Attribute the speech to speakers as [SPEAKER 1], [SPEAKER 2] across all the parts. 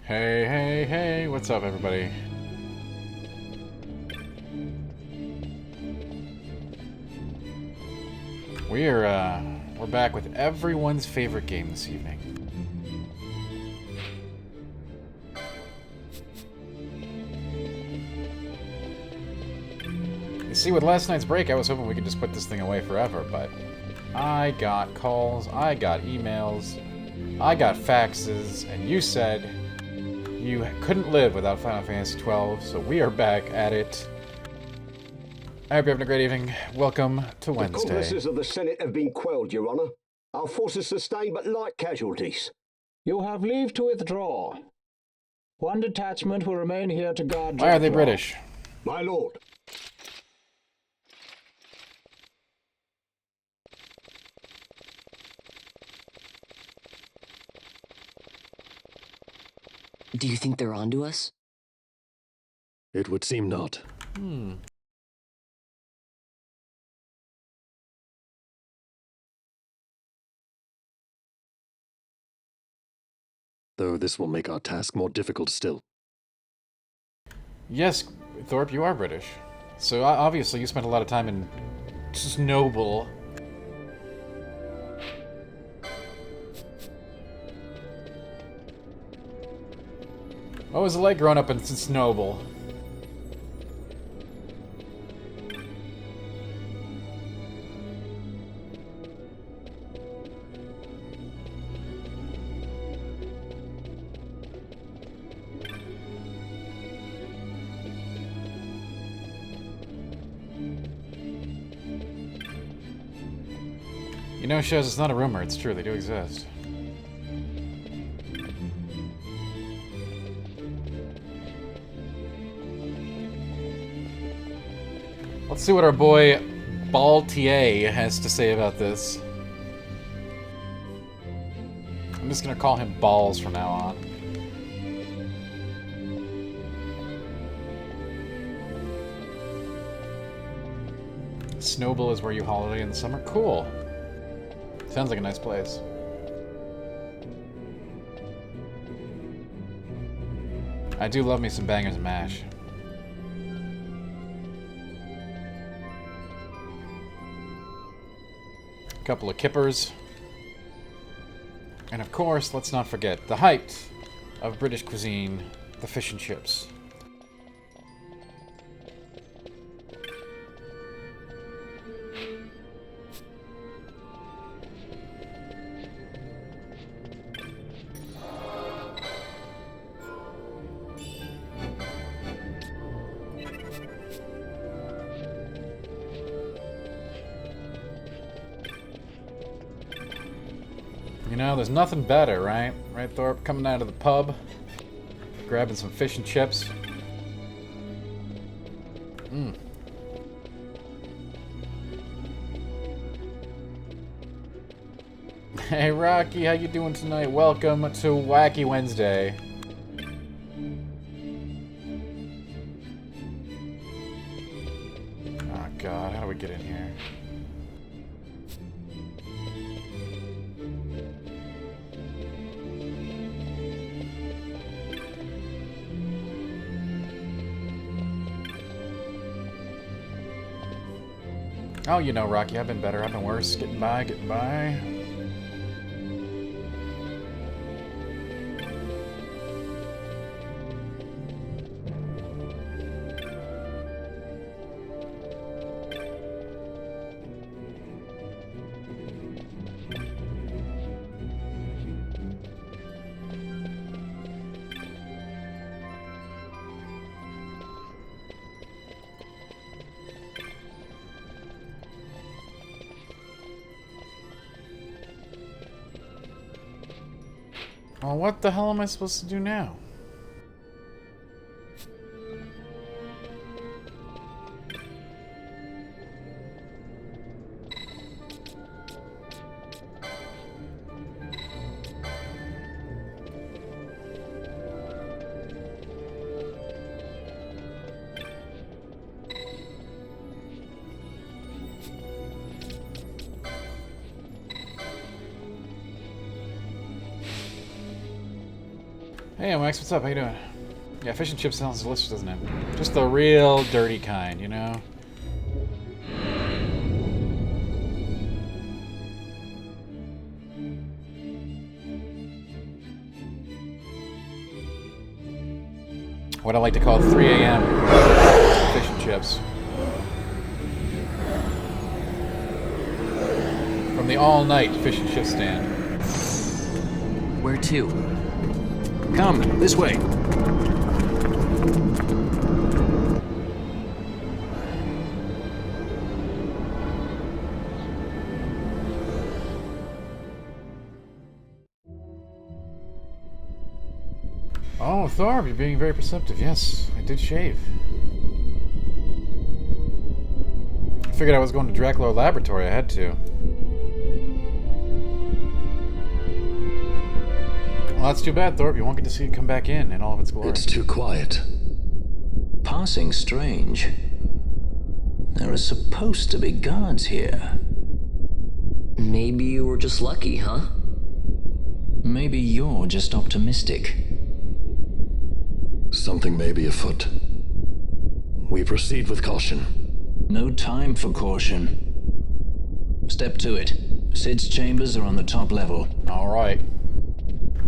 [SPEAKER 1] Hey, hey, hey, what's up, everybody? We're back with everyone's favorite game this evening. You see, with last night's break, I was hoping we could just put this thing away forever, but I got calls, I got emails, I got faxes, and you said you couldn't live without Final Fantasy XII, so we are back at it. I hope you're having a great evening. Welcome to Wednesday.
[SPEAKER 2] The congresses of the Senate have been quelled, Your Honor. Our forces sustained but light casualties.
[SPEAKER 3] You have leave to withdraw. One detachment will remain here to guard.
[SPEAKER 1] Why are they British?
[SPEAKER 2] My lord.
[SPEAKER 4] Do you think they're onto us?
[SPEAKER 5] It would seem not. Though this will make our task more difficult still.
[SPEAKER 1] Yes, Thorpe, you are British. So obviously you spent a lot of time in Snowball. What was it like growing up in Snowball? You know, shows it's not a rumor, it's true, they do exist. Let's see what our boy Baltier has to say about this. I'm just gonna call him Balls from now on. Snowball is where you holiday in the summer? Cool. Sounds like a nice place. I do love me some bangers and mash. A couple of kippers. And of course, let's not forget the height of British cuisine, the fish and chips. You know, there's nothing better, right? Right, Thorpe? Coming out of the pub, grabbing some fish and chips. Hey, Rocky, how you doing tonight? Welcome to Wacky Wednesday. Oh, God, how do we get in here? Oh, you know, Rocky, I've been better, I've been worse. Getting by, getting by. Well, what the hell am I supposed to do now? Hey, Max, what's up? How you doing? Yeah, fish and chips sounds delicious, doesn't it? Just the real dirty kind, you know? What I like to call 3 a.m. fish and chips. From the all-night fish and chip stand.
[SPEAKER 6] Where to? Come, this way.
[SPEAKER 1] Oh, Thorpe, you're being very perceptive. Yes, I did shave. I figured I was going to Dracula Laboratory. I had to. Well, that's too bad, Thorpe. You won't get to see it come back in all of its glory.
[SPEAKER 5] It's too quiet.
[SPEAKER 6] Passing strange. There are supposed to be guards here.
[SPEAKER 4] Maybe you were just lucky, huh?
[SPEAKER 6] Maybe you're just optimistic.
[SPEAKER 5] Something may be afoot. We proceed with caution.
[SPEAKER 6] No time for caution. Step to it. Sid's chambers are on the top level.
[SPEAKER 1] Alright.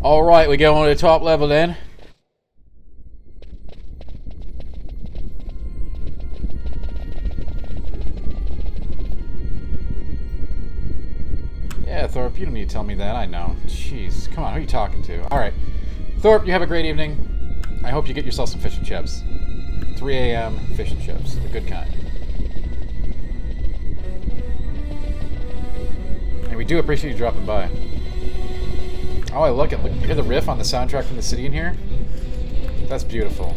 [SPEAKER 1] Alright, we go on to the top level then. Yeah, Thorpe, you don't need to tell me that. I know. Jeez, come on, who are you talking to? Alright. Thorpe, you have a great evening. I hope you get yourself some fish and chips. 3 a.m. fish and chips. The good kind. And we do appreciate you dropping by. Oh, I look, you hear the riff on the soundtrack from the city in here? That's beautiful.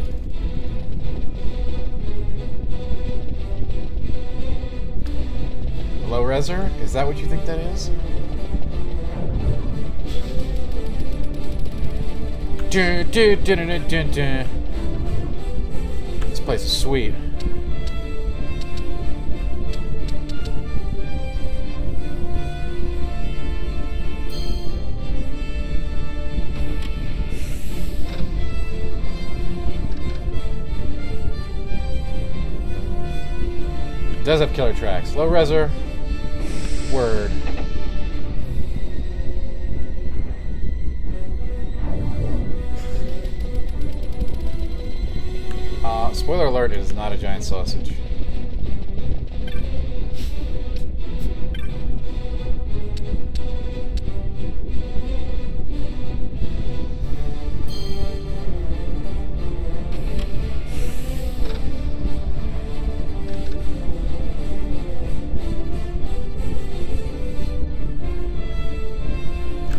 [SPEAKER 1] Low reser? Is that what you think that is? Dun, dun, dun, dun, dun, dun. This place is sweet. It does have killer tracks. Low reser. Word. Spoiler alert, it is not a giant sausage.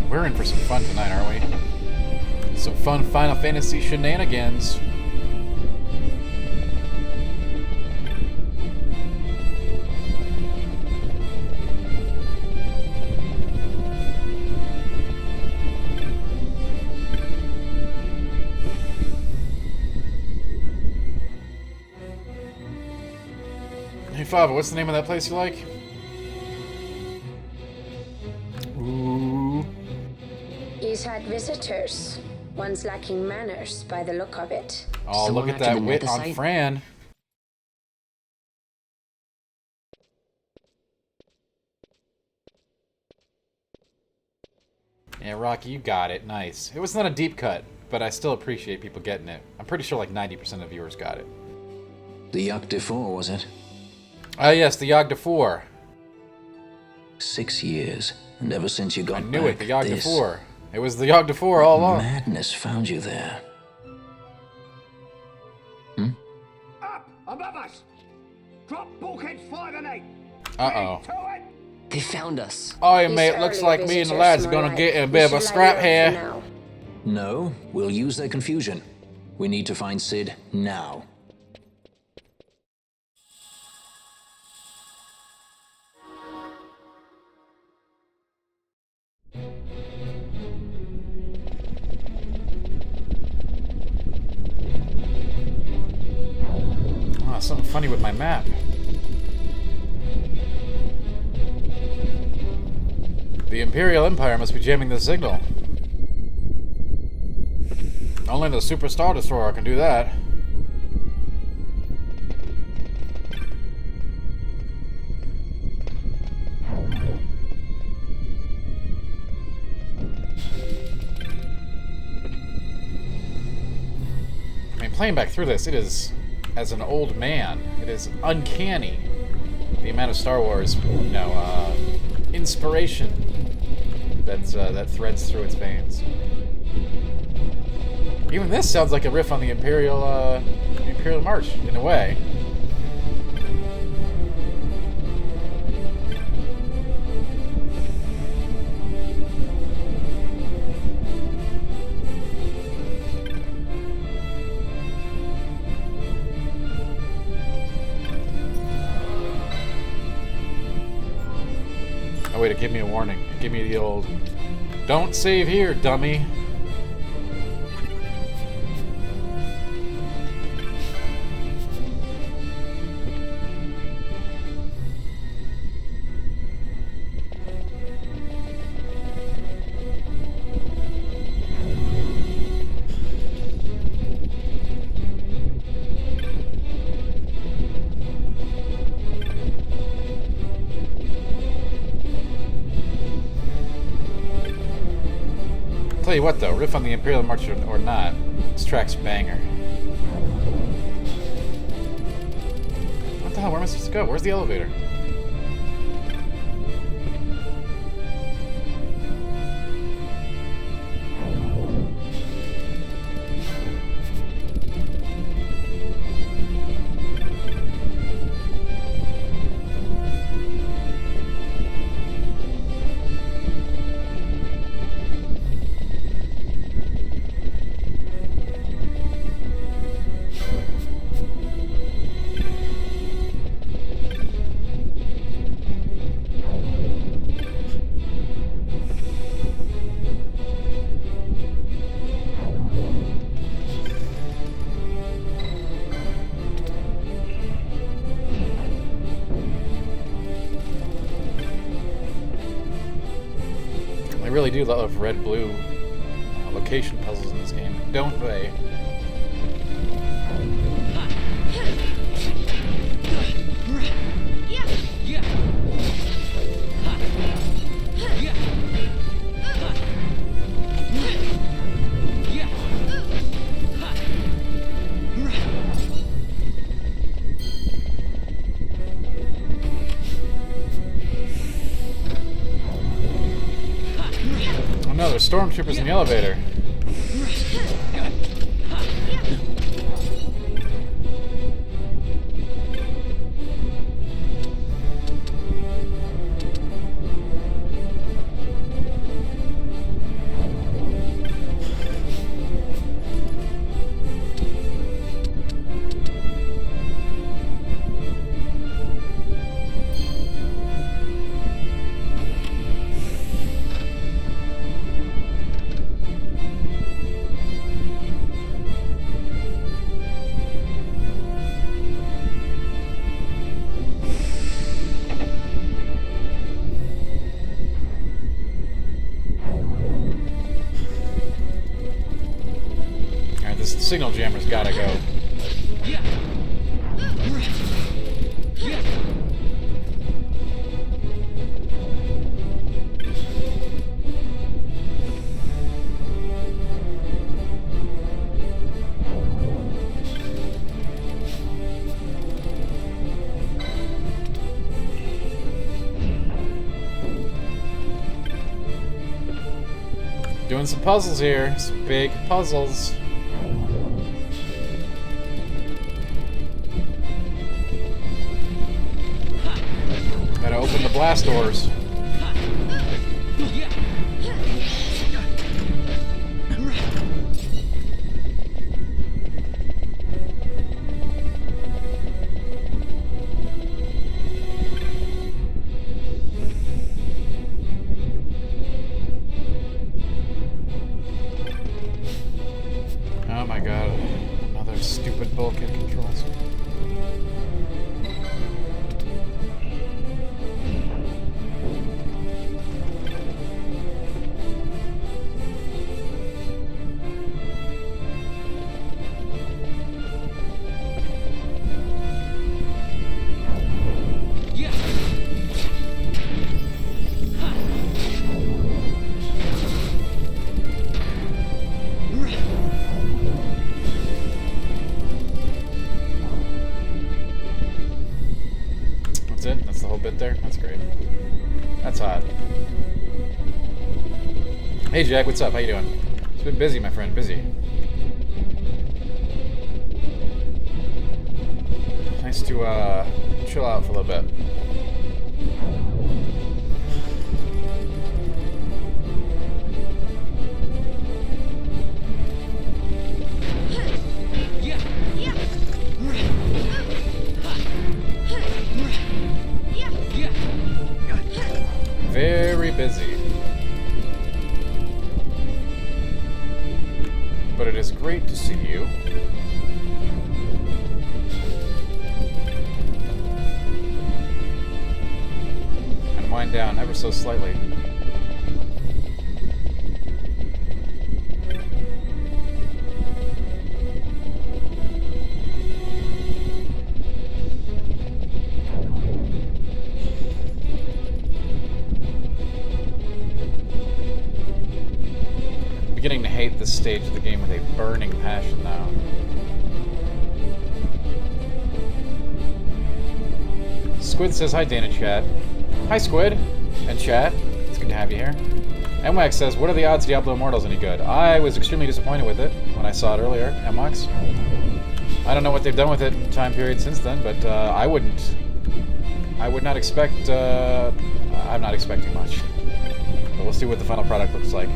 [SPEAKER 1] We're in for some fun tonight, aren't we? Some fun Final Fantasy shenanigans. Hey Fava, what's the name of that place you like? Ooh.
[SPEAKER 7] He's had visitors. One's lacking manners by the look of it.
[SPEAKER 1] Oh,
[SPEAKER 4] Someone
[SPEAKER 1] look at
[SPEAKER 4] after
[SPEAKER 1] that
[SPEAKER 4] the
[SPEAKER 1] wit on
[SPEAKER 4] methicite?
[SPEAKER 1] Fran. Yeah, Rocky, you got it. Nice. It was not a deep cut, but I still appreciate people getting it. I'm pretty sure like 90% of viewers got it.
[SPEAKER 6] The XII, was it?
[SPEAKER 1] Ah, yes, the Yogg 4.
[SPEAKER 6] 6 years, and ever since you got
[SPEAKER 1] I knew
[SPEAKER 6] back,
[SPEAKER 1] it, the Yogg
[SPEAKER 6] this
[SPEAKER 1] 4. It was the Yogg 4 all along.
[SPEAKER 6] madness found you there.
[SPEAKER 2] Up above us! Drop bulkheads 5 and 8!
[SPEAKER 1] Uh-oh.
[SPEAKER 2] To it!
[SPEAKER 4] They found us.
[SPEAKER 1] Oh, yeah,
[SPEAKER 7] These
[SPEAKER 1] mate, looks
[SPEAKER 7] early
[SPEAKER 1] like me and the
[SPEAKER 7] visitors,
[SPEAKER 1] lads are
[SPEAKER 7] more
[SPEAKER 1] gonna
[SPEAKER 7] like.
[SPEAKER 1] get in a
[SPEAKER 7] We
[SPEAKER 1] bit of a
[SPEAKER 7] should
[SPEAKER 1] scrap
[SPEAKER 7] let you
[SPEAKER 1] here.
[SPEAKER 7] in for now.
[SPEAKER 6] No, we'll use their confusion. We need to find Sid now.
[SPEAKER 1] Oh, something funny with my map. The Imperial Empire must be jamming the signal. Only the Super Star Destroyer can do that. I mean, playing back through this, it is, as an old man, it is uncanny the amount of Star Wars, you know, inspiration that threads through its veins. Even this sounds like a riff on the Imperial March, in a way. Oh wait, it gave me a warning. It gave me the old, "Don't save here, dummy." Tell you what though, riff on the Imperial March or not, this track's banger. What the hell, where am I supposed to go? Where's the elevator? They really do love red-blue location puzzles in this game, don't they? Oh no, there's stormtroopers in the elevator. This signal jammer's gotta go. Doing some puzzles here, some big puzzles. Gotta open the blast doors. Oh my god, another stupid bulkhead controls. hot. Hey Jack, what's up? How you doing? It's been busy, my friend, busy. Nice to chill out for a little bit. Very busy. But it is great to see you. And wind down ever so slightly. Beginning to hate this stage of the game with a burning passion now. Squid says, hi Dana chat. Hi Squid and chat. It's good to have you here. MWAX says, what are the odds Diablo Immortal's any good? I was extremely disappointed with it when I saw it earlier, MWAX. I don't know what they've done with it in time period since then, but I would not expect, I'm not expecting much. But we'll see what the final product looks like.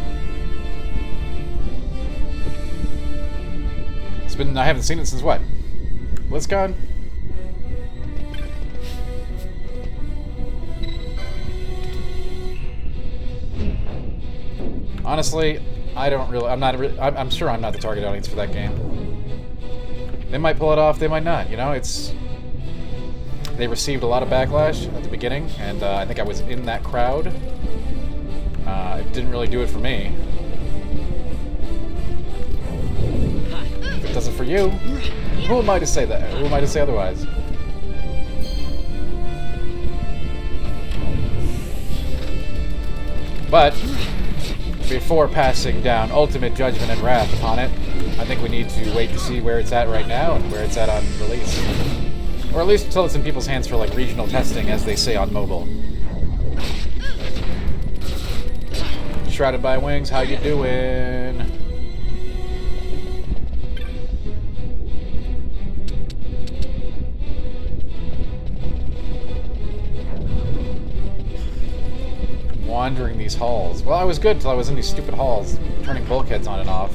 [SPEAKER 1] I haven't seen it since what? BlizzCon? Honestly, I'm sure I'm not the target audience for that game. They might pull it off, they might not, you know, they received a lot of backlash at the beginning, and I think I was in that crowd. It didn't really do it for me. Does it for you? Who am I to say that? Who am I to say otherwise? But before passing down ultimate judgment and wrath upon it, I think we need to wait to see where it's at right now and where it's at on release. Or at least until it's in people's hands for like regional testing, as they say on mobile. Shrouded by Wings, how you doing? Wandering these halls. Well, I was good till I was in these stupid halls, turning bulkheads on and off.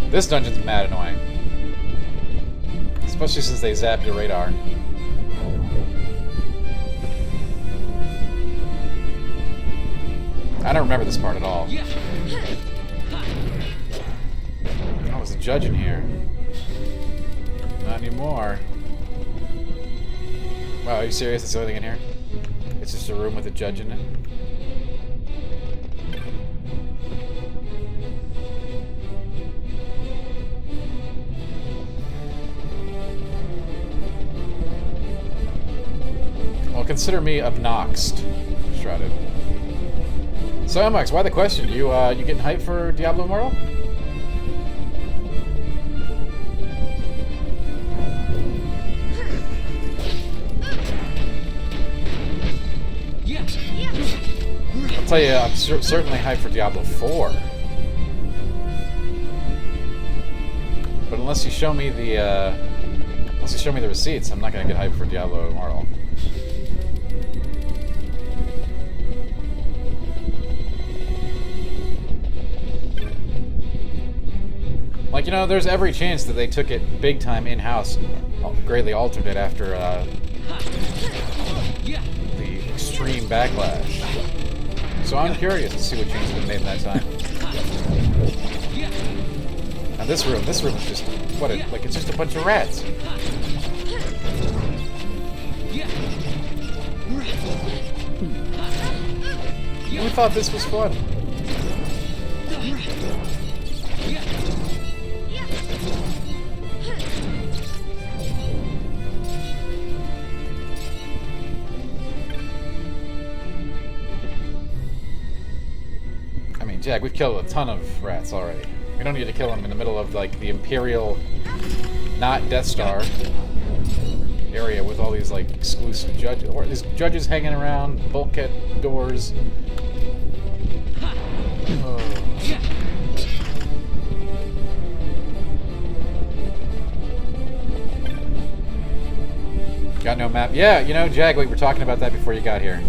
[SPEAKER 1] This dungeon's mad annoying. Especially since they zap your radar. I don't remember this part at all. I was a judge in here. Not anymore. Wow, are you serious? That's the only thing in here? It's just a room with a judge in it? Well, consider me obnoxed, Shrouded. So, MX, why the question? You getting hyped for Diablo Immortal? I'll tell you, I'm certainly hyped for Diablo 4. But unless you show me the receipts, I'm not gonna get hyped for Diablo Immortal. Like, you know, there's every chance that they took it big time in-house and greatly altered it after the extreme backlash. So I'm curious to see what changes have been made in that time. Now this room is just, it's just a bunch of rats. Who thought this was fun? Jack, we've killed a ton of rats already. We don't need to kill them in the middle of, like, the Imperial, not Death Star area with all these, like, exclusive judges. Or these judges hanging around, bulkhead doors. Oh. Got no map. Yeah, you know, Jag, we were talking about that before you got here.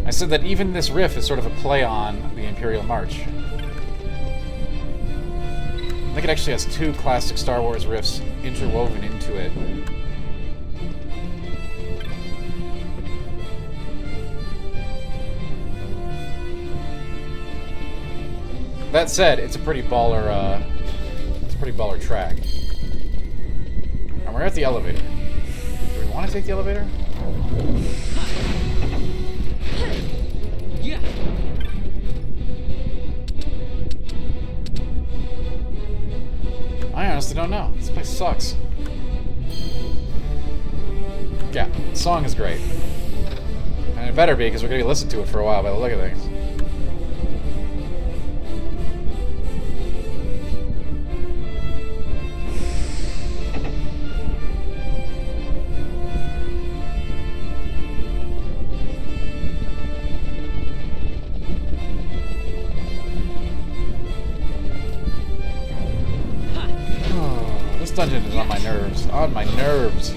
[SPEAKER 1] I said that even this riff is sort of a play on the Imperial March. I think it actually has 2 classic Star Wars riffs interwoven into it. That said, it's a pretty baller, track. And we're at the elevator. Do we want to take the elevator? I honestly don't know. This place sucks. Yeah, the song is great. And it better be, because we're going to listen to it for a while by the look of things. This dungeon is on my nerves. On my nerves.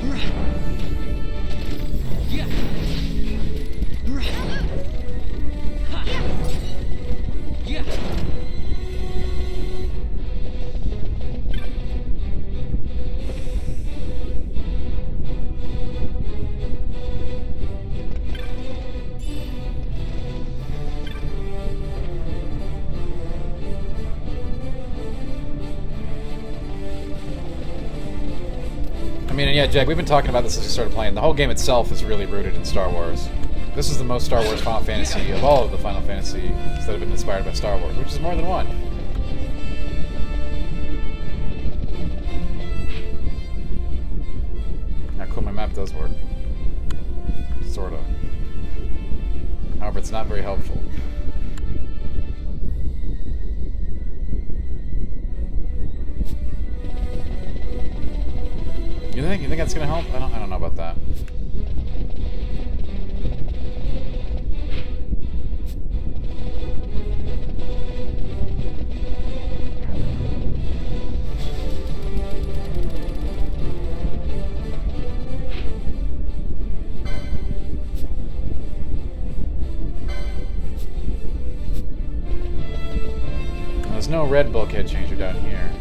[SPEAKER 1] I mean, yeah, Jack, we've been talking about this since we started playing. The whole game itself is really rooted in Star Wars. This is the most Star Wars Final Fantasy of all of the Final Fantasies that have been inspired by Star Wars, which is more than one. Now, cool, my map does work. Sort of. However, it's not very helpful. You think that's gonna help? I don't know about that. There's no red bulkhead changer down here.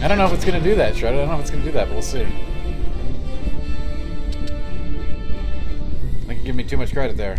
[SPEAKER 1] I don't know if it's going to do that, Shred. I don't know if it's going to do that, but we'll see. I think you give me too much credit there.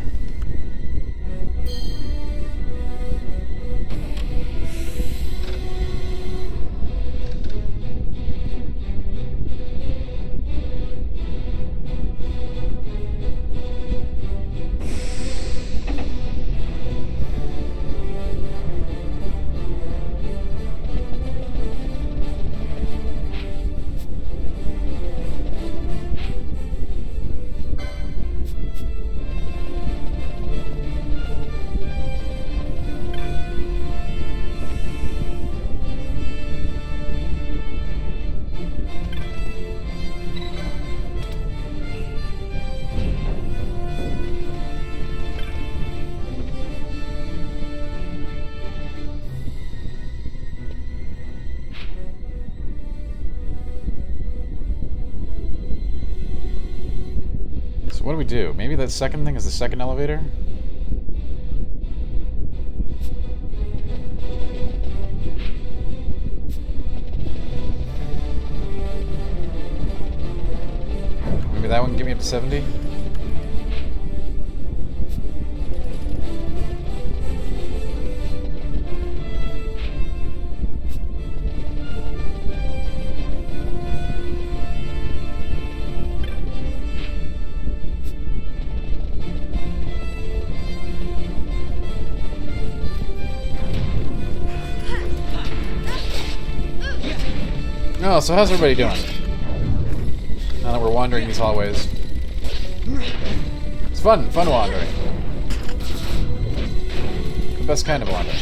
[SPEAKER 1] What do we do? Maybe that second thing is the second elevator? Maybe that one can get me up to 70? Oh, so how's everybody doing? Now that we're wandering these hallways. It's fun wandering. The best kind of wandering.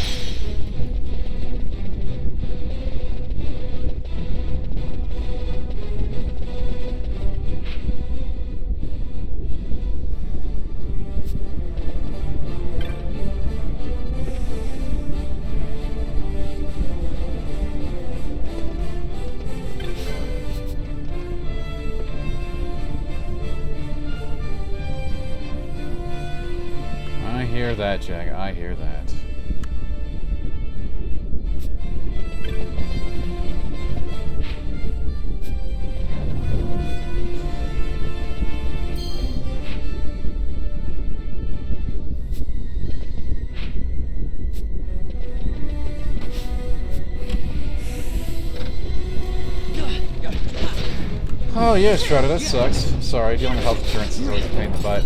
[SPEAKER 1] I hear that, Jack. I hear that. Oh yeah, Shredder, that sucks. Sorry, dealing with health insurance is always a pain in the butt.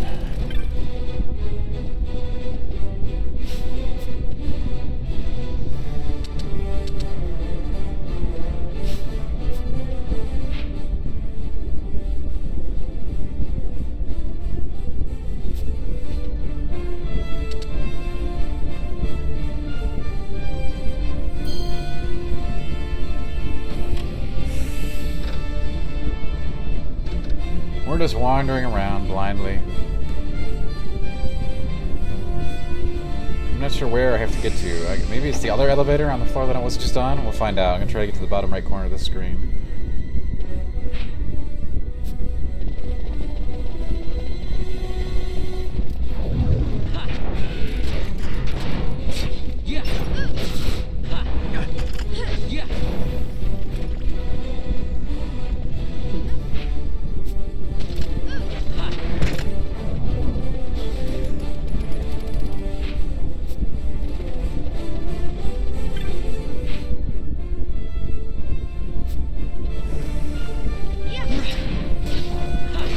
[SPEAKER 1] We're just wandering around blindly. I'm not sure where I have to get to. Maybe it's the other elevator on the floor that I was just on? We'll find out. I'm gonna try to get to the bottom right corner of the screen.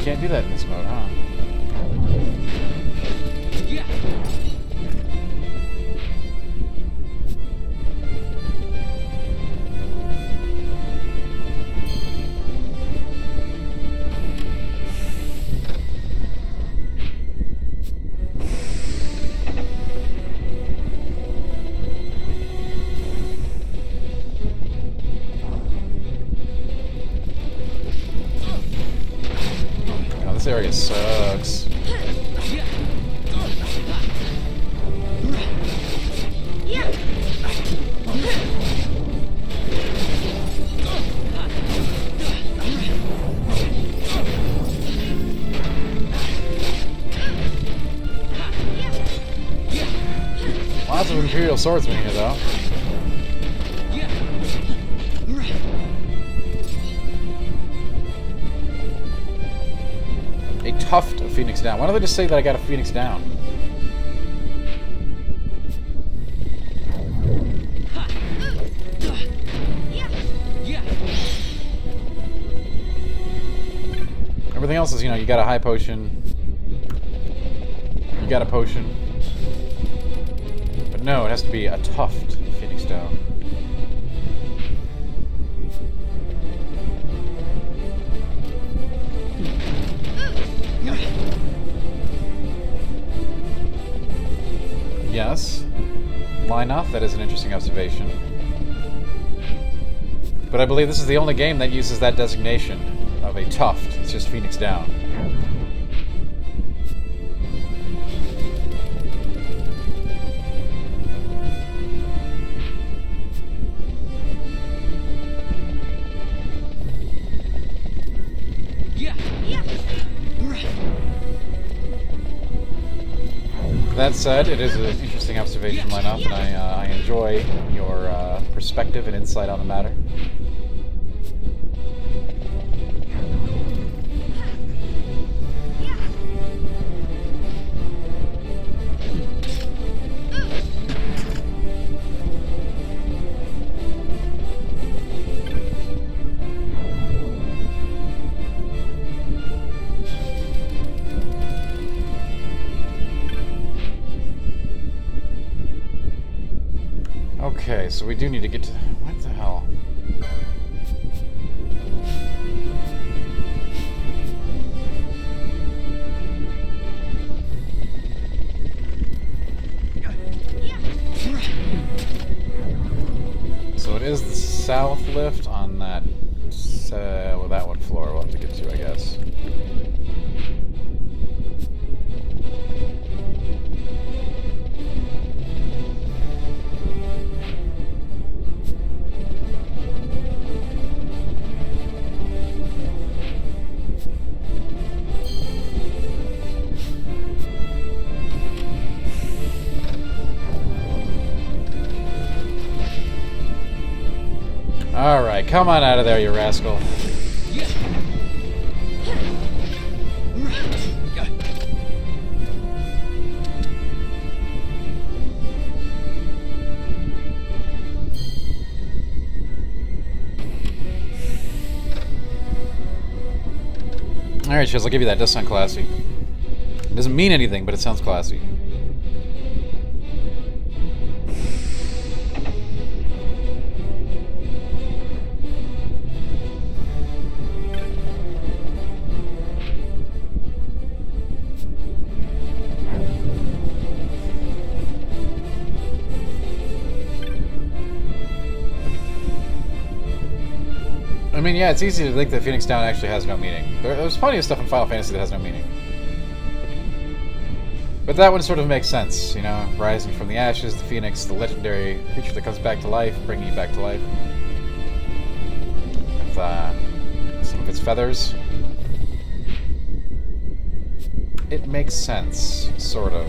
[SPEAKER 1] Can't do that in this mode, huh? This area sucks. Lots of Imperial swordsmen here, though. A tuft of Phoenix down. Why don't they just say that I got a Phoenix down? Everything else is, you know, you got a high potion. You got a potion. But no, it has to be a tuft of Phoenix down. Yes. Line up, that is an interesting observation. But I believe this is the only game that uses that designation of a tuft. It's just Phoenix down. That said, it is an interesting observation lineup, and I enjoy your perspective and insight on the matter. Okay, so we do need to get to... What the hell? south lift on that, well, that one floor we'll have to get to, I guess. Alright, come on out of there, you rascal. Alright, Shiz, I'll give you that. It does sound classy. It doesn't mean anything, but it sounds classy. I mean, yeah, it's easy to think that Phoenix Down actually has no meaning. There's plenty of stuff in Final Fantasy that has no meaning. But that one sort of makes sense, you know? Rising from the ashes, the Phoenix, the legendary creature that comes back to life, bringing you back to life. With some of its feathers. It makes sense, sort of.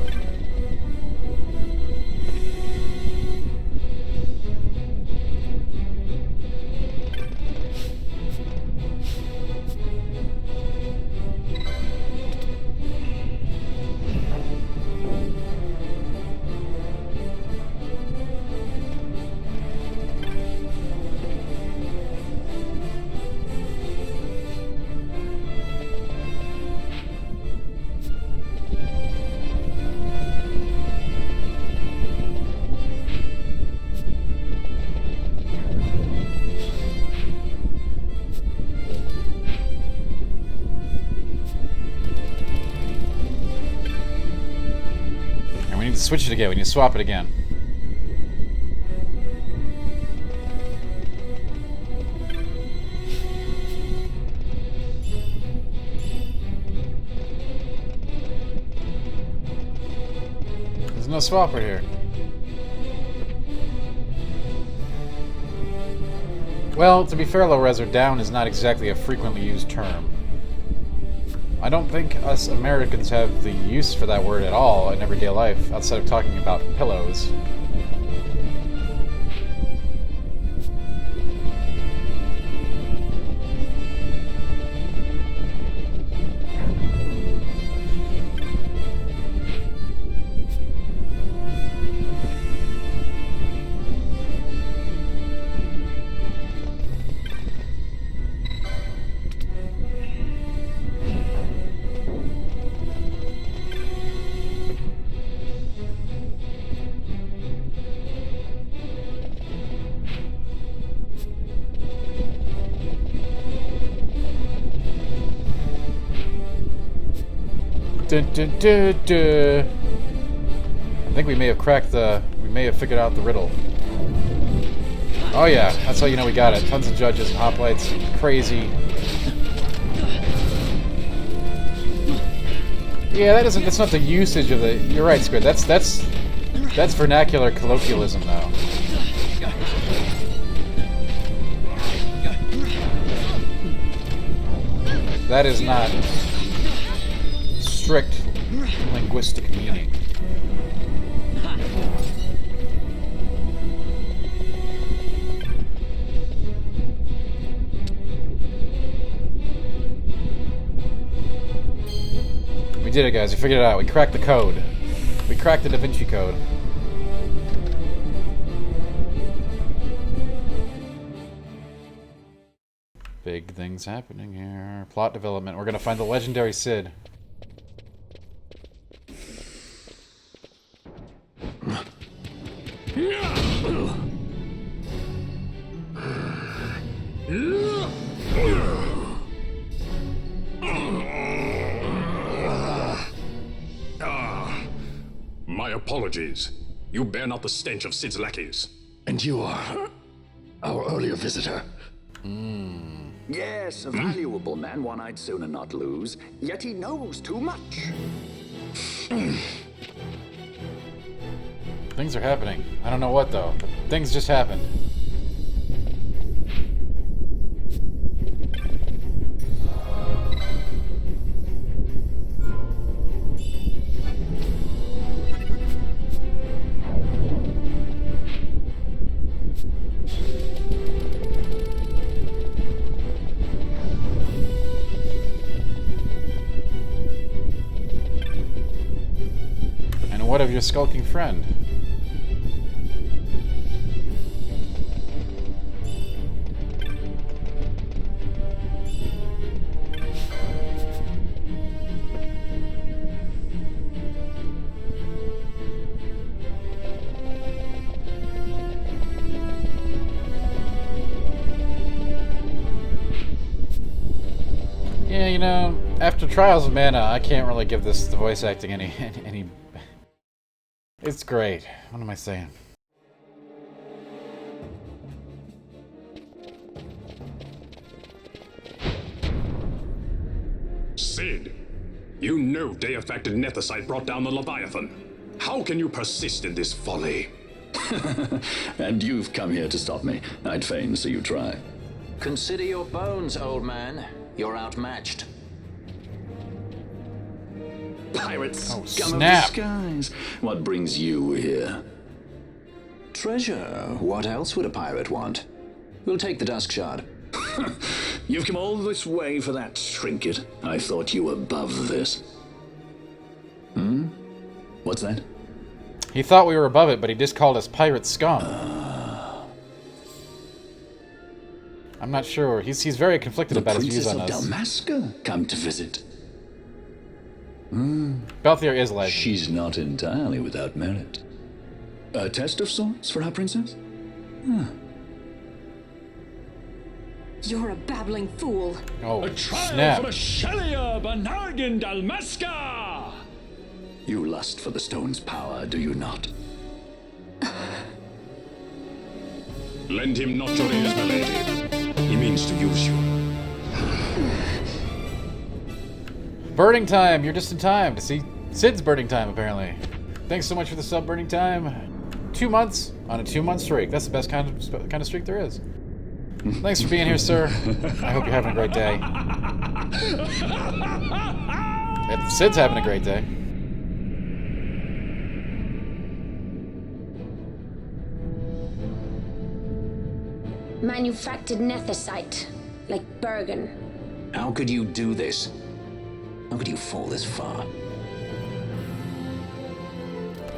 [SPEAKER 1] Switch it again. We need to swap it again. There's no swapper here. Well, to be fair, low res or down is not exactly a frequently used term. I don't think us Americans have the use for that word at all in everyday life, outside of talking about pillows. Dun, dun, dun, dun. I think we may have figured out the riddle. Oh yeah, that's how you know we got it. Tons of judges and hoplites. Crazy. Yeah, that's not the usage of the... You're right, Squid. That's vernacular colloquialism, though. That is not strict linguistic meaning. We did it, guys. We figured it out. We cracked the code. We cracked the Da Vinci Code. Big things happening here. Plot development. We're gonna find the legendary Cid.
[SPEAKER 5] My apologies. You bear not the stench of Cid's lackeys. And you are... our earlier visitor.
[SPEAKER 8] Yes, a valuable man, one I'd sooner not lose. Yet he knows too much.
[SPEAKER 1] Things are happening. I don't know what, though. But things just happened. And what of your skulking friend? Yeah, you know, after Trials of Mana, I can't really give this the voice acting any. It's great. What am I saying?
[SPEAKER 9] Sid, you know Deifacted Nethicite brought down the Leviathan. How can you persist in this folly?
[SPEAKER 8] And you've come here to stop me. I'd fain see you try.
[SPEAKER 6] Consider your bones, old man. You're outmatched.
[SPEAKER 8] Pirates,
[SPEAKER 1] Oh,
[SPEAKER 8] scum
[SPEAKER 1] snap.
[SPEAKER 8] of the skies. What brings you here?
[SPEAKER 6] Treasure. What else would a pirate want? We'll take the Dusk Shard.
[SPEAKER 8] You've come all this way for that trinket. I thought you were above this. What's that?
[SPEAKER 1] He thought we were above it, but he just called us pirate scum. I'm not sure. He's very conflicted about his views on
[SPEAKER 8] The
[SPEAKER 1] us.
[SPEAKER 8] Princess of Dalmasca come to visit.
[SPEAKER 1] Balthier is legend.
[SPEAKER 8] She's not entirely without merit. A test of sorts for our princess?
[SPEAKER 10] You're a babbling fool.
[SPEAKER 1] Oh,
[SPEAKER 5] Trial
[SPEAKER 1] snap.
[SPEAKER 5] for Shelia Banargin Dalmasca!
[SPEAKER 8] You lust for the stone's power, do you not?
[SPEAKER 9] Lend him not your ears, milady. He means to use you.
[SPEAKER 1] Burning time! You're just in time to see Sid's burning time, apparently. Thanks so much for the sub, burning time. 2 months on a 2-month streak. That's the best kind of streak there is. Thanks for being here, sir. I hope you're having a great day. And Sid's having a great day.
[SPEAKER 7] Manufactured nethicite, like Bergen.
[SPEAKER 6] How could you do this? How could you fall this far?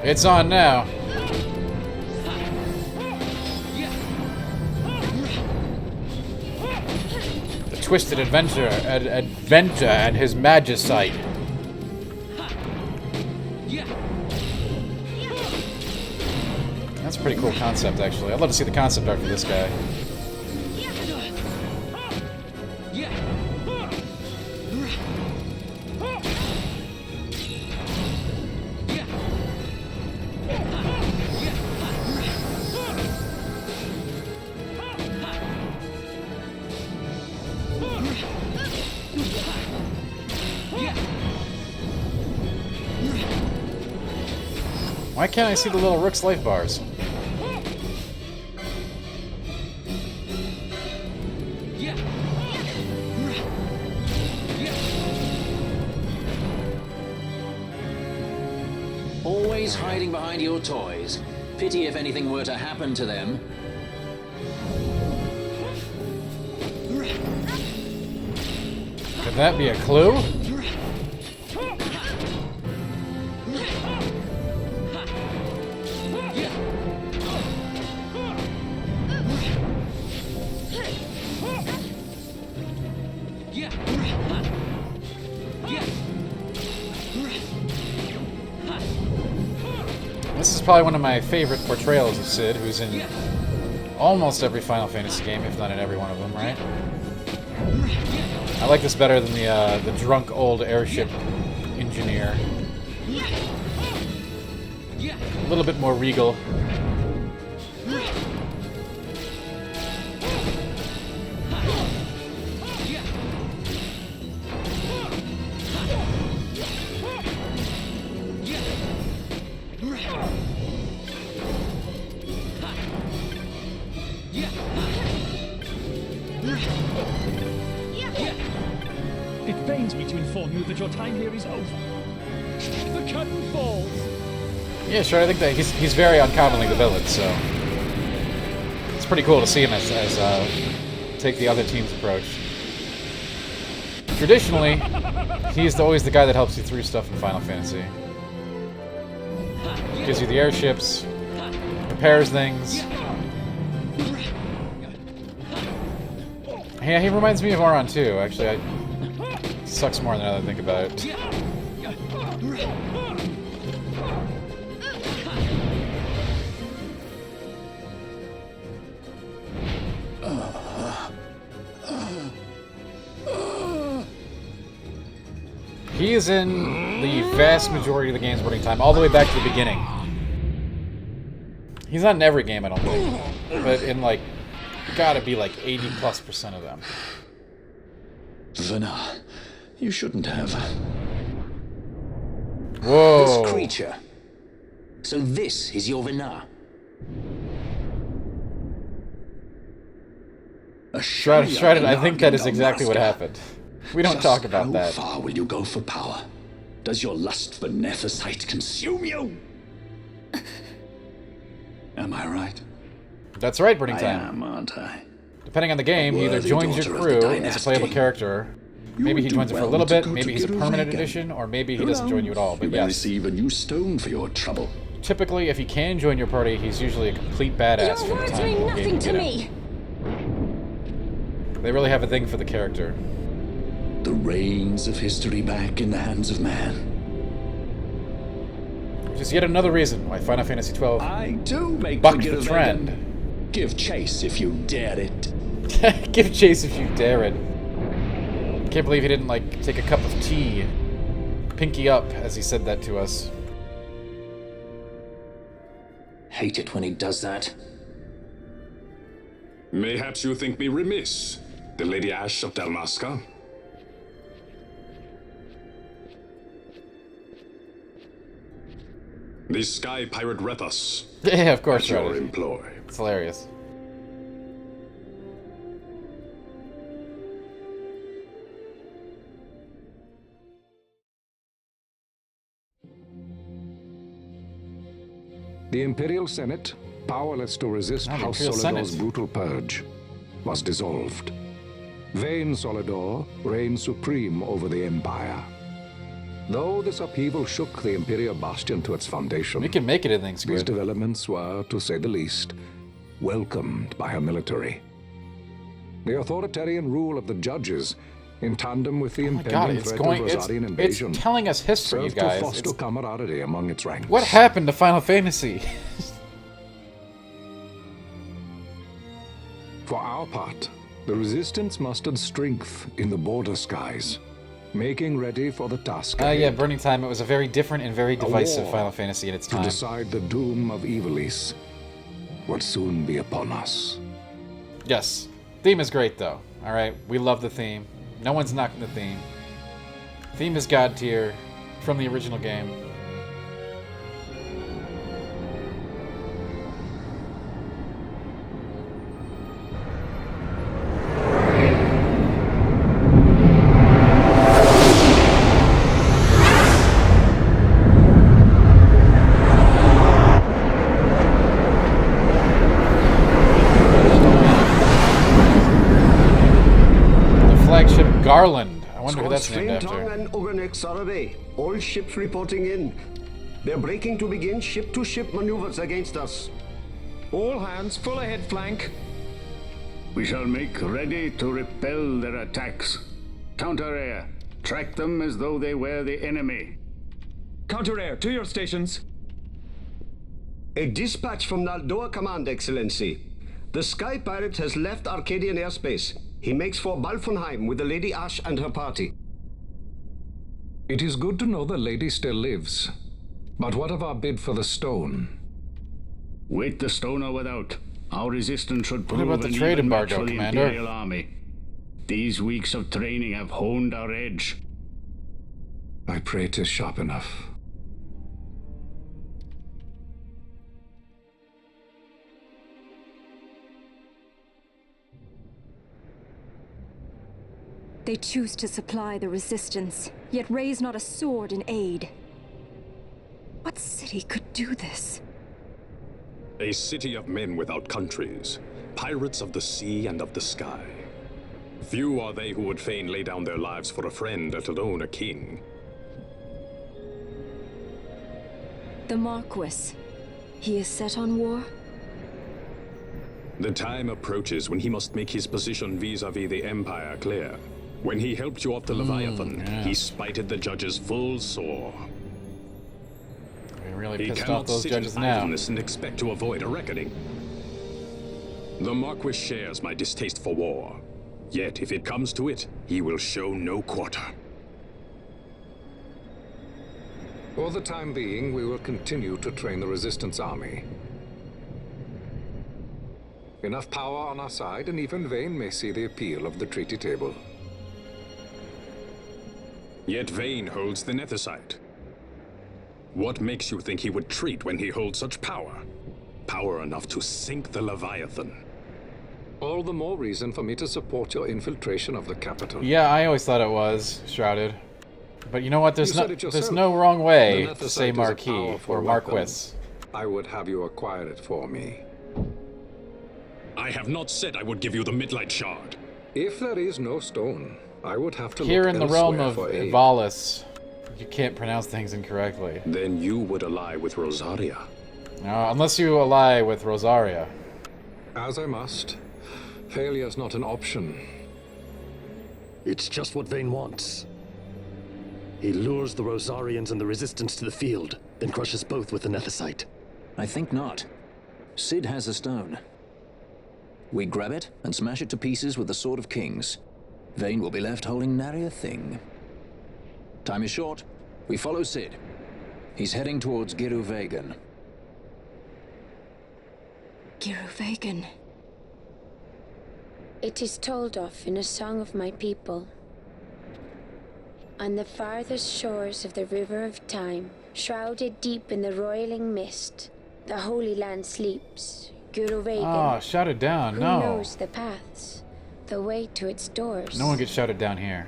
[SPEAKER 1] It's on now. The Twisted Adventure and his Magicite. That's a pretty cool concept, actually. I'd love to see the concept art for this guy. Why can't I see the little Rook's life bars?
[SPEAKER 6] Always hiding behind your toys. Pity if anything were to happen to them.
[SPEAKER 1] Could that be a clue? This is probably one of my favorite portrayals of Cid, who's in almost every Final Fantasy game, if not in every one of them, right? I like this better than the drunk old airship engineer. A little bit more regal.
[SPEAKER 11] It pains me to inform you that your time here is over. The curtain falls.
[SPEAKER 1] Yeah, sure. I think that he's very uncommonly the villain, so it's pretty cool to see him as take the other team's approach. Traditionally, he's always the guy that helps you through stuff in Final Fantasy. Gives you the airships, repairs things. Yeah, he reminds me of Auron too. Actually, sucks more than I think about it. He is in the vast majority of the game's running time, all the way back to the beginning. He's not in every game, I don't think, but in like, gotta be like 80+% of them.
[SPEAKER 8] Vana, you shouldn't have.
[SPEAKER 1] Whoa.
[SPEAKER 12] This creature. So this is your Vana.
[SPEAKER 1] Shredded, I think that is exactly what happened. We don't talk about that.
[SPEAKER 8] How far will you go for power? Does your lust for Nethicite consume you? Am I right?
[SPEAKER 1] That's right, Burning Time.
[SPEAKER 8] I am, aren't I?
[SPEAKER 1] Depending on the game, he either joins your crew as a playable character, maybe he joins it for a little bit, maybe he's a permanent addition, or maybe he doesn't join you at all, but
[SPEAKER 8] you may
[SPEAKER 1] yes.
[SPEAKER 8] receive a new stone for your trouble.
[SPEAKER 1] Typically, if he can join your party, he's usually a complete badass for
[SPEAKER 10] Your
[SPEAKER 1] the
[SPEAKER 10] words
[SPEAKER 1] time.
[SPEAKER 10] mean nothing to me.
[SPEAKER 1] They really have a thing for the character.
[SPEAKER 8] The reins of history back in the hands of man.
[SPEAKER 1] Which is yet another reason why Final Fantasy XII
[SPEAKER 8] I do make
[SPEAKER 1] bucked the trend.
[SPEAKER 8] Give chase if you dare it.
[SPEAKER 1] Give chase if you dare it. Can't believe he didn't, like, take a cup of tea. Pinky up, as he said that to us.
[SPEAKER 12] Hate it when he does that.
[SPEAKER 9] Mayhaps you think me remiss, the Lady Ash of Dalmasca? The Sky Pirate Rethus.
[SPEAKER 1] Yeah, of course,
[SPEAKER 9] at your
[SPEAKER 1] right.
[SPEAKER 9] employ.
[SPEAKER 1] It's hilarious.
[SPEAKER 13] The Imperial Senate, powerless to resist House Solidor's brutal purge, was dissolved. Vayne Solidor reigned supreme over the Empire. Though this upheaval shook the Imperial Bastion to its foundation,
[SPEAKER 1] we can make it in things
[SPEAKER 13] these developments were, to say the least, welcomed by her military. The authoritarian rule of the judges, in tandem with the impending threat of Rosarian invasion,
[SPEAKER 1] it's telling us history, you
[SPEAKER 13] served
[SPEAKER 1] guys.
[SPEAKER 13] to foster camaraderie among its ranks.
[SPEAKER 1] What happened to Final Fantasy?
[SPEAKER 13] For our part, the Resistance mustered strength in the border skies, making ready for the task ahead.
[SPEAKER 1] Yeah, Burning Time. It was a very different and very divisive Final Fantasy at its time.
[SPEAKER 13] To decide the doom of Ivalice would soon be upon us.
[SPEAKER 1] Yes. Theme is great, though. Alright, we love the theme. No one's knocking the theme. Theme is God tier from the original game. Garland. I wonder who that's named after.
[SPEAKER 2] And Oganex are away. All ships reporting in. They're breaking to begin ship-to-ship maneuvers against us.
[SPEAKER 14] All hands, full ahead flank.
[SPEAKER 8] We shall make ready to repel their attacks. Counter-air. Track them as though they were the enemy.
[SPEAKER 14] Counter-air, to your stations.
[SPEAKER 2] A dispatch from Naldoa Command, Excellency. The Sky Pirate has left Arcadian airspace. He makes for Balfonheim with the Lady Ash and her party.
[SPEAKER 13] It is good to know the lady still lives. But what of our bid for the stone?
[SPEAKER 8] Wait the stone or without. Our resistance should prove
[SPEAKER 1] what about the trade embargo,
[SPEAKER 8] for the
[SPEAKER 1] Commander?
[SPEAKER 8] Imperial Army. These weeks of training have honed our edge.
[SPEAKER 13] I pray 'tis sharp enough.
[SPEAKER 10] They choose to supply the resistance, yet raise not a sword in aid. What city could do this?
[SPEAKER 9] A city of men without countries, pirates of the sea and of the sky. Few are they who would fain lay down their lives for a friend, let alone a king.
[SPEAKER 10] The Marquis. He is set on war?
[SPEAKER 9] The time approaches when he must make his position vis-a-vis the Empire clear. When he helped you off the Leviathan, he spited the judges full sore.
[SPEAKER 1] We really
[SPEAKER 9] He
[SPEAKER 1] pissed off
[SPEAKER 9] cannot
[SPEAKER 1] those
[SPEAKER 9] sit
[SPEAKER 1] judges
[SPEAKER 9] in
[SPEAKER 1] now.
[SPEAKER 9] idleness and expect to avoid a reckoning. The Marquis shares my distaste for war. Yet, if it comes to it, he will show no quarter.
[SPEAKER 13] For the time being, we will continue to train the Resistance Army. Enough power on our side, and even Vane may see the appeal of the treaty table.
[SPEAKER 9] Yet Vane holds the Nethicite. What makes you think he would treat when he holds such power? Power enough to sink the Leviathan.
[SPEAKER 13] All the more reason for me to support your infiltration of the capital.
[SPEAKER 1] Yeah, I always thought it was Shrouded. But you know what? There's
[SPEAKER 13] You said it
[SPEAKER 1] there's
[SPEAKER 13] yourself.
[SPEAKER 1] no wrong way
[SPEAKER 13] The
[SPEAKER 1] to say
[SPEAKER 13] Nethicite is a
[SPEAKER 1] Marquis
[SPEAKER 13] powerful
[SPEAKER 1] or
[SPEAKER 13] weapon.
[SPEAKER 1] Marquis.
[SPEAKER 13] I would have you acquire it for me.
[SPEAKER 9] I have not said I would give you the Midlight Shard.
[SPEAKER 13] If there is no stone, I would have to
[SPEAKER 1] Here
[SPEAKER 13] look
[SPEAKER 1] in the realm
[SPEAKER 13] elsewhere
[SPEAKER 1] of
[SPEAKER 13] for aid.
[SPEAKER 1] Ivalis, you can't pronounce things incorrectly.
[SPEAKER 9] Then you would ally with Rosaria.
[SPEAKER 1] Unless you ally with Rosaria.
[SPEAKER 13] As I must. Failure's not an option.
[SPEAKER 5] It's just what Vane wants. He lures the Rosarians and the Resistance to the field, then crushes both with the Nethicite.
[SPEAKER 6] I think not. Cid has a stone. We grab it and smash it to pieces with the Sword of Kings. Vane will be left holding nary a thing. Time is short. We follow Cid. He's heading towards Giruvegan.
[SPEAKER 10] Giruvegan.
[SPEAKER 7] It is told of in a song of my people. On the farthest shores of the river of time, shrouded deep in the roiling mist, the Holy Land sleeps. Giruvegan.
[SPEAKER 1] Oh, shouted down.
[SPEAKER 7] Who
[SPEAKER 1] No.
[SPEAKER 7] knows the paths, the way to its doors?
[SPEAKER 1] No one gets shouted down here.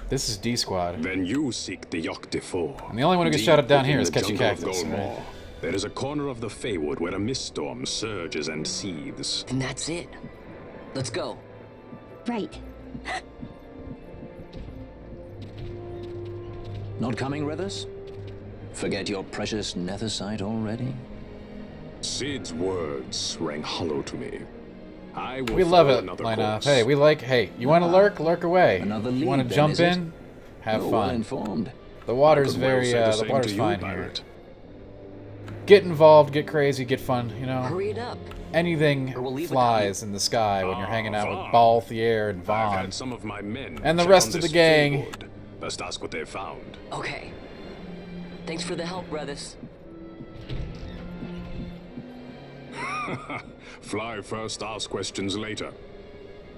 [SPEAKER 1] This is D Squad.
[SPEAKER 9] Then you seek the Yogg de Four.
[SPEAKER 1] And the only one who gets
[SPEAKER 9] Deep
[SPEAKER 1] shouted down
[SPEAKER 9] within
[SPEAKER 1] here is
[SPEAKER 9] the
[SPEAKER 1] Catchy
[SPEAKER 9] jungle of
[SPEAKER 1] Cactus, right?
[SPEAKER 9] Golmore, there is a corner of the Feywood where a mist storm surges and seethes.
[SPEAKER 4] And that's it. Let's go.
[SPEAKER 10] Right.
[SPEAKER 6] Not coming, Rivers? Forget your precious Nethicite already?
[SPEAKER 9] Cid's words rang hollow to me. I will
[SPEAKER 1] We love
[SPEAKER 9] follow
[SPEAKER 1] it,
[SPEAKER 9] another
[SPEAKER 1] Lena.
[SPEAKER 9] course.
[SPEAKER 1] Hey, we like, you want to lurk? Lurk away.
[SPEAKER 6] Another
[SPEAKER 1] You
[SPEAKER 6] lead,
[SPEAKER 1] want to
[SPEAKER 6] then,
[SPEAKER 1] jump
[SPEAKER 6] is it?
[SPEAKER 1] in? Have
[SPEAKER 6] You're
[SPEAKER 1] fun.
[SPEAKER 6] well-informed.
[SPEAKER 1] The water's
[SPEAKER 9] I could well
[SPEAKER 1] very,
[SPEAKER 9] say the
[SPEAKER 1] the
[SPEAKER 9] same
[SPEAKER 1] water's
[SPEAKER 9] to you,
[SPEAKER 1] fine here.
[SPEAKER 9] pirate.
[SPEAKER 1] Get involved, get crazy, get fun, you know?
[SPEAKER 4] Hurry it up.
[SPEAKER 1] Anything
[SPEAKER 4] Or we'll leave
[SPEAKER 1] flies in the sky when you're hanging out with
[SPEAKER 9] Vaughn.
[SPEAKER 1] Balthier and
[SPEAKER 9] I've
[SPEAKER 1] Vaughn.
[SPEAKER 9] had some of my men
[SPEAKER 1] And the
[SPEAKER 9] check
[SPEAKER 1] rest
[SPEAKER 9] on
[SPEAKER 1] of the
[SPEAKER 9] this
[SPEAKER 1] gang.
[SPEAKER 9] Feywood. Best ask what they found.
[SPEAKER 4] Okay. Thanks for the help, brothers.
[SPEAKER 9] Fly first, ask questions later.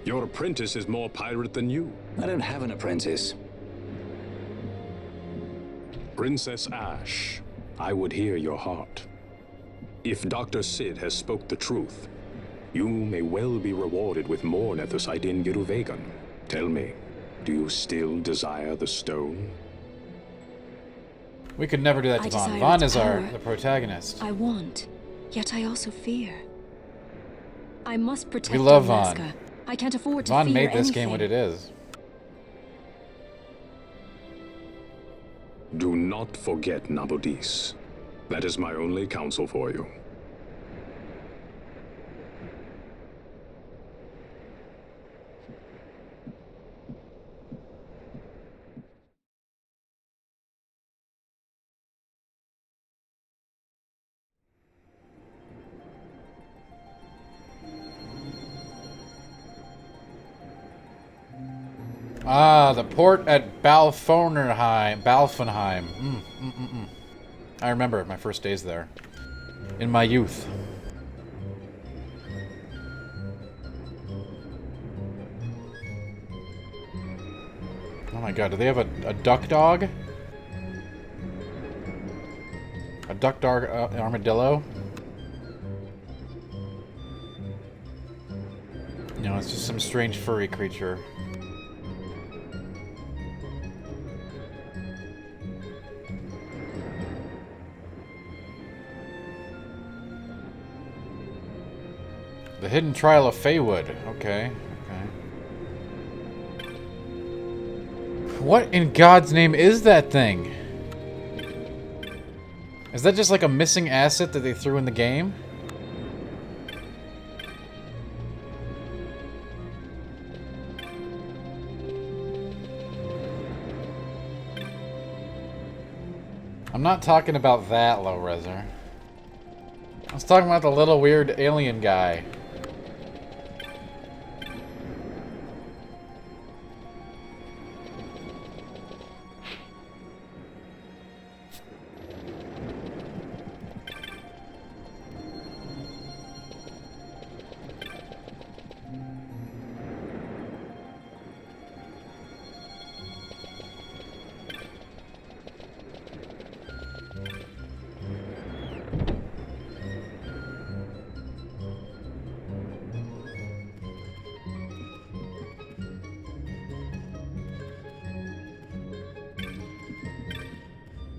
[SPEAKER 9] Your apprentice is more pirate than you.
[SPEAKER 6] I don't have an apprentice.
[SPEAKER 9] Princess Ash, I would hear your heart. If Dr. Cid has spoke the truth, you may well be rewarded with more Nethicite in Giruvegan. Tell me, do you still desire the stone?
[SPEAKER 1] We could never do that to
[SPEAKER 10] I
[SPEAKER 1] Vaughn.
[SPEAKER 10] desire
[SPEAKER 1] Vaughn
[SPEAKER 10] its
[SPEAKER 1] is
[SPEAKER 10] power.
[SPEAKER 1] the protagonist.
[SPEAKER 10] I want, yet I also fear. I must protect
[SPEAKER 1] We love
[SPEAKER 10] Alaska.
[SPEAKER 1] Vaughn.
[SPEAKER 10] I can't afford to
[SPEAKER 1] Vaughn
[SPEAKER 10] fear
[SPEAKER 1] made this
[SPEAKER 10] anything.
[SPEAKER 1] game what it is.
[SPEAKER 9] Do not forget Nabodis. That is my only counsel for you.
[SPEAKER 1] Ah, the port at Balfenheim. I remember my first days there. In my youth. Oh my god, do they have a duck dog? A duck dog armadillo? No, it's just some strange furry creature. hidden trial of Feywood. Okay. Okay. What in God's name is that thing? Is that just like a missing asset that they threw in the game? I'm not talking about that, low-reser. I was talking about the little weird alien guy.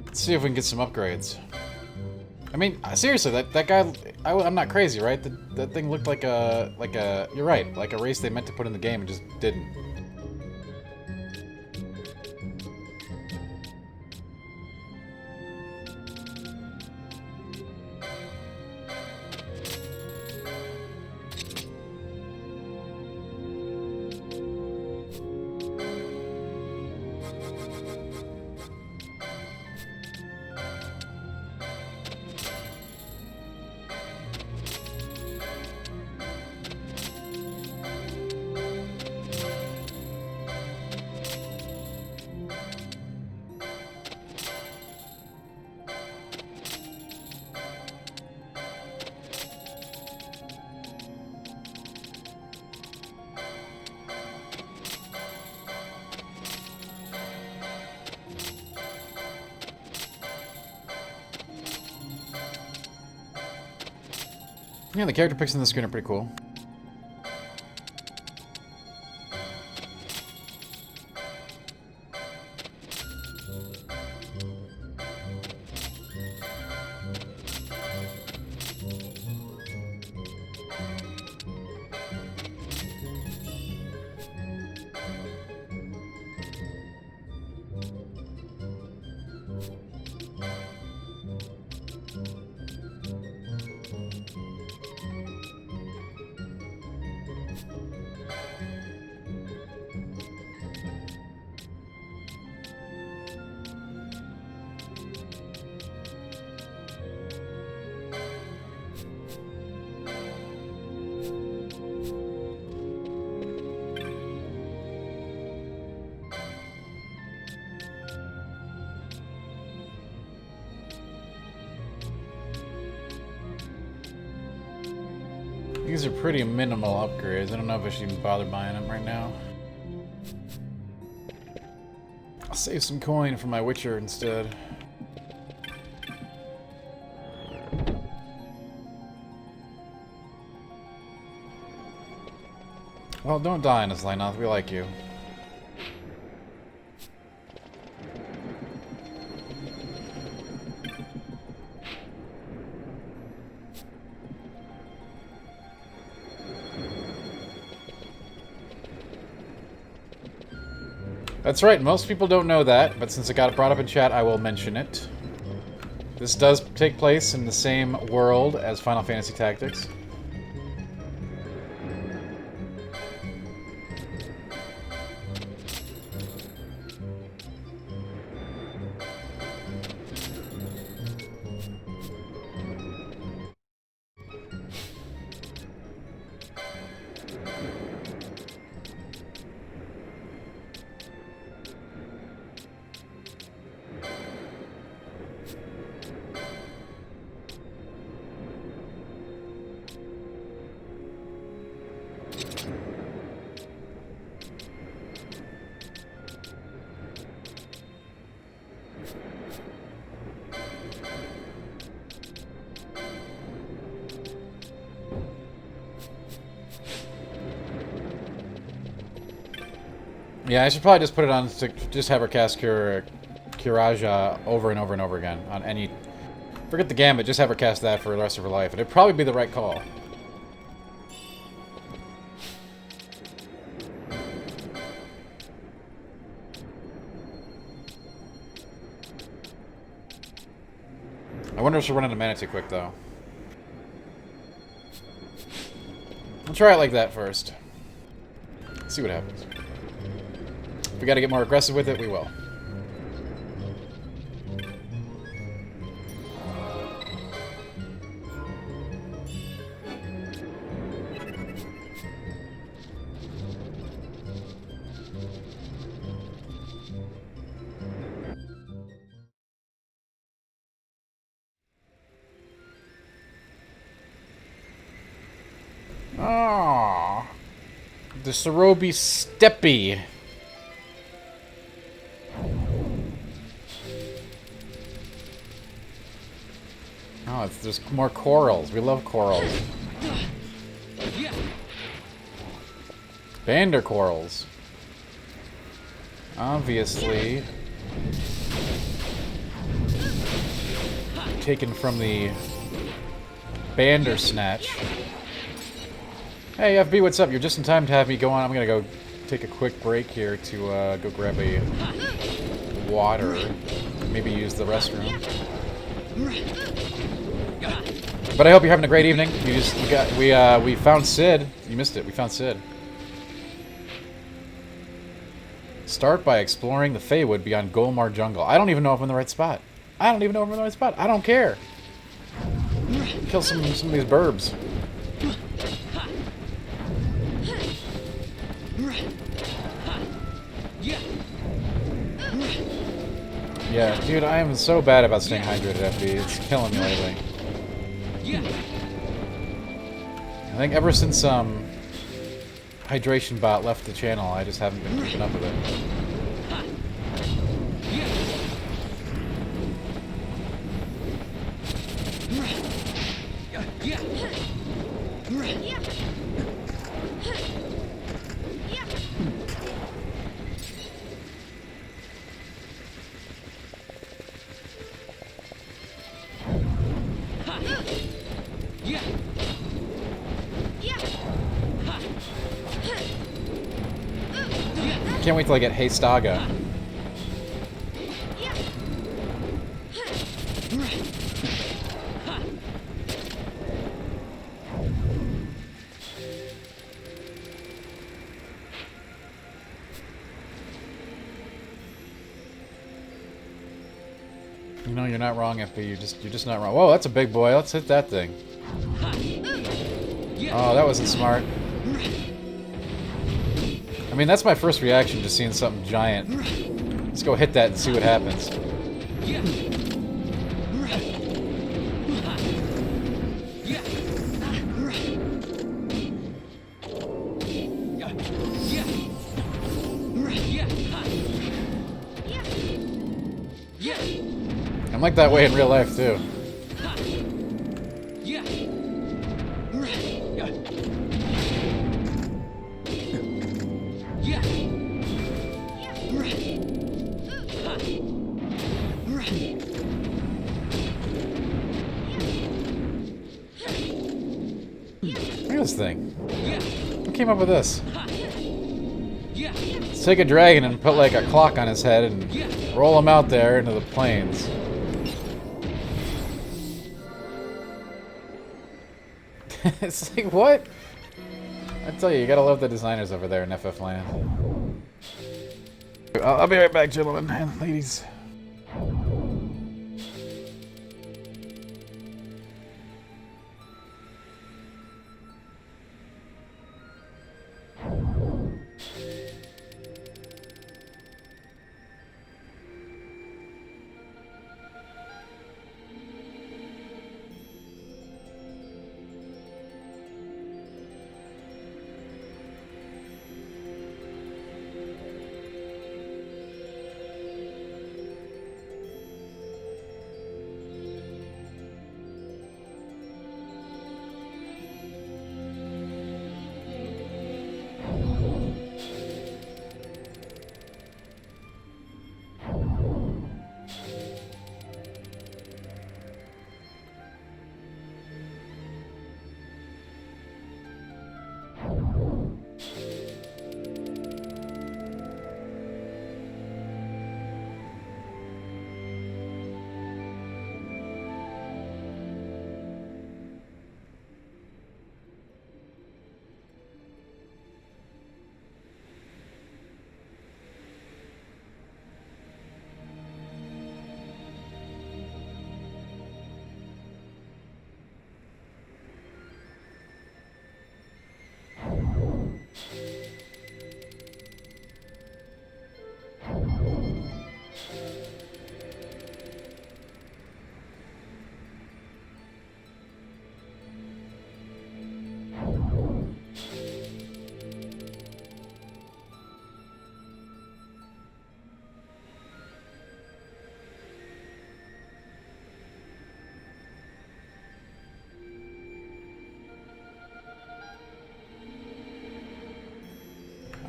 [SPEAKER 1] Let's see if we can get some upgrades. I mean, seriously, that guy, I'm not crazy, right? That thing looked like a, you're right, like a race they meant to put in the game and just didn't. Yeah, the character pics on the screen are pretty cool. These are pretty minimal upgrades. I don't know if I should even bother buying them right now. I'll save some coin for my Witcher instead. Well, don't die in this, Lynoth. We like you. That's right, most people don't know that, but since it got brought up in chat, I will mention it. This does take place in the same world as Final Fantasy Tactics. Yeah, I should probably just put it on to just have her cast Kiraja over and over and over again on any... Forget the Gambit, just have her cast that for the rest of her life. It'd probably be the right call. I wonder if she'll run out of mana too quick, though. We'll try it like that first. See what happens. If we gotta get more aggressive with it, we will. Ah, the Sorobi Steppy. Oh, there's more corals. We love corals. Bander corals. Obviously taken from the Bandersnatch. Hey, FB, what's up? You're just in time to have me go on. I'm gonna go take a quick break here to go grab a water. Maybe use the restroom. But I hope you're having a great evening. We found Sid. You missed it. We found Sid. Start by exploring the Feywood beyond Golmar Jungle. I don't even know if I'm in the right spot. I don't even know if I'm in the right spot. I don't care. Kill some of these burbs. Yeah, dude, I am so bad about staying hydrated, FB. It's killing me lately. I think ever since Hydration Bot left the channel, I just haven't been keeping up with it. Can't wait till I get Haystaga. You know you're not wrong, FB. You're just not wrong. Whoa, that's a big boy. Let's hit that thing. Oh, that wasn't smart. I mean, that's my first reaction to seeing something giant. Let's go hit that and see what happens. I'm like that way in real life, too. Thing. Who came up with this? Let's take a dragon and put like a clock on his head and roll him out there into the plains. It's like, what? I tell you, you gotta love the designers over there in FF Land. I'll be right back, gentlemen and ladies.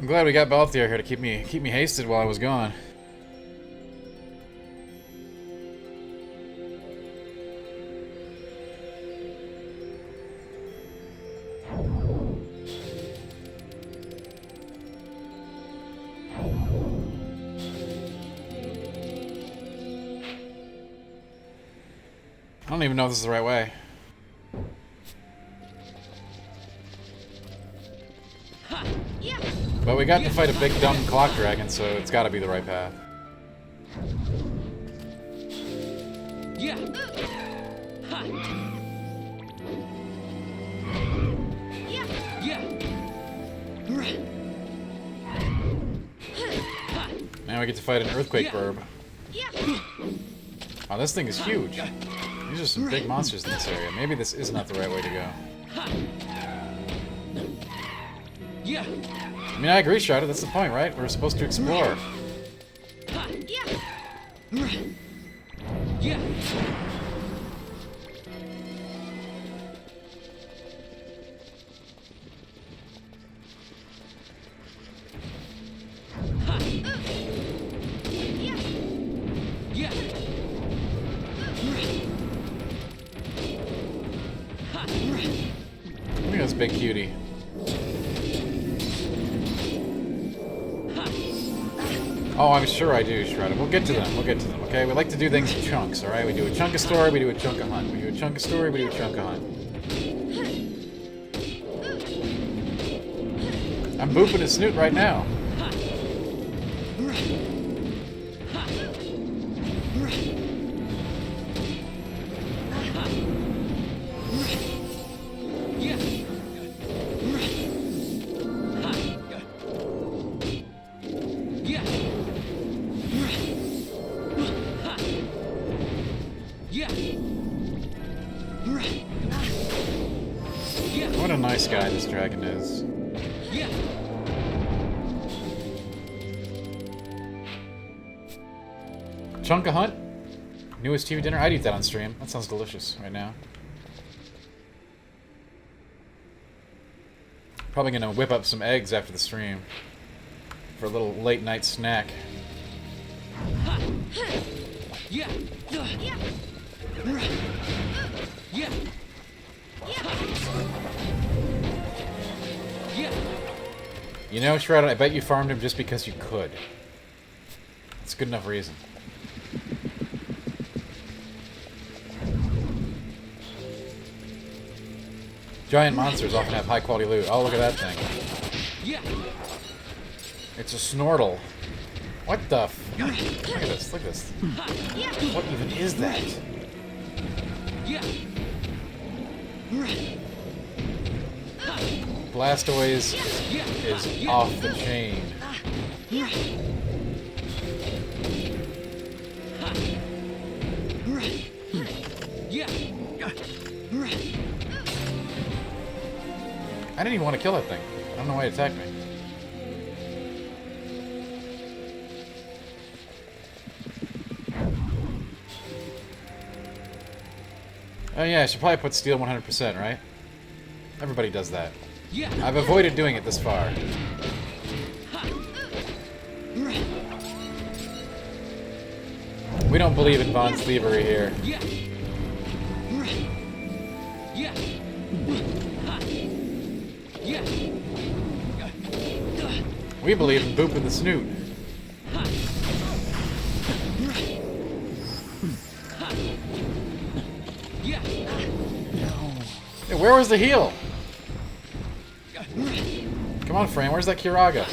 [SPEAKER 1] I'm glad we got Balthier here to keep me hasted while I was gone. I don't even know if this is the right way. But we got to fight a big dumb clock dragon, so it's got to be the right path. Now we get to fight an earthquake burb. Oh, this thing is huge. These are some big monsters in this area. Maybe this is not the right way to go. I mean, I agree, Shrouded. That's the point, right? We're supposed to explore. Look at this big cutie. Oh, I'm sure I do, Shredder. We'll get to them. We'll get to them, okay? We like to do things in chunks, alright? We do a chunk of story, we do a chunk of hunt. We do a chunk of story, we do a chunk of hunt. I'm booping his snoot right now. What a nice guy this dragon is. Chunk of hunt? Newest TV dinner? I'd eat that on stream. That sounds delicious right now. Probably gonna whip up some eggs after the stream for a little late night snack. You know, Shrouded, I bet you farmed him just because you could. It's a good enough reason. Giant monsters often have high quality loot. Oh, look at that thing. It's a Snortle. What the f... Look at this, look at this. What even is that? Blastoise is off the chain. I didn't even want to kill that thing. I don't know why it attacked me. Oh yeah, I should probably put steel 100%, right? Everybody does that. I've avoided doing it this far. We don't believe in Von thievery here. We believe in booping the snoot. Hey, where was the heal? Come on, Frame, where's that Kiraga?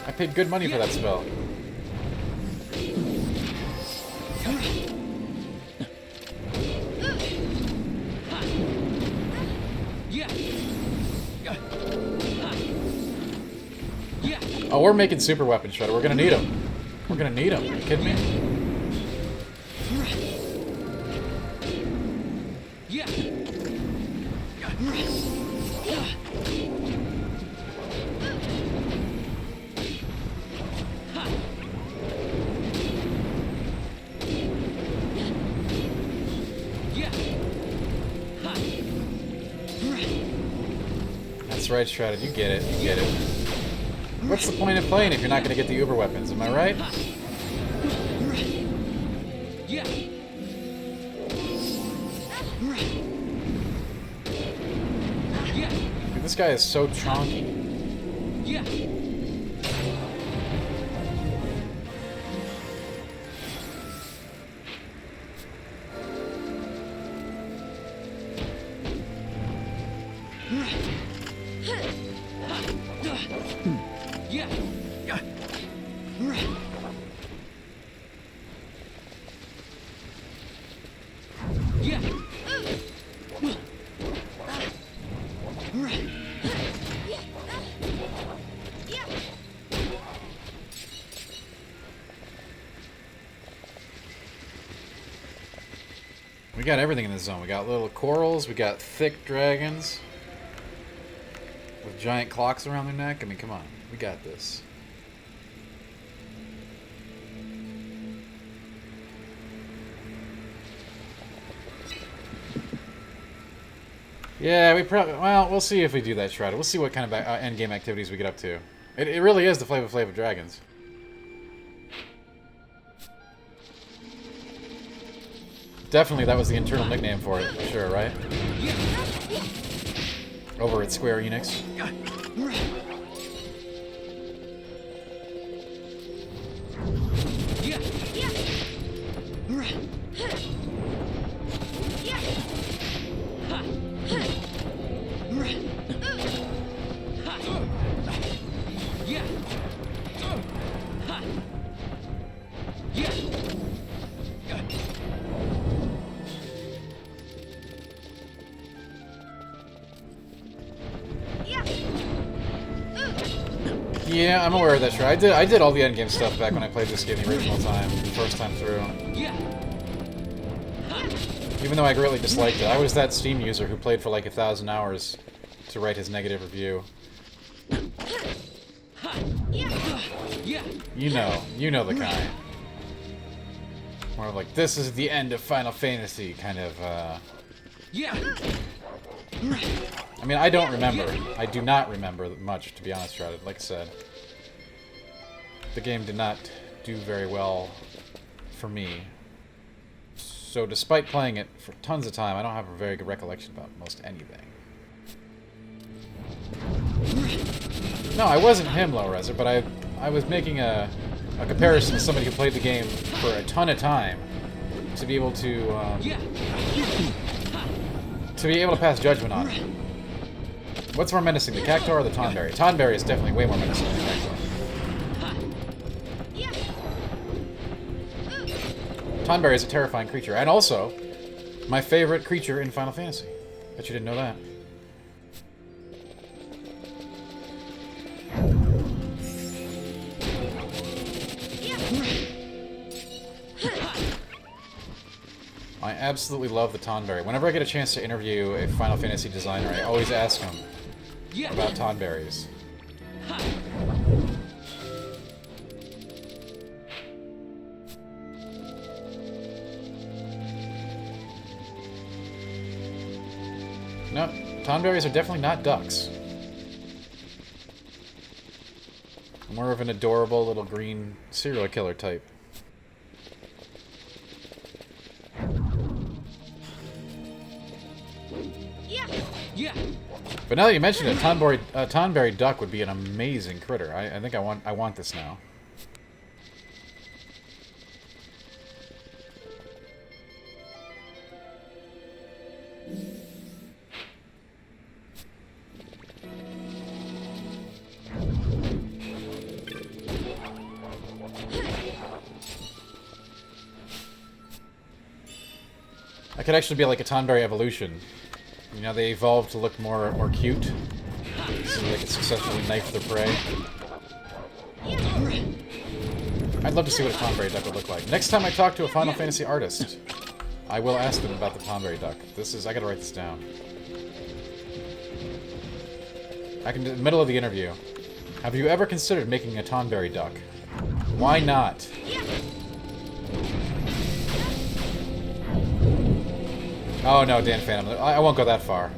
[SPEAKER 1] I paid good money for that spell. Oh, we're making super weapons, Shredder. We're gonna need them. We're gonna need them. Are you kidding me? That's right, Shredder. You get it. You get it. What's the point of playing if you're not going to get the uber weapons? Am I right? Dude, this guy is so chonky. We got everything in this zone. We got little corals, we got thick dragons with giant clocks around their neck. I mean, come on. We got this. Yeah, we probably... Well, we'll see if we do that, Shroud. We'll see what kind of endgame activities we get up to. It really is the Flavor Flav of dragons. Definitely that was the internal nickname for it, for sure, right? Over at Square Enix. Yeah, I'm aware of that, sure. I did all the endgame stuff back when I played this game the original time, the first time through. Even though I greatly disliked it, I was that Steam user who played for like 1,000 hours to write his negative review. You know the kind. More of like, this is the end of Final Fantasy, kind of, I mean, I don't remember. I do not remember much, to be honest, Shrouded. Like I said, the game did not do very well for me. So despite playing it for tons of time, I don't have a very good recollection about most anything. No, I wasn't him, Low Reser, but I was making a comparison to somebody who played the game for a ton of time to be able to pass judgment on it. What's more menacing, the Cactuar or the Tonberry? Tonberry is definitely way more menacing than the Cactuar. Tonberry is a terrifying creature, and also my favorite creature in Final Fantasy. Bet you didn't know that. I absolutely love the Tonberry. Whenever I get a chance to interview a Final Fantasy designer, I always ask him about Tonberries. No, Tonberries are definitely not ducks. More of an adorable little green serial killer type. But now that you mention it, Tonberry duck would be an amazing critter. I think I want this now. I could actually be like a Tonberry evolution. You know, they evolved to look more cute, so they could successfully knife their prey. I'd love to see what a Tonberry duck would look like. Next time I talk to a Final Fantasy artist, I will ask them about the Tonberry duck. I gotta write this down. In the middle of the interview. Have you ever considered making a Tonberry duck? Why not? Oh no, Dan Phantom. I won't go that far.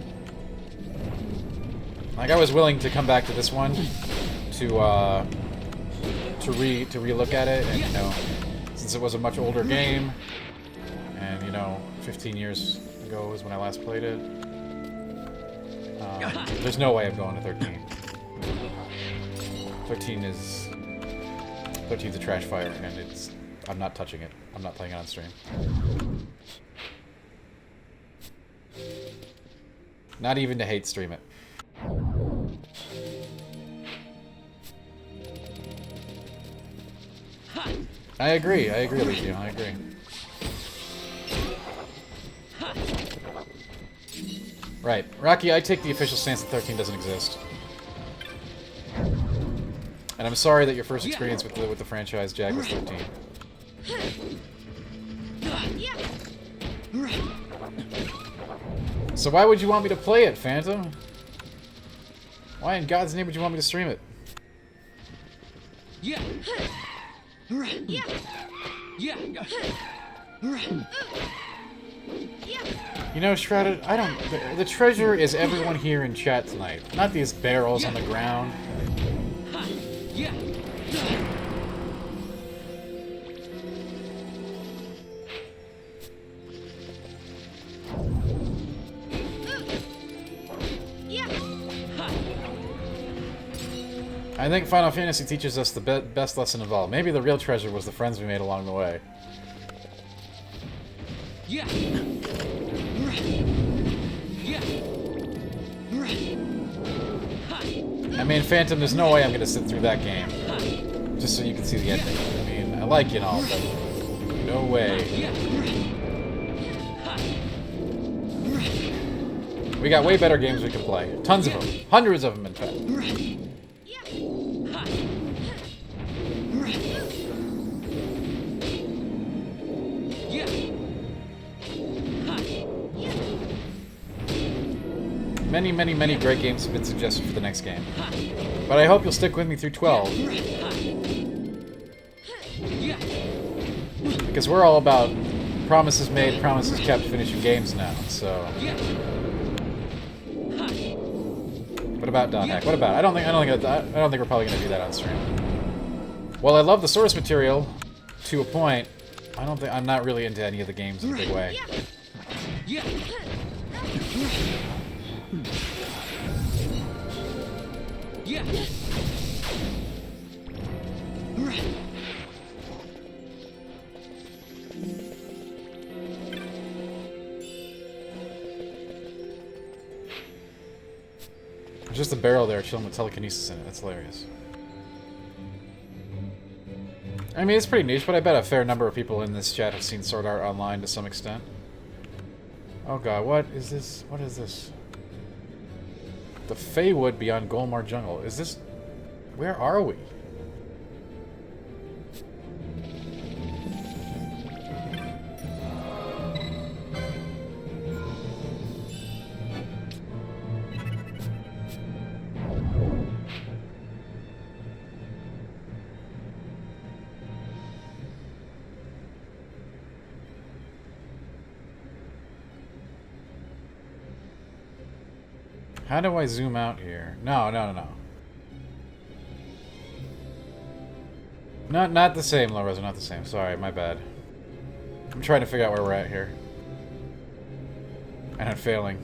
[SPEAKER 1] Like, I was willing to come back to this one to relook at it, and you know, since it was a much older game, and you know, 15 years ago is when I last played it. There's no way I'm going to 13. 13's a trash fire, and I'm not touching it. I'm not playing it on stream. Not even to hate stream it. I agree, Legion, I agree. Right. Rocky, I take the official stance that 13 doesn't exist. And I'm sorry that your first experience with the franchise, Jack, was 13. So why would you want me to play it, Phantom? Why in God's name would you want me to stream it?
[SPEAKER 11] Yeah. Yeah.
[SPEAKER 1] You know, Shrouded, I don't... The treasure is everyone here in chat tonight, not these barrels on the ground.
[SPEAKER 11] Yeah.
[SPEAKER 1] I think Final Fantasy teaches us the best lesson of all. Maybe the real treasure was the friends we made along the way.
[SPEAKER 11] Yeah.
[SPEAKER 1] I mean, Phantom, there's no way I'm gonna sit through that game just so you can see the ending. I mean, I like you and all, but no way. We got way better games we can play. Tons of them. Hundreds of them, in fact. Many, many, many great games have been suggested for the next game. But I hope you'll stick with me through 12. Because we're all about promises made, promises kept, finishing games now, so... What about Zodiac? What about it? I don't think we're probably gonna do that on stream. Well, I love the source material to a point. I'm not really into any of the games in a big way. There's just a barrel there chilling with telekinesis in it. That's hilarious. I mean, it's pretty niche, but I bet a fair number of people in this chat have seen Sword Art Online to some extent. Oh god, what is this? What is this? The Feywood beyond Golmar Jungle. Is this... Where are we? How do I zoom out here? No. Not the same, Lorenzo, not the same. Sorry, my bad. I'm trying to figure out where we're at here. And I'm failing.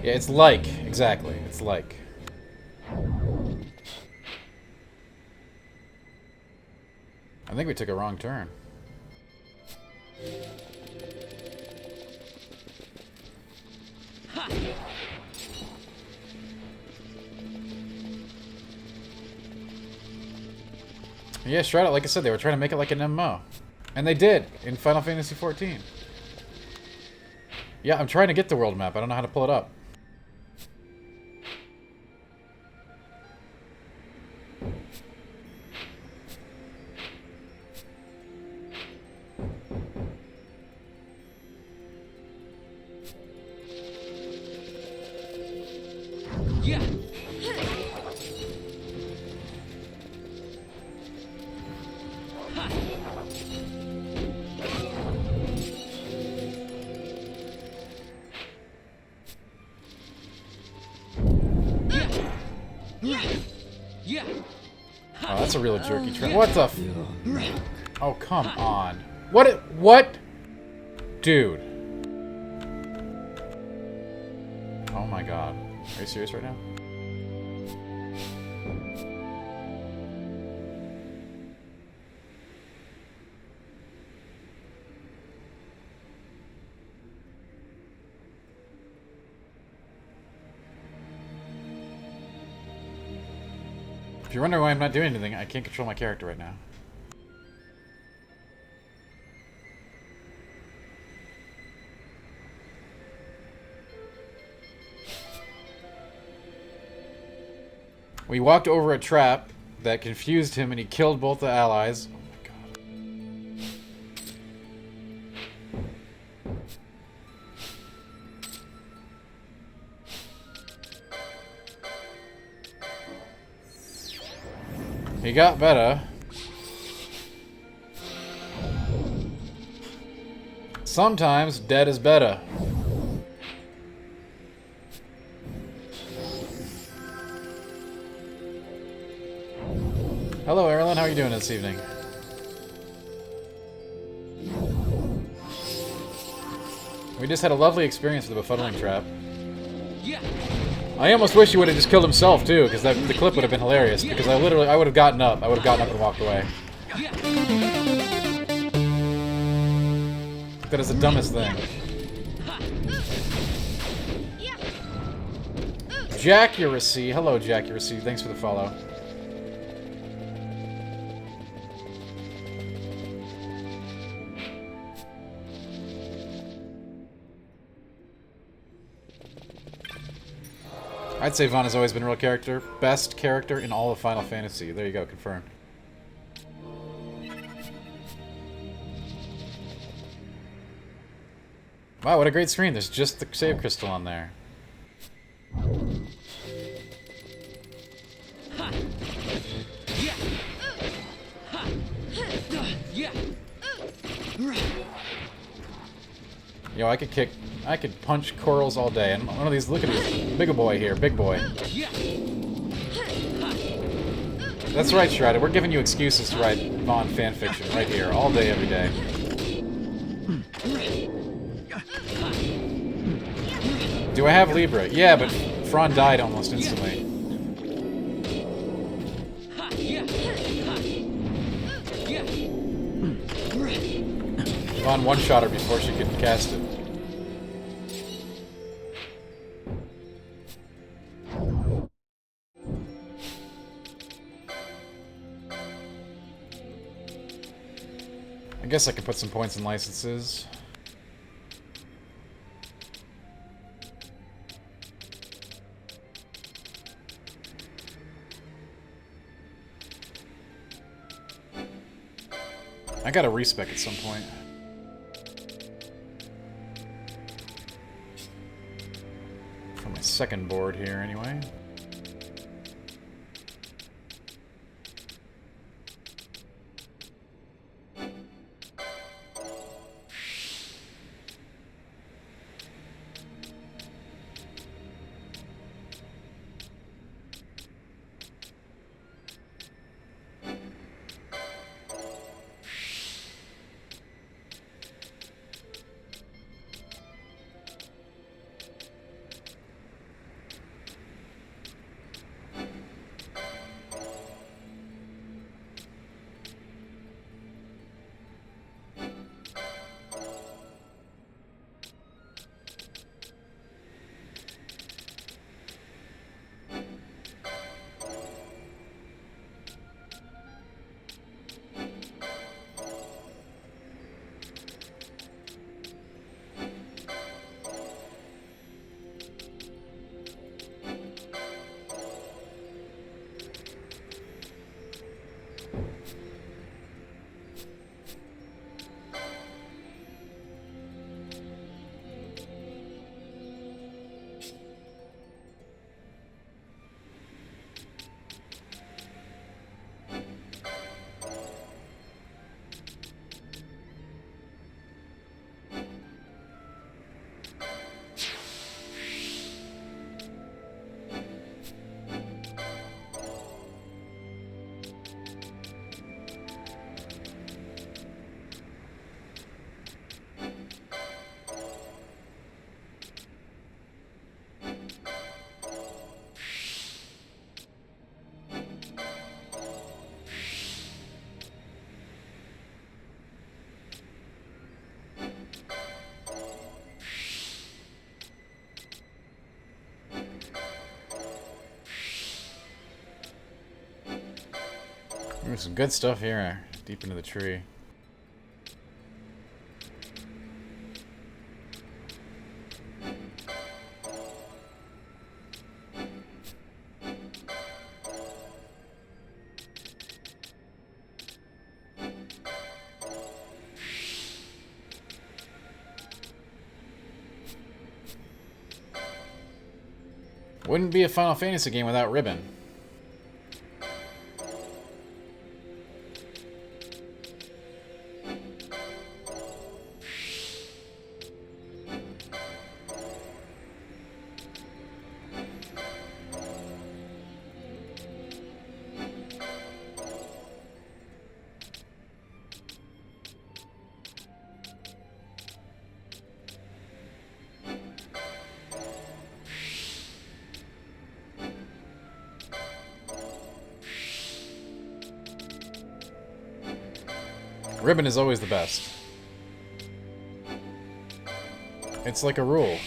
[SPEAKER 1] Yeah, it's like. Exactly. It's like. I think we took a wrong turn. Yeah, Shroud, like I said, they were trying to make it like an MMO. And they did, in Final Fantasy XIV. Yeah, I'm trying to get the world map. I don't know how to pull it up. Oh, that's a real jerky trap. What the f... Oh, come on. What? Dude. Oh my god. Are you serious right now? If you're wondering why I'm not doing anything, I can't control my character right now. We walked over a trap that confused him and he killed both the allies. Oh my god. He got better. Sometimes dead is better. Hello, Erilyn. How are you doing this evening? We just had a lovely experience with the befuddling trap. I almost wish he would have just killed himself too, because the clip would have been hilarious. Because I would have gotten up. I would have gotten up and walked away. That is the dumbest thing. Jackuracy. Hello, Jackuracy. Thanks for the follow. I'd say Vaughn has always been a real character. Best character in all of Final Fantasy. There you go, confirmed. Wow, what a great screen. There's just the save crystal on there. Yo, I could punch corals all day. And one of these, look at this big boy here, big boy. That's right, Shrouded. We're giving you excuses to write Vaughn fanfiction right here, all day, every day. Do I have Libra? Yeah, but Fron died almost instantly. Vaughn one-shot her before she could cast it. I guess I could put some points in licenses. I gotta respec at some point. For my second board here, anyway. There's some good stuff here, deep into the tree. Wouldn't be a Final Fantasy game without ribbon. Ribbon is always the best. It's like a rule.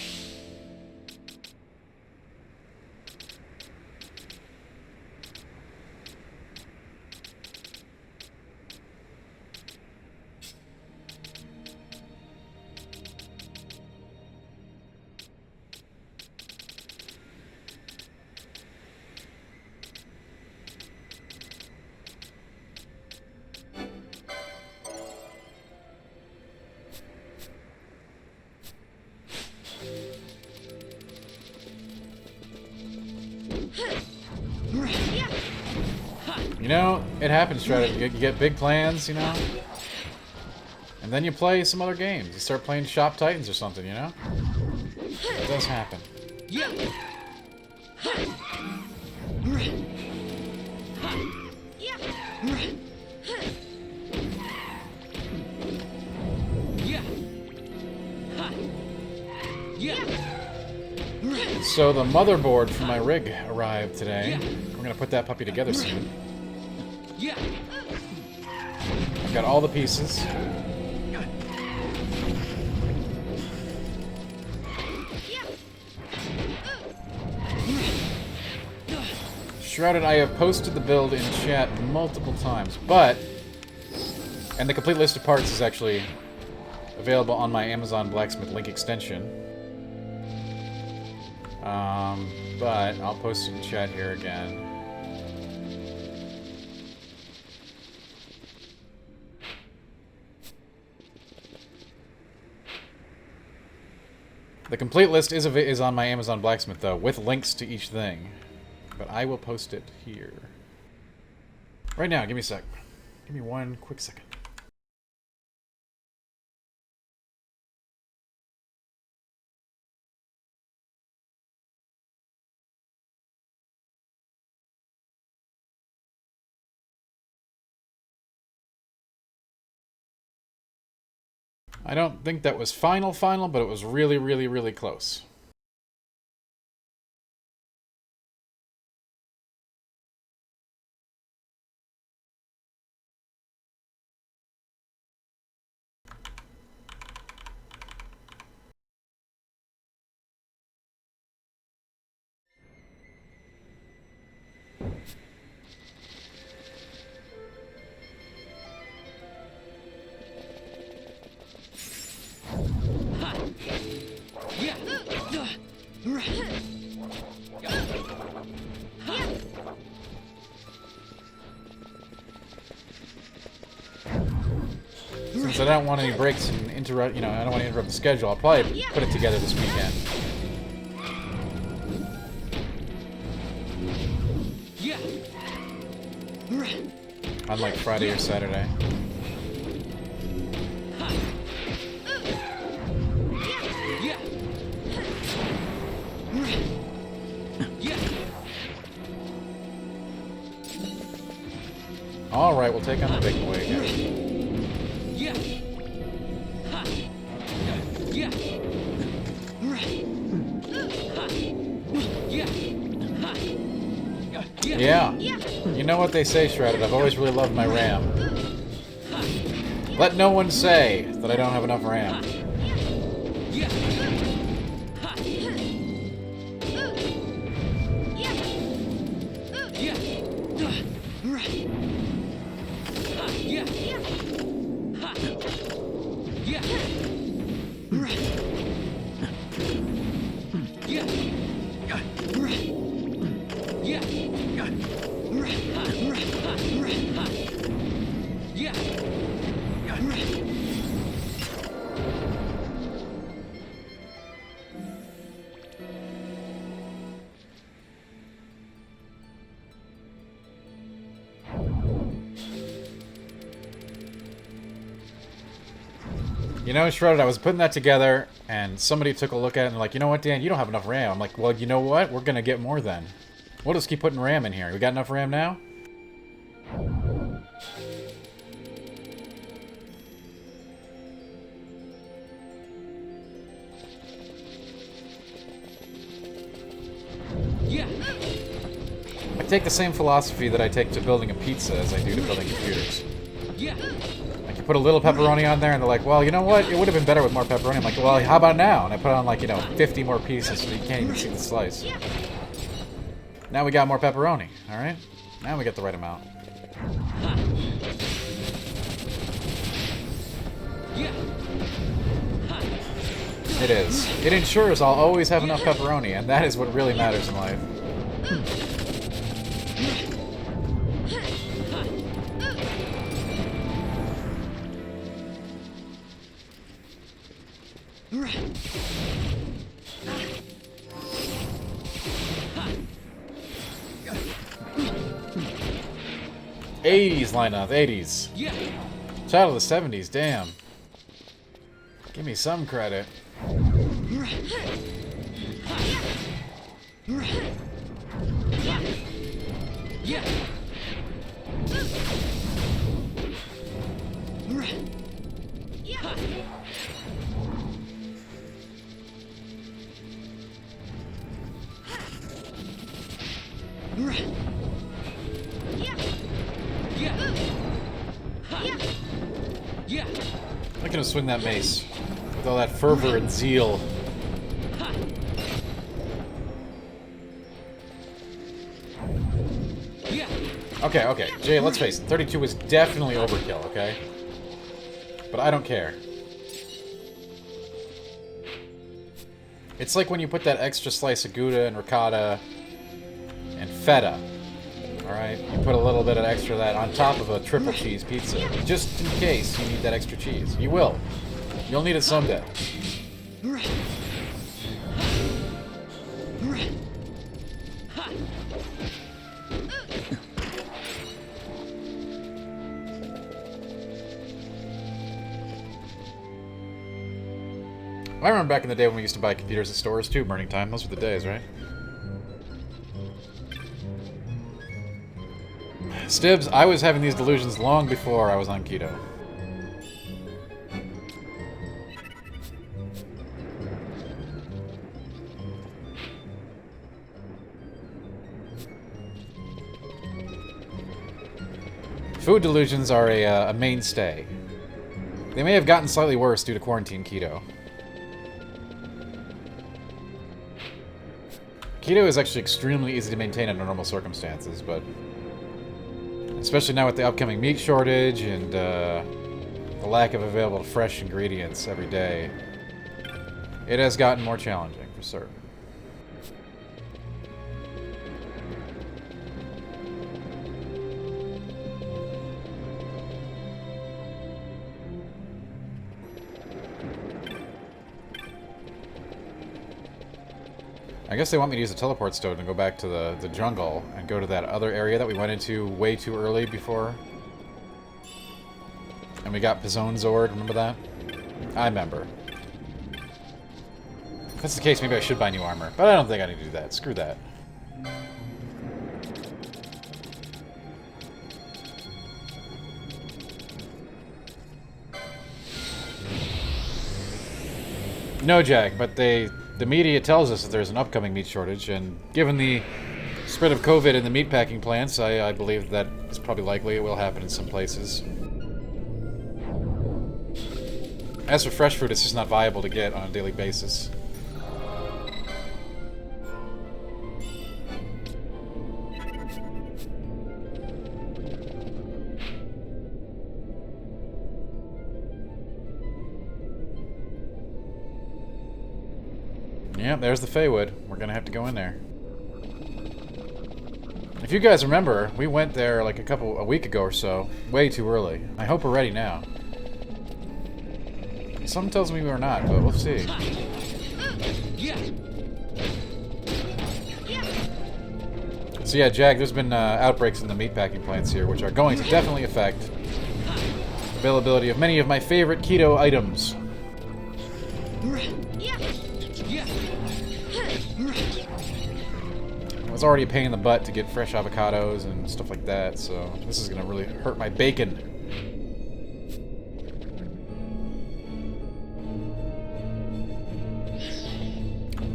[SPEAKER 1] You know, it happens, Shredder. You get big plans, you know? And then you play some other games. You start playing Shop Titans or something, you know? It does happen. So the motherboard for my rig arrived today. We're gonna put that puppy together soon. I've got all the pieces. Shrouded, I have posted the build in chat multiple times, and the complete list of parts is actually available on my Amazon Blacksmith link extension. But I'll post it in chat here again. The complete list is on my Amazon Blacksmith, though, with links to each thing. But I will post it here. Right now, give me a sec. Give me one quick second. I don't think that was final, but it was really, really, really close. Since I don't want any breaks and interrupt, I don't want to interrupt the schedule, I'll probably put it together this weekend. Unlike Friday or Saturday. Alright, we'll take on the big boy again. Yeah. You know what they say, Shredded. I've always really loved my RAM. Let no one say that I don't have enough RAM. You know, Shrouded, I was putting that together, and somebody took a look at it and they're like, you know what, Dan, you don't have enough RAM. I'm like, well, you know what? We're gonna get more then. We'll just keep putting RAM in here. We got enough RAM now?
[SPEAKER 11] Yeah.
[SPEAKER 1] I take the same philosophy that I take to building a pizza as I do to building computers.
[SPEAKER 11] Yeah.
[SPEAKER 1] Like, you put a little pepperoni on there, and they're like, well, you know what? It would have been better with more pepperoni. I'm like, well, how about now? And I put on, like, you know, 50 more pieces so you can't even see the slice. Now we got more pepperoni, alright? Now we get the right amount. It is. It ensures I'll always have enough pepperoni, and that is what really matters in life. '80s lineup, '80s. Child of the '70s, damn. Give me some credit. I'm gonna swing that mace with all that fervor and zeal. Okay, okay, Jay, let's face it, 32 was definitely overkill, okay? But I don't care. It's like when you put that extra slice of Gouda and ricotta and feta, alright? You put a little bit of extra of that on top of a triple cheese pizza, just in case you need that extra cheese. You will. You'll need it someday. I remember back in the day when we used to buy computers at stores too, Burning Time. Those were the days, right? Stibbs, I was having these delusions long before I was on keto. Food delusions are a mainstay. They may have gotten slightly worse due to quarantine keto. Keto is actually extremely easy to maintain under normal circumstances, but especially now with the upcoming meat shortage and the lack of available fresh ingredients every day, it has gotten more challenging, for certain. I guess they want me to use the teleport stone and go back to the jungle and go to that other area that we went into way too early before. And we got Pizzone Zord, remember that? I remember. If that's the case, maybe I should buy new armor. But I don't think I need to do that. Screw that. No, Jack, but the media tells us that there's an upcoming meat shortage, and given the spread of COVID in the meatpacking plants, I believe that it's probably likely it will happen in some places. As for fresh fruit, it's just not viable to get on a daily basis. Yep, there's the Feywood. We're gonna have to go in there. If you guys remember, we went there like a week ago or so, way too early. I hope we're ready now. Something tells me we're not, but we'll see. So yeah, Jag, there's been outbreaks in the meatpacking plants here, which are going to definitely affect availability of many of my favorite keto items. It's already a pain in the butt to get fresh avocados and stuff like that, so this is gonna really hurt my bacon.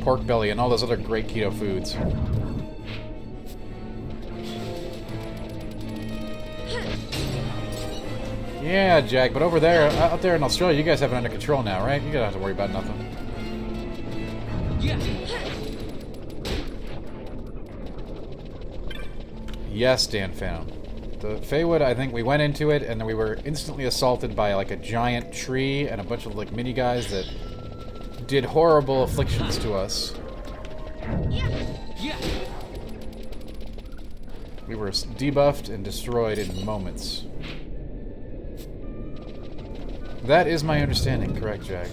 [SPEAKER 1] Pork belly and all those other great keto foods. Yeah, Jack, but over there, out there in Australia, you guys have it under control now, right? You don't have to worry about nothing. Yes, Dan Phantom. The Feywood, I think we went into it, and then we were instantly assaulted by, like, a giant tree and a bunch of, like, mini guys that did horrible afflictions to us. We were debuffed and destroyed in moments. That is my understanding, correct, Jack?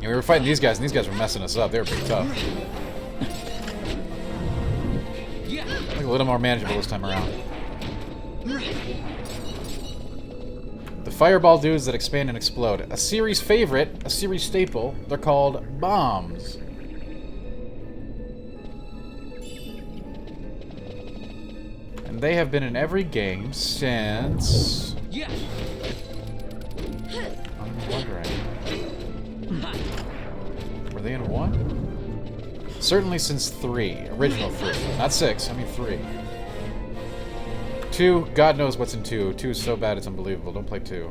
[SPEAKER 1] Yeah, we were fighting these guys, and these guys were messing us up. They were pretty tough. Like a little more manageable this time around. The fireball dudes that expand and explode. A series favorite, a series staple, they're called bombs. And they have been in every game since... I'm wondering. Were they in 1? Certainly since 3. Original 3. Not 6, I mean 3. 2, God knows what's in 2. 2 is so bad it's unbelievable. Don't play 2.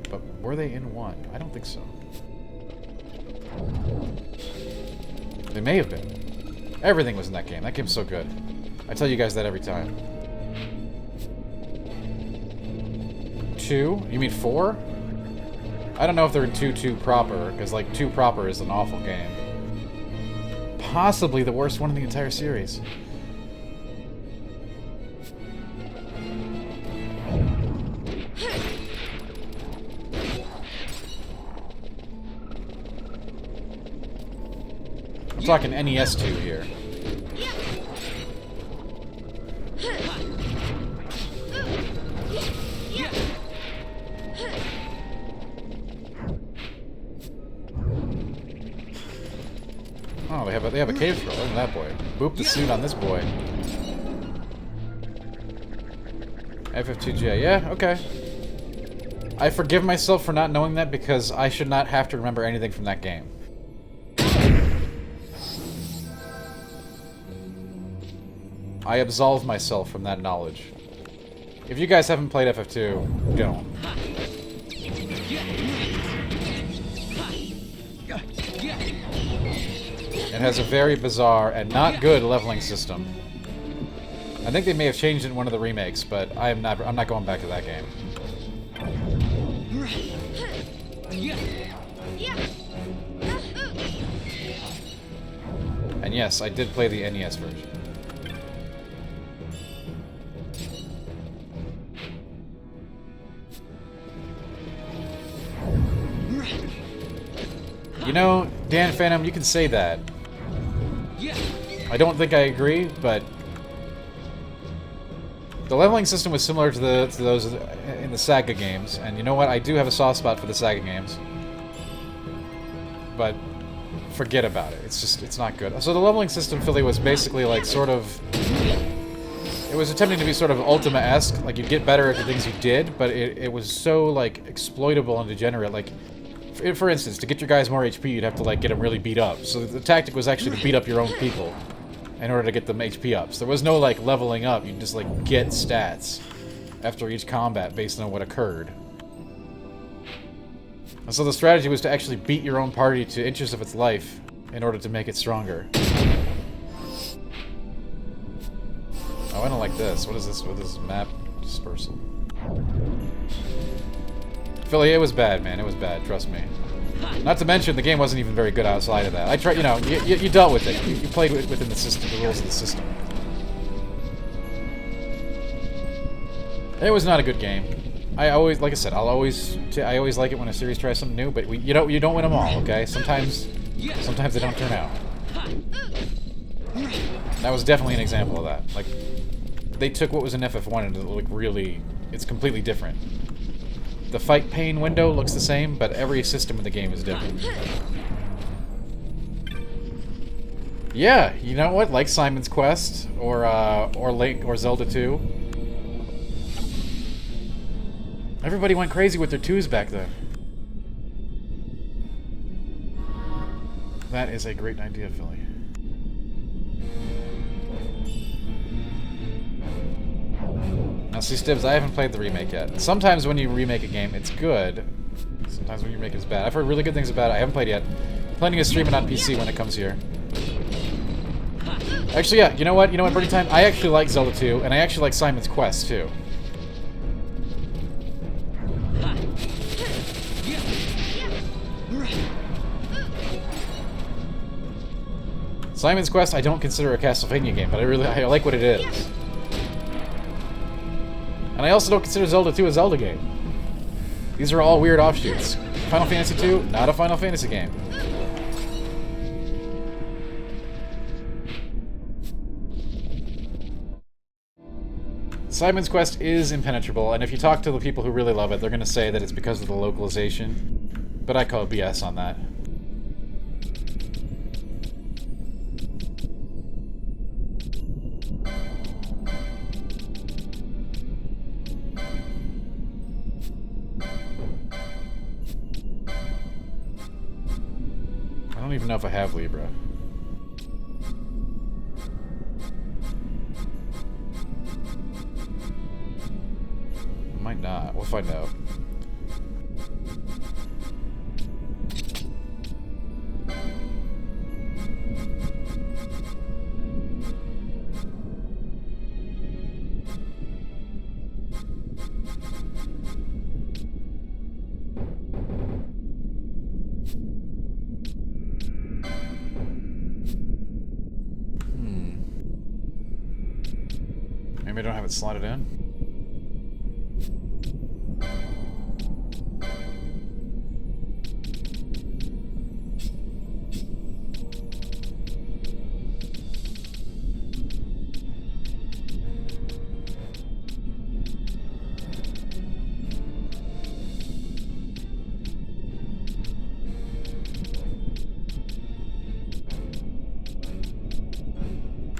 [SPEAKER 1] But were they in 1? I don't think so. They may have been. Everything was in that game. That game's so good. I tell you guys that every time. 2? You mean 4? I don't know if they're in 2 proper, because, like, 2 proper is an awful game. Possibly the worst one in the entire series. I'm talking NES 2 here. Oh, they have a cave scroll. Look at that boy. Boop the suit on this boy. FF2J. Yeah, okay. I forgive myself for not knowing that because I should not have to remember anything from that game. I absolve myself from that knowledge. If you guys haven't played FF2, don't. It has a very bizarre and not good leveling system. I think they may have changed it in one of the remakes, but I'm not going back to that game. And yes, I did play the NES version. You know, Dan Phantom, you can say that. I don't think I agree, but the leveling system was similar to those in the Saga games, and you know what? I do have a soft spot for the Saga games. But forget about it. It's not good. So the leveling system, Philly, was basically like sort of... It was attempting to be sort of Ultima-esque, like you'd get better at the things you did, but it was so like exploitable and degenerate. Like, for instance, to get your guys more HP, you'd have to like get them really beat up. So the tactic was actually to beat up your own people in order to get them HP ups. There was no like leveling up. You just like get stats after each combat based on what occurred. And so the strategy was to actually beat your own party to inches of its life in order to make it stronger. Oh, I don't like this. What is this? What is this map dispersal? Philly, it was bad, man. It was bad. Trust me. Not to mention, the game wasn't even very good outside of that. I tried, you know, you dealt with it. You played within the system, the rules of the system. It was not a good game. I always, like I said, I always like it when a series tries something new, but you don't win them all, okay? Sometimes they don't turn out. That was definitely an example of that. Like, they took what was in FF1 and like really it's completely different. The fight pane window looks the same, but every system in the game is different. Yeah, you know what? Like Simon's Quest or Link or Zelda 2. Everybody went crazy with their 2s back then. That is a great idea, Philly. Now, see, Stibbs, I haven't played the remake yet. Sometimes when you remake a game, it's good. Sometimes when you remake it, it's bad. I've heard really good things about it. I haven't played it yet. I'm planning to stream it on PC when it comes here. Actually, yeah, you know what? Birdie Time? I actually like Zelda 2, and I actually like Simon's Quest, too. Simon's Quest I don't consider a Castlevania game, but I like what it is. And I also don't consider Zelda 2 a Zelda game. These are all weird offshoots. Final Fantasy 2, not a Final Fantasy game. Simon's Quest is impenetrable, and if you talk to the people who really love it, they're going to say that it's because of the localization. But I call BS on that. I don't even know if I have Libra. I might not. We'll find out. Maybe I don't have it slotted in.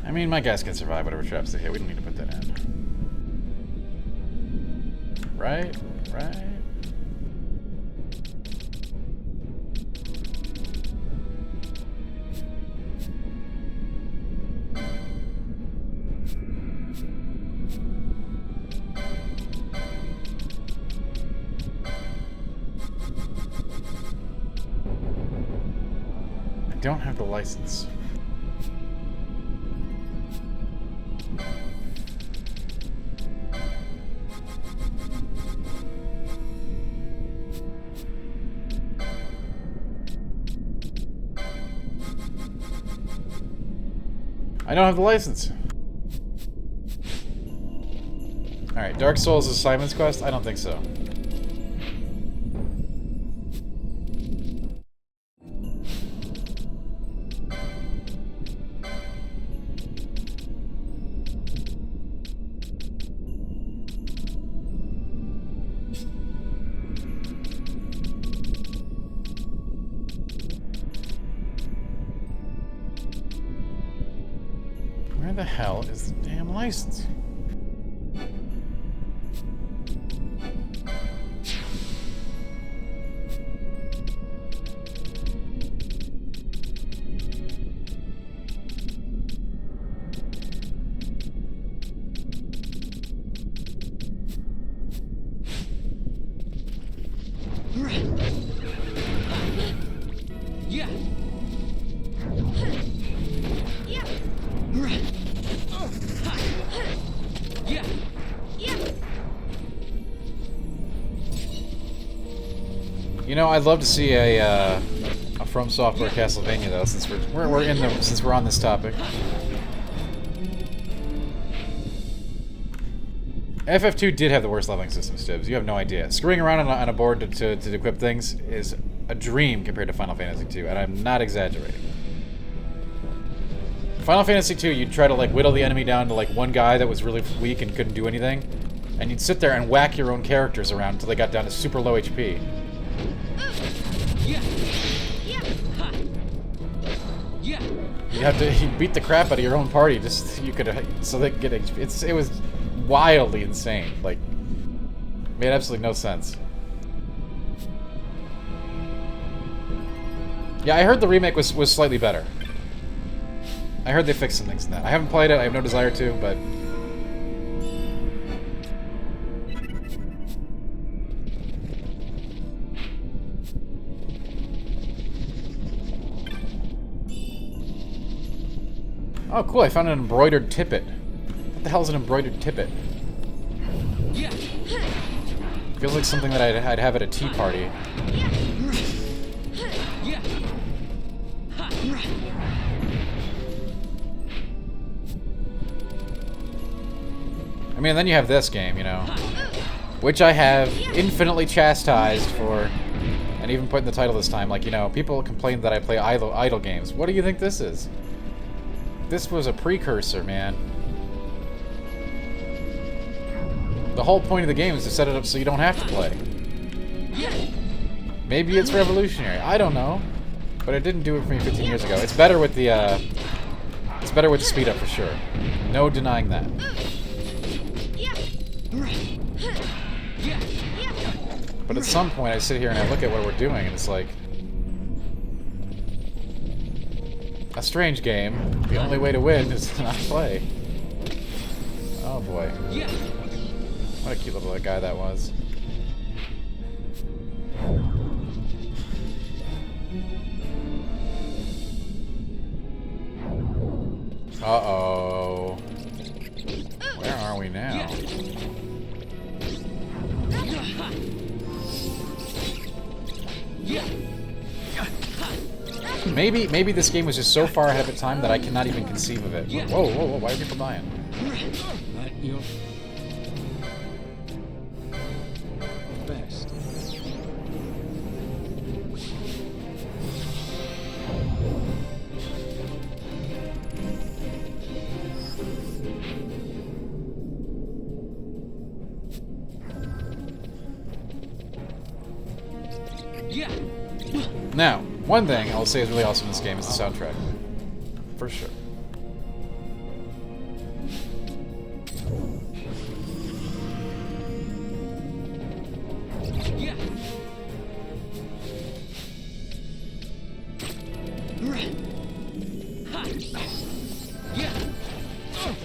[SPEAKER 1] I mean, my guys can survive whatever traps they hit. We don't need to put that in. Right? Right? I don't have the license. I don't have the license. Alright, Dark Souls is Simon's Quest? I don't think so. Where the hell is the damn license? You know, I'd love to see a From Software Castlevania though, since since we're on this topic. FF2 did have the worst leveling system, Stibbs. You have no idea. Screwing around on a board to equip things is a dream compared to Final Fantasy 2, and I'm not exaggerating. Final Fantasy 2, you'd try to like whittle the enemy down to like one guy that was really weak and couldn't do anything, And you'd sit there and whack your own characters around until they got down to super low HP. You'd beat the crap out of your own party just so they could get HP. It was wildly insane. Like, made absolutely no sense. Yeah, I heard the remake was slightly better. I heard they fixed some things in that. I haven't played it, I have no desire to, but... Oh, cool, I found an embroidered tippet. What the hell is an embroidered tippet? Feels like something that I'd have at a tea party. I mean, then you have this game, you know, which I have infinitely chastised for, and even put in the title this time. Like, you know, people complain that I play idle games. What do you think this is? This was a precursor, man. The whole point of the game is to set it up so you don't have to play. Maybe it's revolutionary. I don't know, but it didn't do it for me 15 years ago. It's better with the speed up for sure. No denying that. But at some point I sit here and I look at what we're doing and it's like... a strange game. The only way to win is to not play. Oh boy. What a cute little guy that was. Uh-oh. Where are we now? Maybe this game was just so far ahead of time that I cannot even conceive of it. Whoa, whoa, whoa, why are people dying?
[SPEAKER 11] Best.
[SPEAKER 1] Now, one thing I'll say is really awesome in this game is the soundtrack. For sure.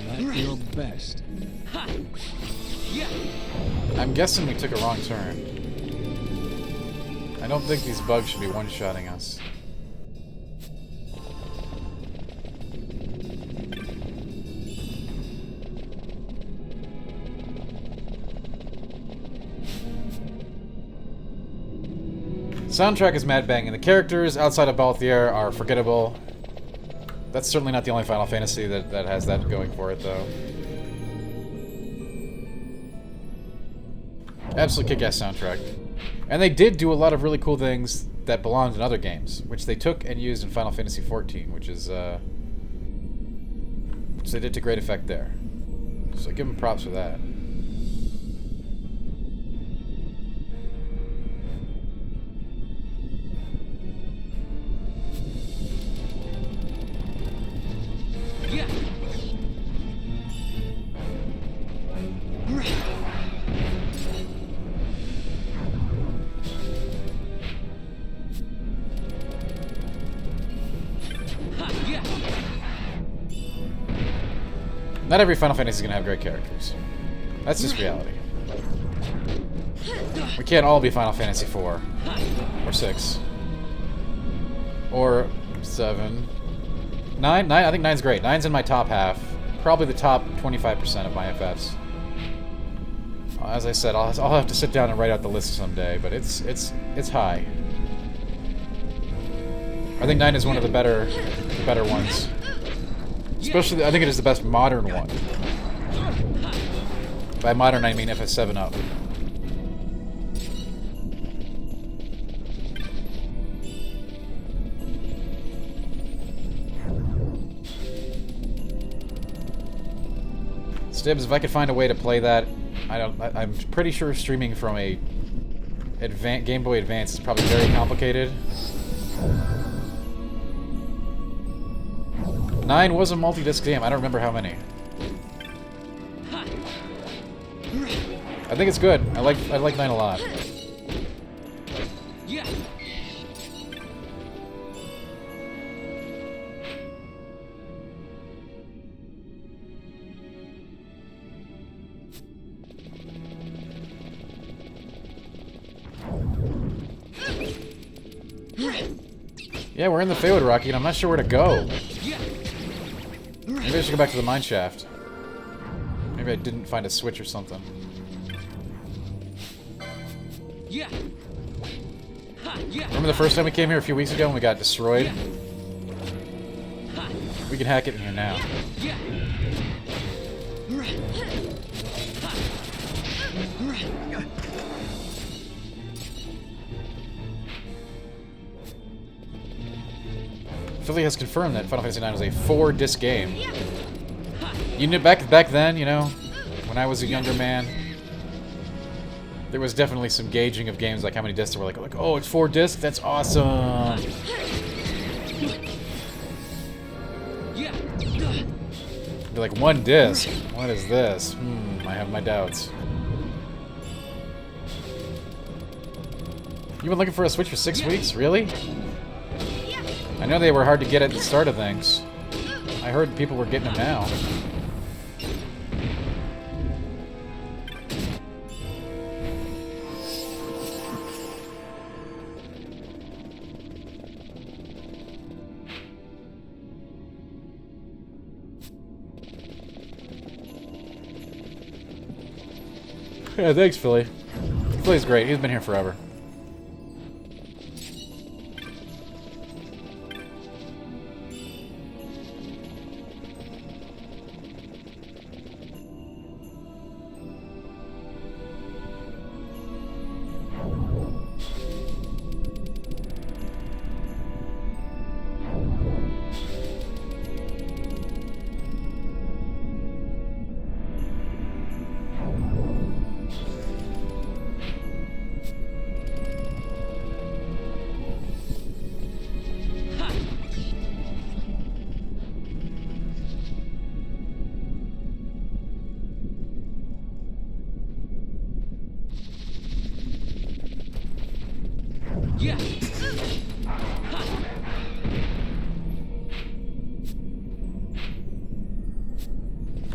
[SPEAKER 11] At your best.
[SPEAKER 1] I'm guessing we took a wrong turn. I don't think these bugs should be one-shotting us. Soundtrack is mad banging. The characters outside of Balthier are forgettable. That's certainly not the only Final Fantasy that has that going for it, though. Absolutely kick-ass soundtrack. And they did do a lot of really cool things that belonged in other games, which they took and used in Final Fantasy XIV, which they did to great effect there. So give them props for that. Not every Final Fantasy is going to have great characters. That's just reality. We can't all be Final Fantasy 4. Or 6. Or 7. 9? I think 9's great. 9's in my top half. Probably the top 25% of my FFs. As I said, I'll have to sit down and write out the list someday, but it's high. I think 9 is one of the better ones. Especially, I think it is the best modern one. By modern, I mean FF7 up. Stibbs, if I could find a way to play that I'm pretty sure streaming from a Game Boy Advance is probably very complicated. 9 was a multi-disc game. I don't remember how many. I think it's good. I like 9 a lot. Yeah, we're in the Feywood, Rocky, and I'm not sure where to go. Maybe I should go back to the mine shaft. Maybe I didn't find a switch or something. Remember the first time we came here a few weeks ago and we got destroyed? We can hack it in here now. Philly has confirmed that Final Fantasy IX was a 4-disc game. You knew back then, you know, when I was a younger man, there was definitely some gauging of games, like how many discs there were. Like, oh, it's 4 discs. That's awesome. Be like 1 disc. What is this? I have my doubts. You've been looking for a Switch for 6 weeks? Really? I know they were hard to get at the start of things. I heard people were getting them now. Yeah, thanks, Philly. Philly's great. He's been here forever.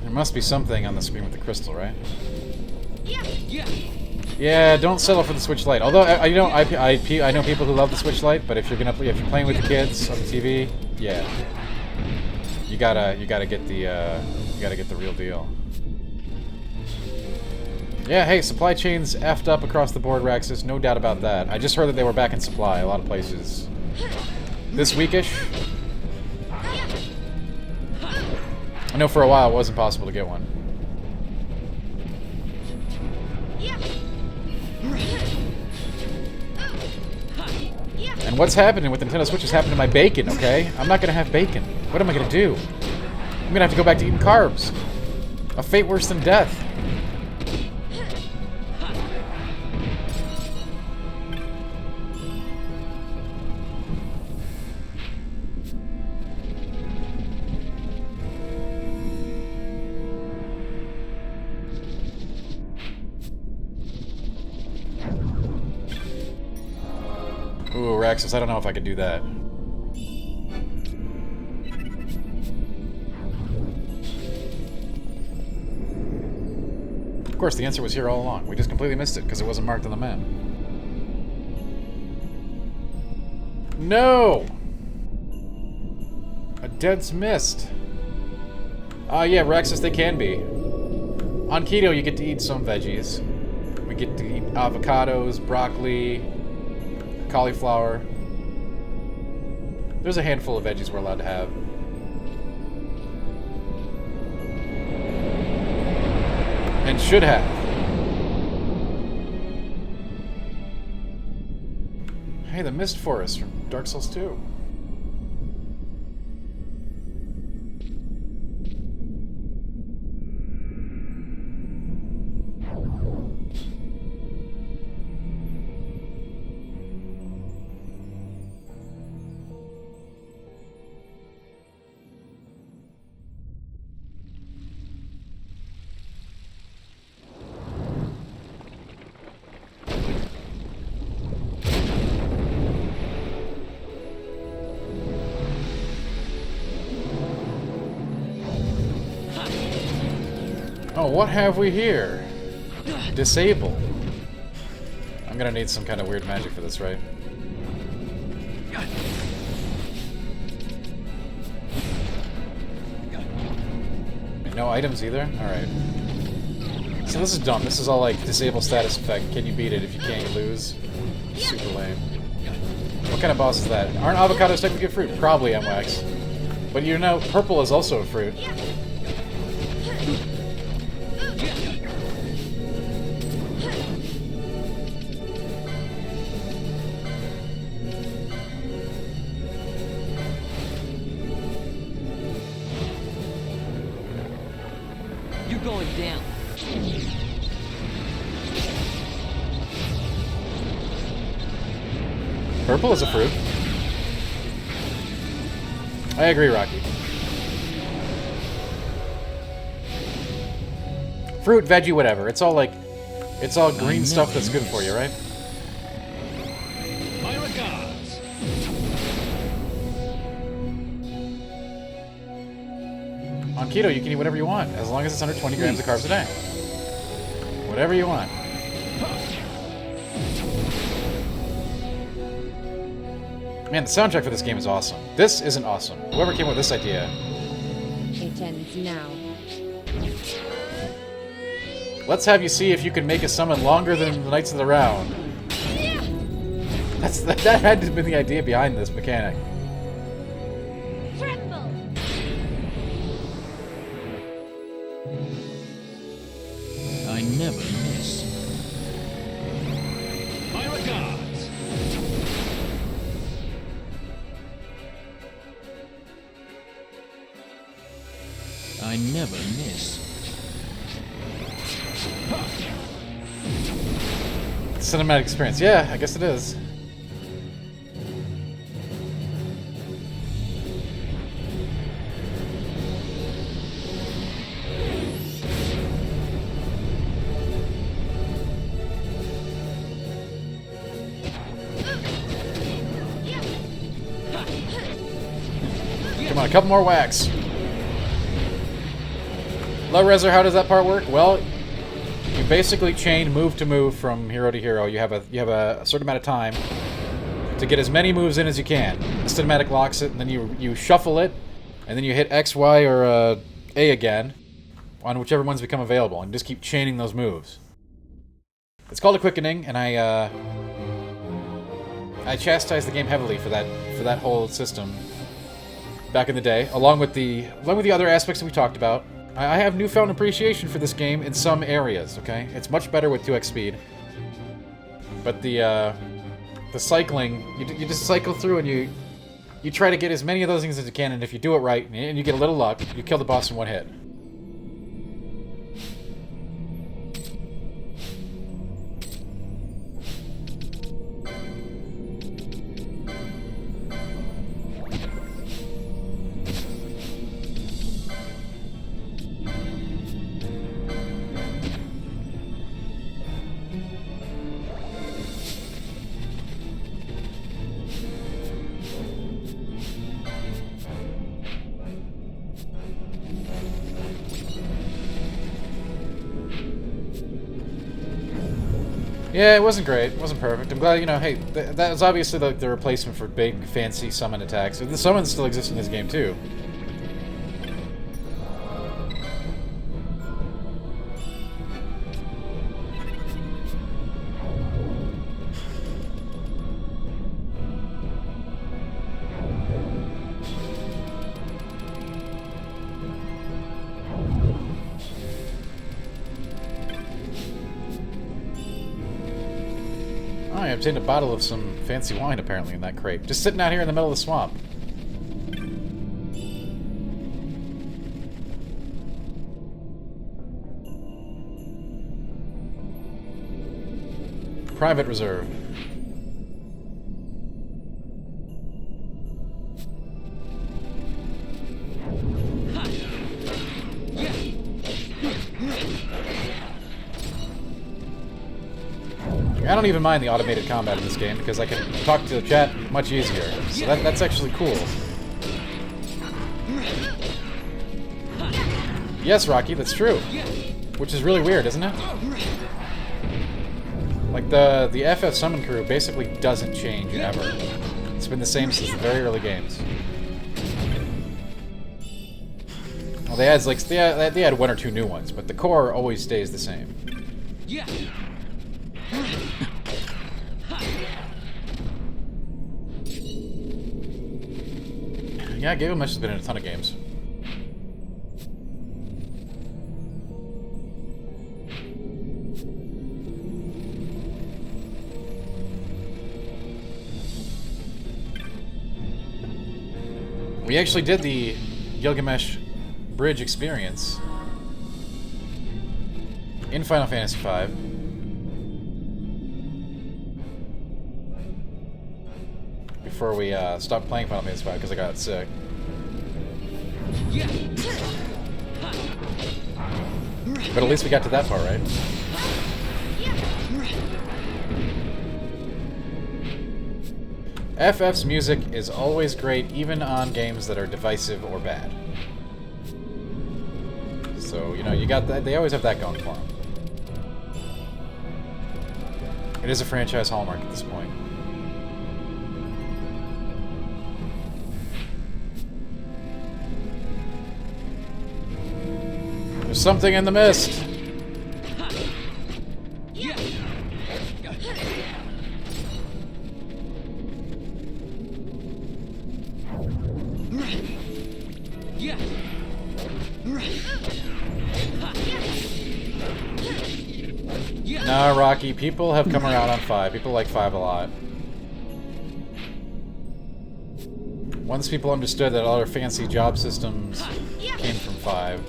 [SPEAKER 1] There must be something on the screen with the crystal, right? Yeah, don't settle for the Switch Lite. Although I know people who love the Switch Lite, but if you're playing with the kids on the TV, yeah, you gotta get the real deal. Yeah, hey, supply chains effed up across the board, Raxus. No doubt about that. I just heard that they were back in supply a lot of places this weekish. I know for a while it wasn't possible to get one. And what's happening with Nintendo Switch is happening to my bacon, okay? I'm not gonna have bacon. What am I gonna do? I'm gonna have to go back to eating carbs. A fate worse than death. Ooh, Raxus, I don't know if I could do that. Of course, the answer was here all along. We just completely missed it because it wasn't marked on the map. No! A dead's missed. Yeah, Raxus, they can be. On keto, you get to eat some veggies. We get to eat avocados, broccoli, cauliflower. There's a handful of veggies we're allowed to have. And should have. Hey, the Mist Forest from Dark Souls 2. what have we here? Disable. I'm gonna need some kind of weird magic for this, right? No items either? Alright. So this is dumb. This is all like disable status effect. Can you beat it? If you can't, you lose. Super lame. What kind of boss is that? Aren't avocados technically a fruit? Probably MWAX. But you know, purple is also a fruit.
[SPEAKER 15] You're going down.
[SPEAKER 1] Purple is a fruit. I agree, Rocky. Fruit, veggie, whatever. It's all like, it's all green stuff that's good for you, right?
[SPEAKER 11] My regards.
[SPEAKER 1] On keto, you can eat whatever you want, as long as it's under 20 grams of carbs a day. Whatever you want. Man, the soundtrack for this game is awesome. This isn't awesome. Whoever came up with this idea.
[SPEAKER 16] It ends now.
[SPEAKER 1] Let's have you see if you can make a summon longer than the Knights of the Round. That had to have been the idea behind this mechanic.
[SPEAKER 15] I never miss.
[SPEAKER 11] My regards.
[SPEAKER 15] I never miss.
[SPEAKER 1] Cinematic experience. Yeah, I guess it is. Come on, a couple more whacks. Low Reser, how does that part work? Well, you basically chain move to move from hero to hero. You have a certain amount of time to get as many moves in as you can. The cinematic locks it, and then you shuffle it, and then you hit X, Y, or A again on whichever ones become available, and just keep chaining those moves. It's called a quickening, and I chastised the game heavily for that whole system back in the day, along with the other aspects that we talked about. I have newfound appreciation for this game in some areas, okay? It's much better with 2x speed. But the cycling, you just cycle through and you try to get as many of those things as you can, and if you do it right, and you get a little luck, you kill the boss in one hit. Yeah, it wasn't great. It wasn't perfect. I'm glad, you know, hey, that was obviously the replacement for big, fancy summon attacks. The summons still exist in this game, too. I obtained a bottle of some fancy wine, apparently, in that crate. Just sitting out here in the middle of the swamp. Private reserve. I don't even mind the automated combat in this game because I can talk to the chat much easier. So that's actually cool. Yes, Rocky, that's true. Which is really weird, isn't it? Like, the FF Summon crew basically doesn't change ever. It's been the same since the very early games. Well, they had one or two new ones, but the core always stays the same.
[SPEAKER 15] Yeah.
[SPEAKER 1] Yeah, Gilgamesh has been in a ton of games. We actually did the Gilgamesh Bridge experience in Final Fantasy V. Before we stopped playing Final Fantasy V because I got sick. But at least we got to that part, right? FF's music is always great, even on games that are divisive or bad. So, you know, you got that. They always have that going for them. It is a franchise hallmark at this point. There's something in the mist. Nah, Rocky, people have come around on 5. People like 5 a lot. Once people understood that all our fancy job systems came from 5,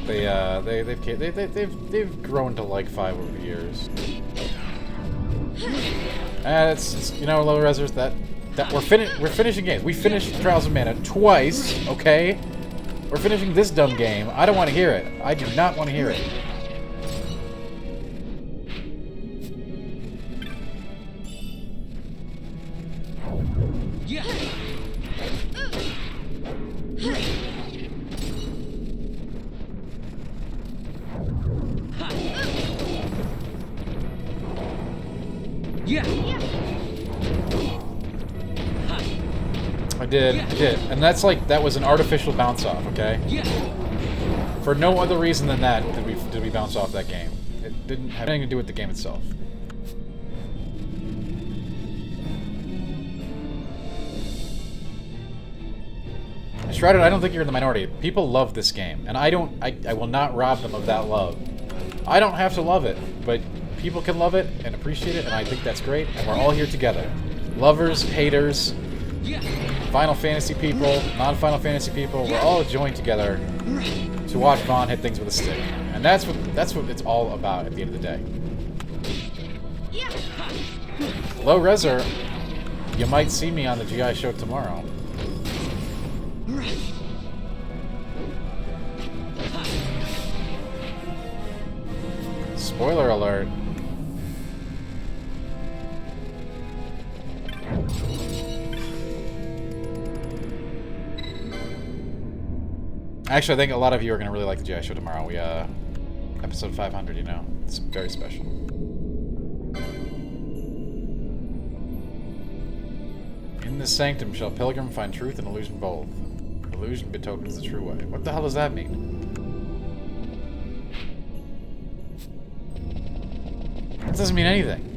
[SPEAKER 1] they've grown to like 5 over the years. And it's you know, low resers, that we're finishing games. We finished Trials of Mana twice, okay? We're finishing this dumb game. I don't want to hear it. I do not want to hear it. I did. And that's like, that was an artificial bounce off, okay? For no other reason than that did we bounce off that game. It didn't have anything to do with the game itself. Shrouded, I don't think you're in the minority. People love this game, and I will not rob them of that love. I don't have to love it, but people can love it and appreciate it, and I think that's great, and we're all here together. Lovers, haters, Final Fantasy people, non-Final Fantasy people, we're all joined together to watch Vaughn hit things with a stick. And that's what it's all about at the end of the day. Low Reser, you might see me on the GI show tomorrow. Spoiler alert. Actually, I think a lot of you are going to really like the GI show tomorrow. We, episode 500, you know. It's very special. In this sanctum shall pilgrim find truth and illusion both. Illusion betokens the true way. What the hell does that mean? That doesn't mean anything.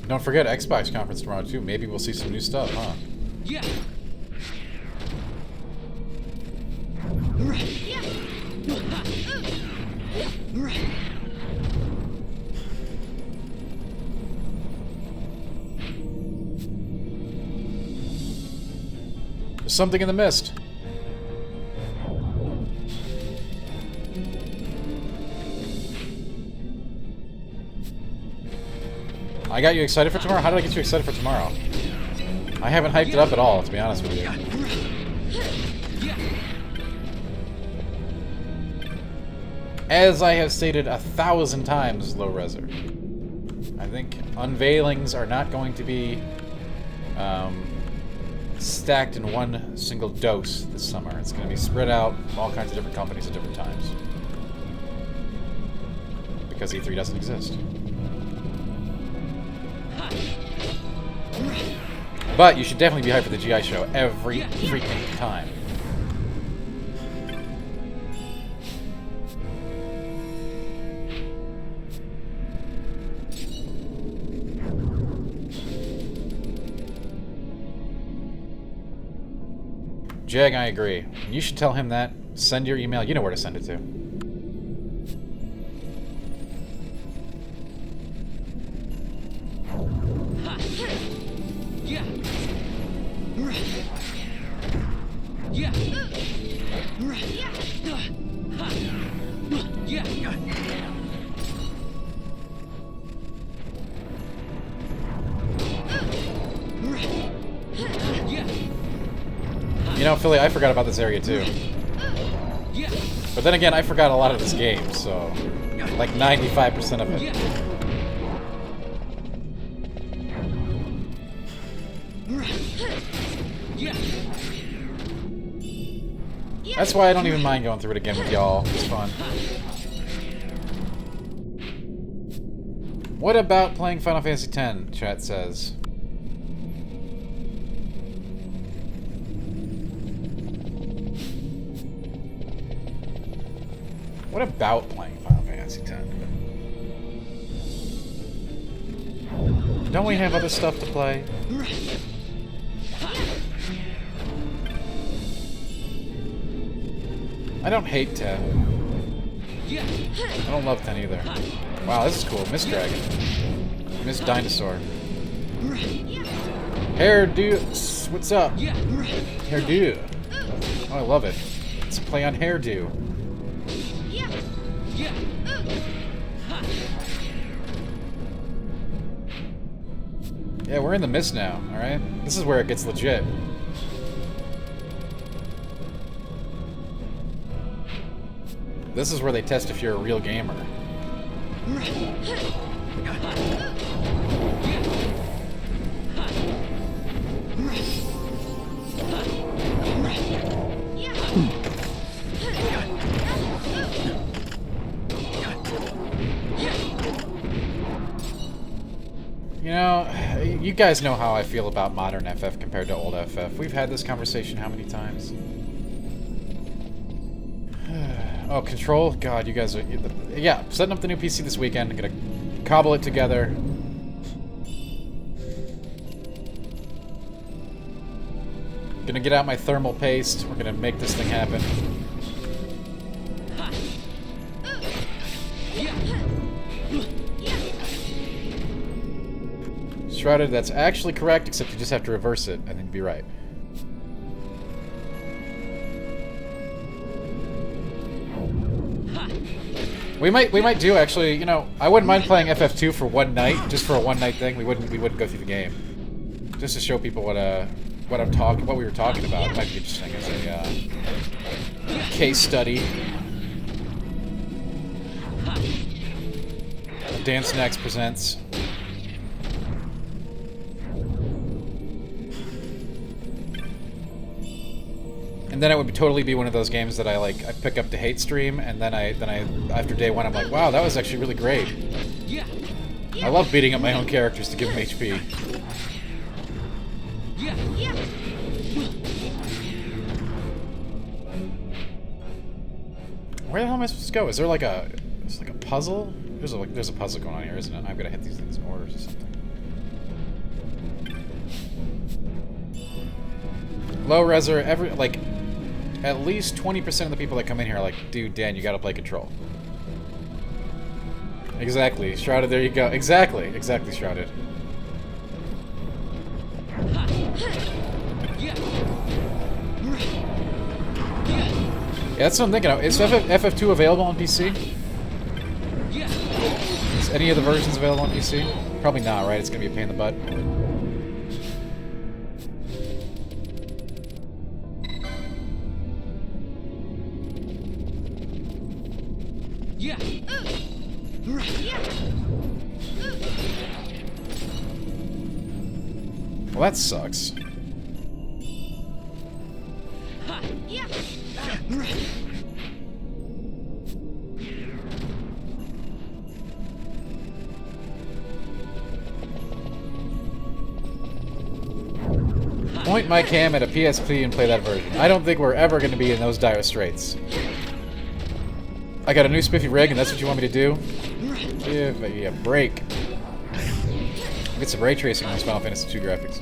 [SPEAKER 1] Don't forget Xbox conference tomorrow too. Maybe we'll see some new stuff, huh? Yeah. There's something in the mist. I got you excited for tomorrow? How did I get you excited for tomorrow? I haven't hyped it up at all, to be honest with you. As I have stated 1,000 times, Low Reser, I think unveilings are not going to be stacked in one single dose this summer. It's going to be spread out from all kinds of different companies at different times. Because E3 doesn't exist. But you should definitely be hyped for the GI show every freaking time. Jag, I agree. You should tell him that. Send your email. You know where to send it to. You know, Philly, I forgot about this area too. But then again, I forgot a lot of this game, so like 95% of it. That's why I don't even mind going through it again with y'all. It's fun. What about playing Final Fantasy X? Chat says. What about playing Final Fantasy X? Don't we have other stuff to play? I don't hate 10. I don't love 10 either. Wow, this is cool. Miss Dragon. Miss Dinosaur. Hairdo. What's up? Hairdo. Oh, I love it. It's a play on hairdo. Yeah, we're in the mist now, alright? This is where it gets legit. This is where they test if you're a real gamer. You know, you guys know how I feel about modern FF compared to old FF. We've had this conversation how many times? Oh, Control? God, you guys are... Yeah, setting up the new PC this weekend. I'm gonna cobble it together. Gonna get out my thermal paste. We're gonna make this thing happen. Shrouded, that's actually correct, except you just have to reverse it, and then you'd be right. We might do actually. You know, I wouldn't mind playing FF2 for one night, just for a one-night thing. We wouldn't go through the game, just to show people what we were talking about. It might be interesting as a case study. Dance Next presents. And then it would totally be one of those games that I pick up to hate stream, and then I after day one I'm like, wow, that was actually really great. I love beating up my own characters to give them HP. Where the hell am I supposed to go? Is there like a puzzle? There's a puzzle going on here, isn't it? I've got to hit these things in orders or something. Low Reser, at least 20% of the people that come in here are like, dude, Dan, you gotta play Control. Exactly, Shrouded, there you go. Exactly, Shrouded. Yeah, that's what I'm thinking of. Is FF2 available on PC? Is any of the versions available on PC? Probably not, right? It's gonna be a pain in the butt. Well, that sucks. Point my cam at a PSP and play that version. I don't think we're ever going to be in those dire straits. I got a new spiffy rig, and that's what you want me to do? Give me a break. Get some ray tracing on those Final Fantasy II graphics.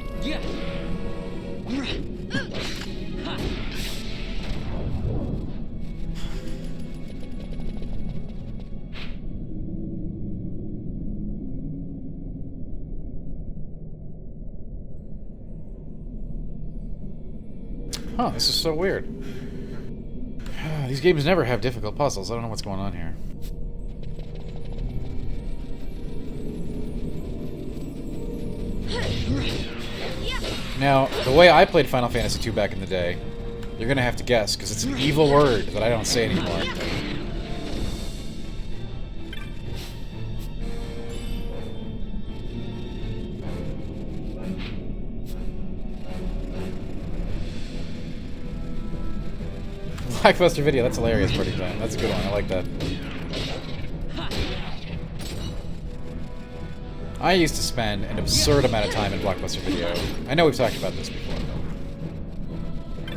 [SPEAKER 1] Huh, this is so weird. These games never have difficult puzzles. I don't know what's going on here. Now, the way I played Final Fantasy II back in the day, you're gonna have to guess, because it's an evil word that I don't say anymore. Blockbuster Video, that's hilarious, Party Time. That's a good one, I like that. I used to spend an absurd amount of time in Blockbuster Video. I know we've talked about this before, though.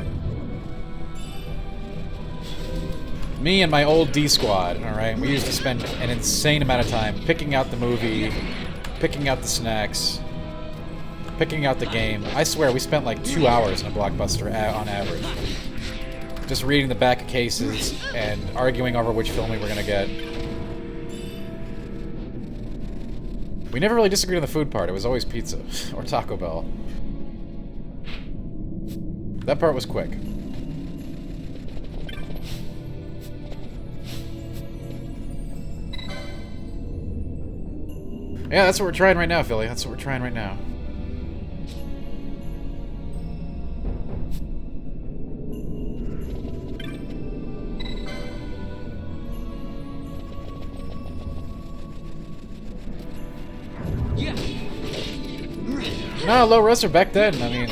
[SPEAKER 1] Me and my old D squad, alright? We used to spend an insane amount of time picking out the movie, picking out the snacks, picking out the game. I swear, we spent like 2 hours in a Blockbuster on average. Just reading the back of cases and arguing over which film we were gonna get. We never really disagreed on the food part. It was always pizza or Taco Bell. That part was quick. Yeah, that's what we're trying right now, Philly. That's what we're trying right now. No, low reser back then. I mean,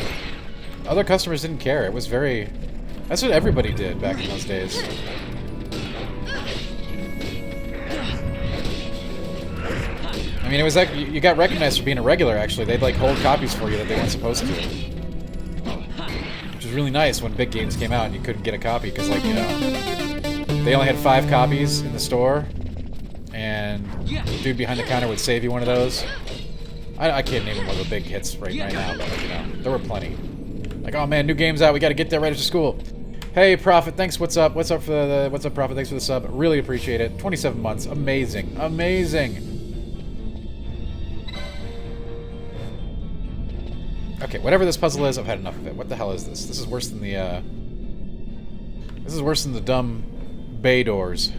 [SPEAKER 1] other customers didn't care. It was very... That's what everybody did back in those days. I mean, it was like you got recognized for being a regular, actually. They'd, like, hold copies for you that they weren't supposed to. Which was really nice when big games came out and you couldn't get a copy, because, like, you know, they only had 5 copies in the store, and the dude behind the counter would save you one of those. I can't name one of the big hits right now, but, you know, there were plenty. Like, oh man, new game's out, we gotta get there right after school. Hey, Prophet, thanks, what's up? What's up, Prophet? Thanks for the sub, really appreciate it. 27 months, amazing, amazing. Okay, whatever this puzzle is, I've had enough of it. What the hell is this? This is worse than the, this is worse than the dumb bay doors.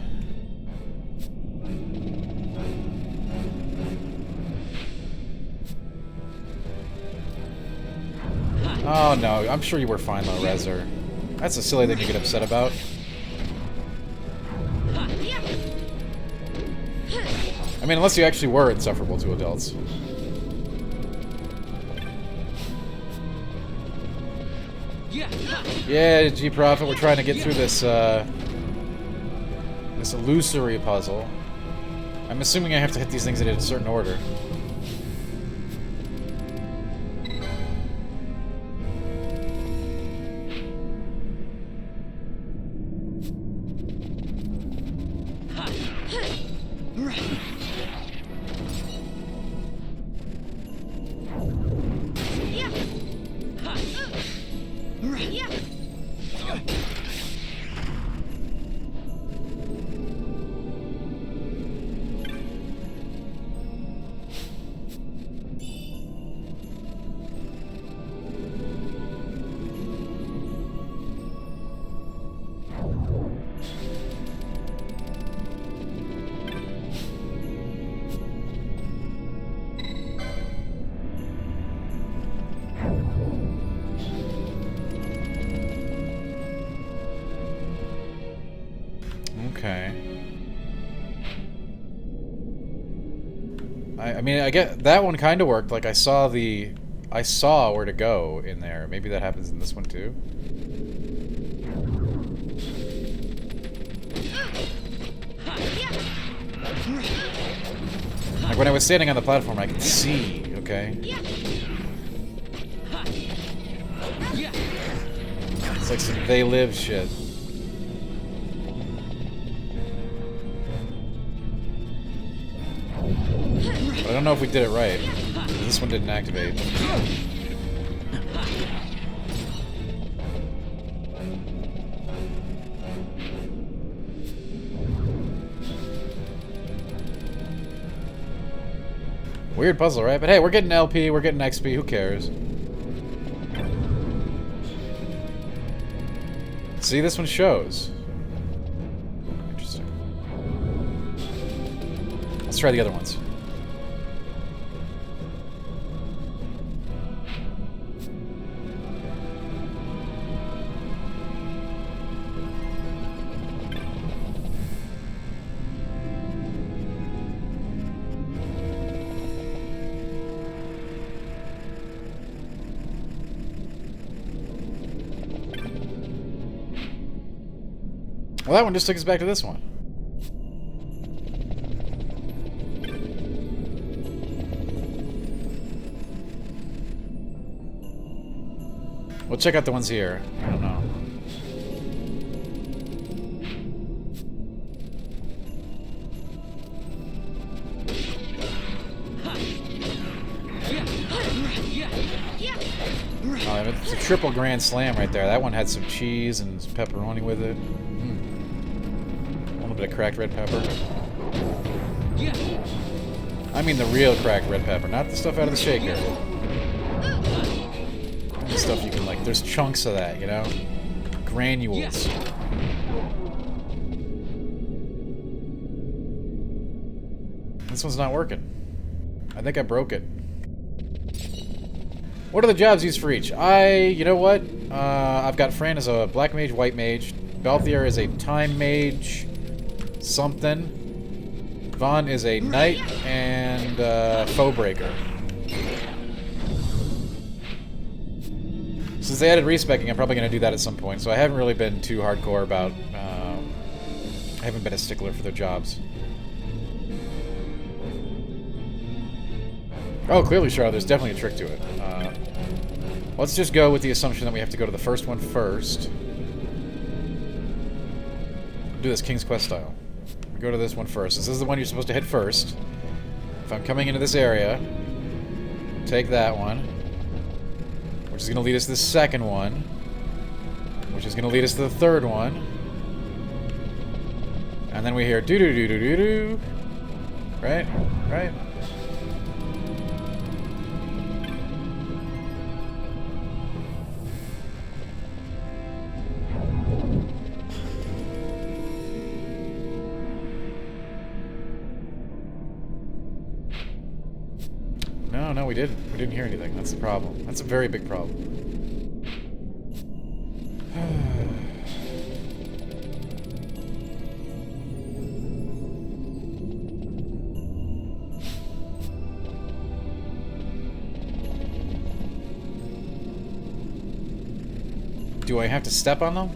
[SPEAKER 1] Oh no, I'm sure you were fine, low reser. That's a silly thing to get upset about. I mean, unless you actually were insufferable to adults. Yeah, G-Prophet, we're trying to get through this, this illusory puzzle. I'm assuming I have to hit these things in a certain order. Okay. I mean, I get that one kind of worked. Like I saw where to go in there. Maybe that happens in this one too. Like when I was standing on the platform, I could see. Okay. It's like some They Live shit. But I don't know if we did it right. This one didn't activate. Weird puzzle, right? But hey, we're getting LP, we're getting XP, who cares? See, this one shows. Interesting. Let's try the other ones. Well, that one just took us back to this one. We'll check out the ones here. I don't know. Oh, it's a triple grand slam right there. That one had some cheese and some pepperoni with it. A little bit of cracked red pepper. I mean the real cracked red pepper, not the stuff out of the shaker. The stuff you can like, there's chunks of that, you know? Granules. This one's not working. I think I broke it. What are the jobs used for each? You know what? I've got Fran as a black mage, white mage. Balthier is a time mage, something. Vaughn is a knight and foe breaker. Since they added respecking, I'm probably going to do that at some point. So I haven't really been too hardcore about. I haven't been a stickler for their jobs. Oh, clearly, Charlotte, there's definitely a trick to it. Let's just go with the assumption that we have to go to the first one first. Do this King's Quest style. We go to this one first. This is the one you're supposed to hit first. If I'm coming into this area, take that one, which is going to lead us to the second one, which is going to lead us to the third one. And then we hear doo-doo-doo-doo-doo-doo. Right? Right? No, we didn't. We didn't hear anything. That's the problem. That's a very big problem. Do I have to step on them?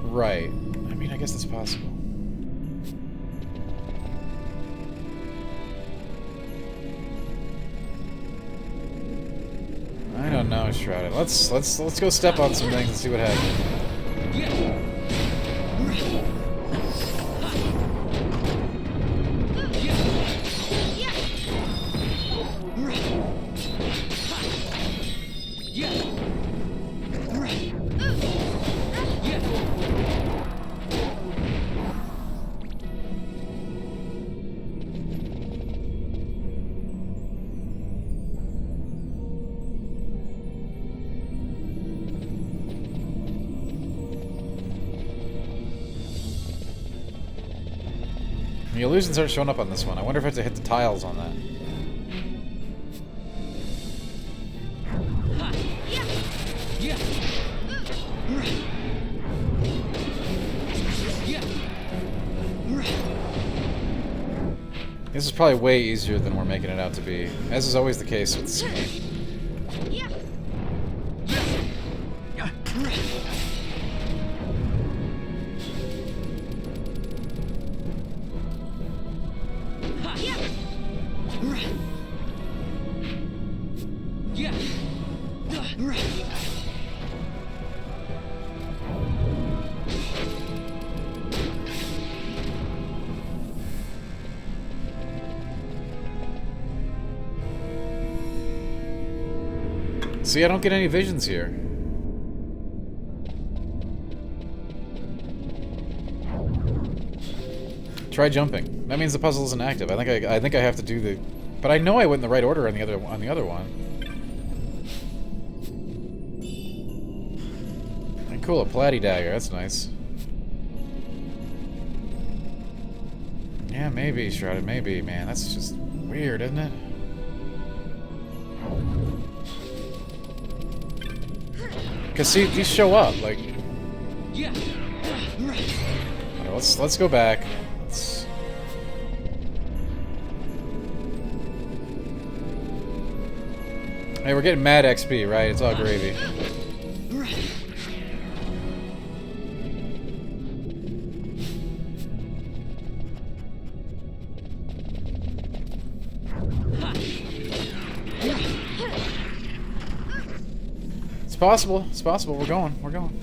[SPEAKER 1] Right. I mean, I guess that's possible. I don't know, Shrouded. Let's go step on some things and see what happens. The illusions aren't showing up on this one. I wonder if I have to hit the tiles on that. This is probably way easier than we're making it out to be, as is always the case with this game. See, I don't get any visions here. Try jumping. That means the puzzle isn't active. I think I have to do the... But I know I went in the right order on the other one. And cool, a platy dagger. That's nice. Yeah, maybe, Shrouded. Maybe, man. That's just weird, isn't it? Cause see, these show up like. Right, let's go back. Hey, we're getting mad XP, right? It's all gravy. It's possible. It's possible. We're going. We're going.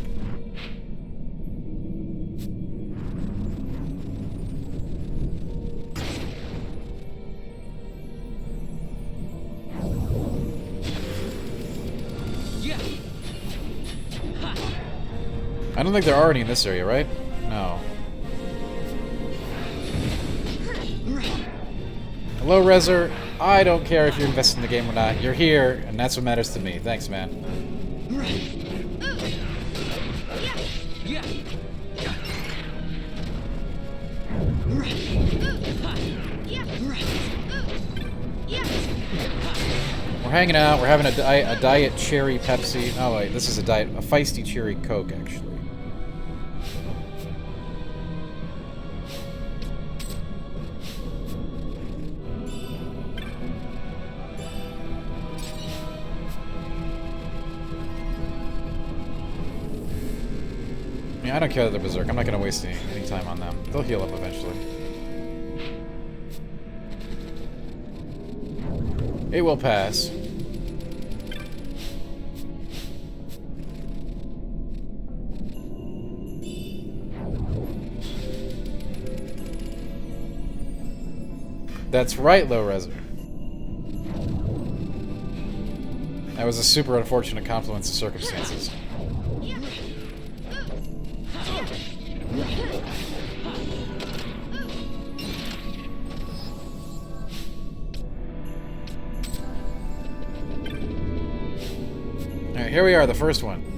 [SPEAKER 1] I don't think there are any in this area, right? No. Hello, Rezer. I don't care if you're invested in the game or not. You're here, and that's what matters to me. Thanks, man. We're hanging out. We're having a diet cherry Pepsi. Oh wait, this is a feisty cherry Coke, actually. Yeah, I don't care that they're berserk. I'm not going to waste any time on them. They'll heal up eventually. It will pass. That's right, Low Reser. That was a super unfortunate confluence of circumstances. Alright, here we are, the first one.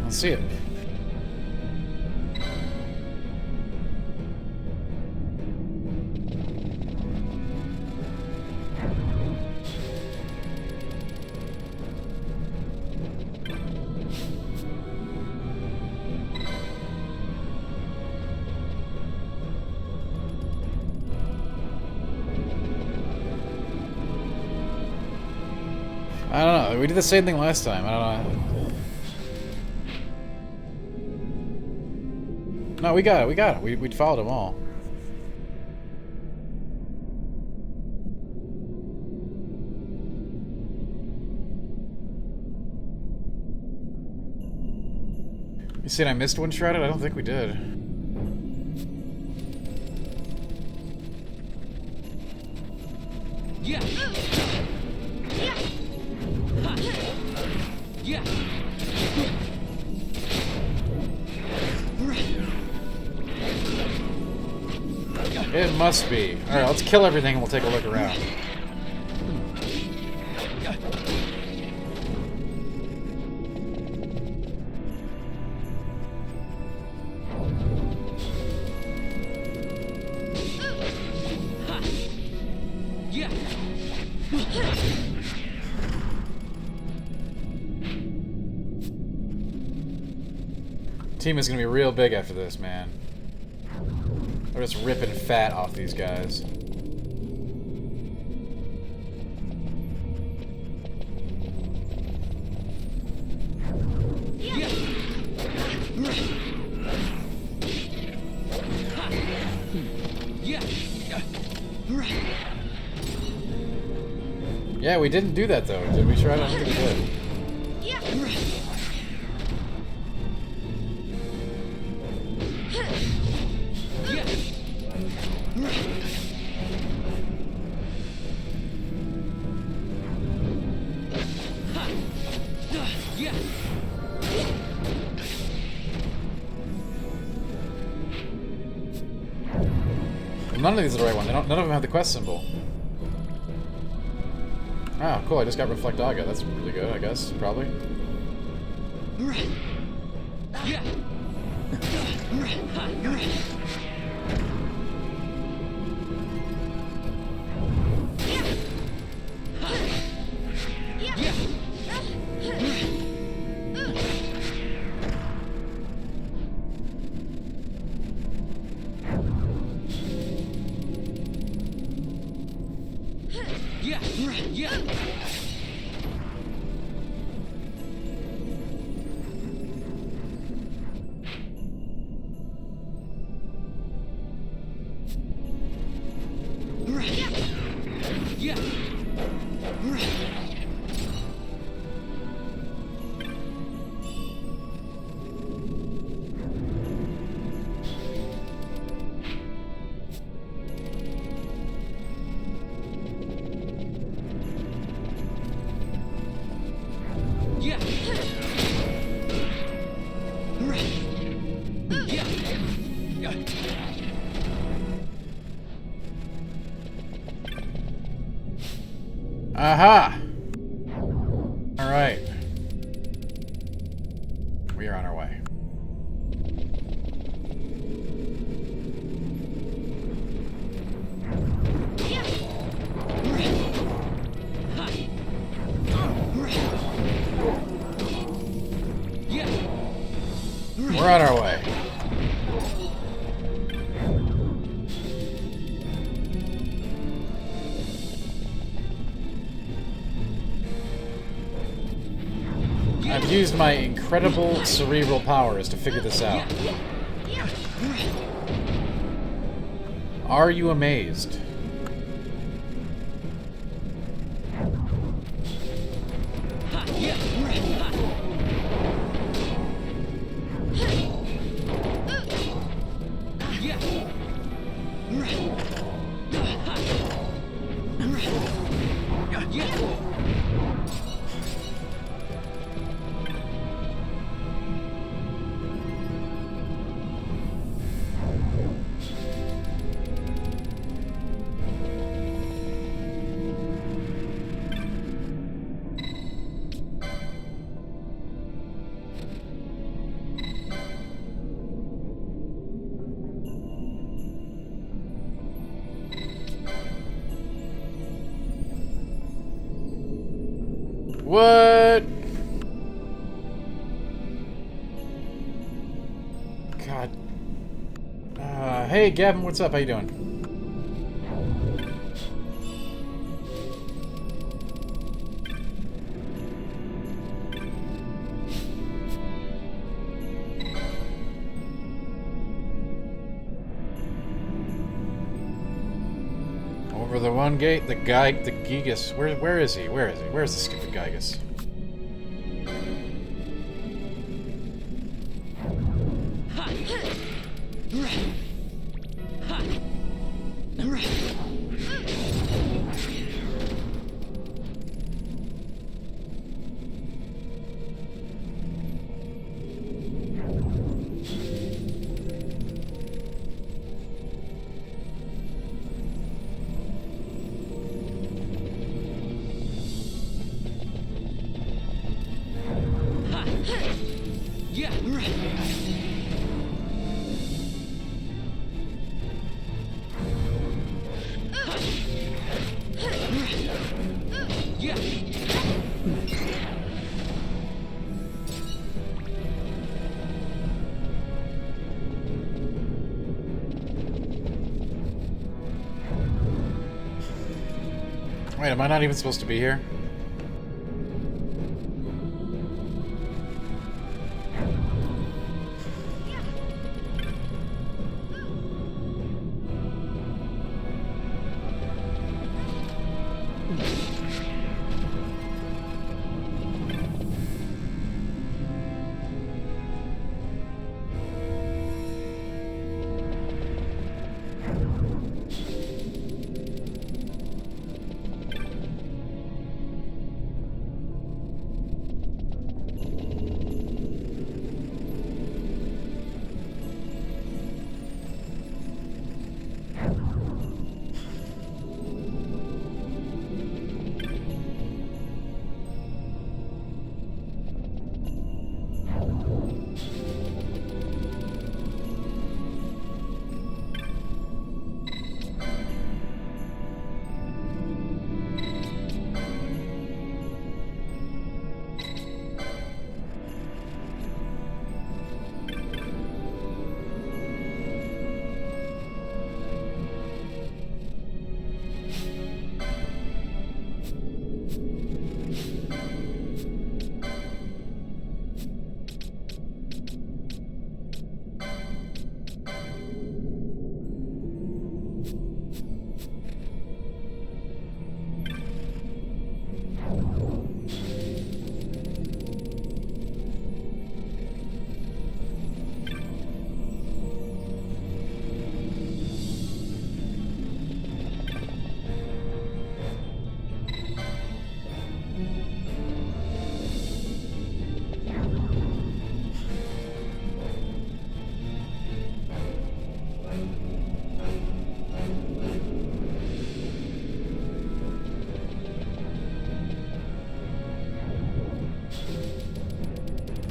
[SPEAKER 1] Let's see it. I don't know. We did the same thing last time. I don't know. No, we got it. We got it. We followed them all. You saying I missed one shrouded? I don't think we did.
[SPEAKER 15] Yeah. Yeah.
[SPEAKER 1] It must be. Alright, let's kill everything and we'll take a look around. Team is gonna be real big after this, man. We're just ripping fat off these guys. Yeah, we didn't do that though, did we, Shred? I don't think we did. None of these are the right one. None of them have the quest symbol. Oh, cool. I just got Reflect Aga. That's really good, I guess. Probably. Aha! Alright. We are on our way. We're on our way. I've used my incredible cerebral powers to figure this out. Are you amazed? What? God. Hey, Gavin, what's up? How you doing? Over the one gate, the Gigas. Where is he? Where is he? Where's the stupid Gigas? Wait, am I not even supposed to be here?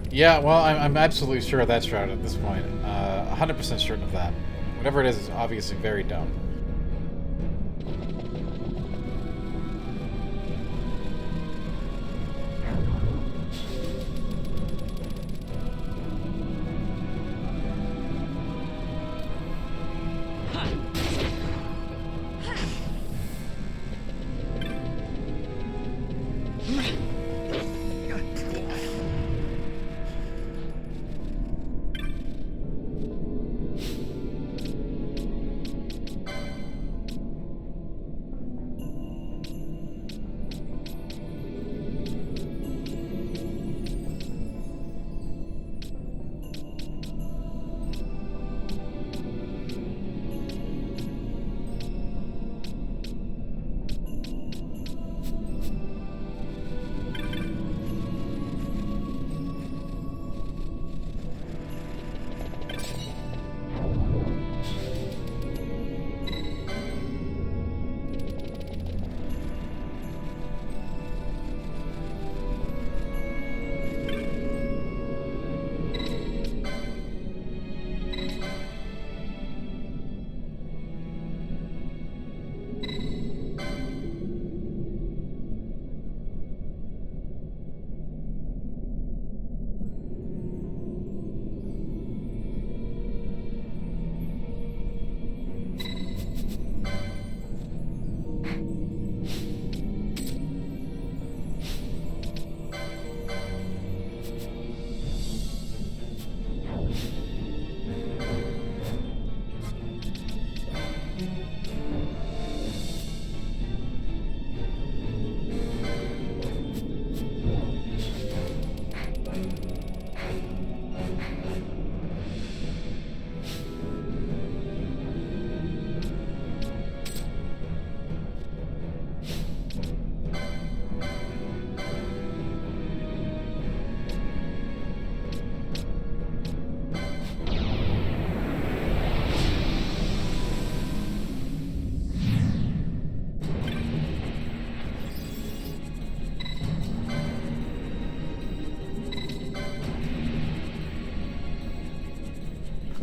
[SPEAKER 1] Yeah, well, I'm absolutely sure of that shroud at this point. 100% certain of that. Whatever it is obviously very dumb.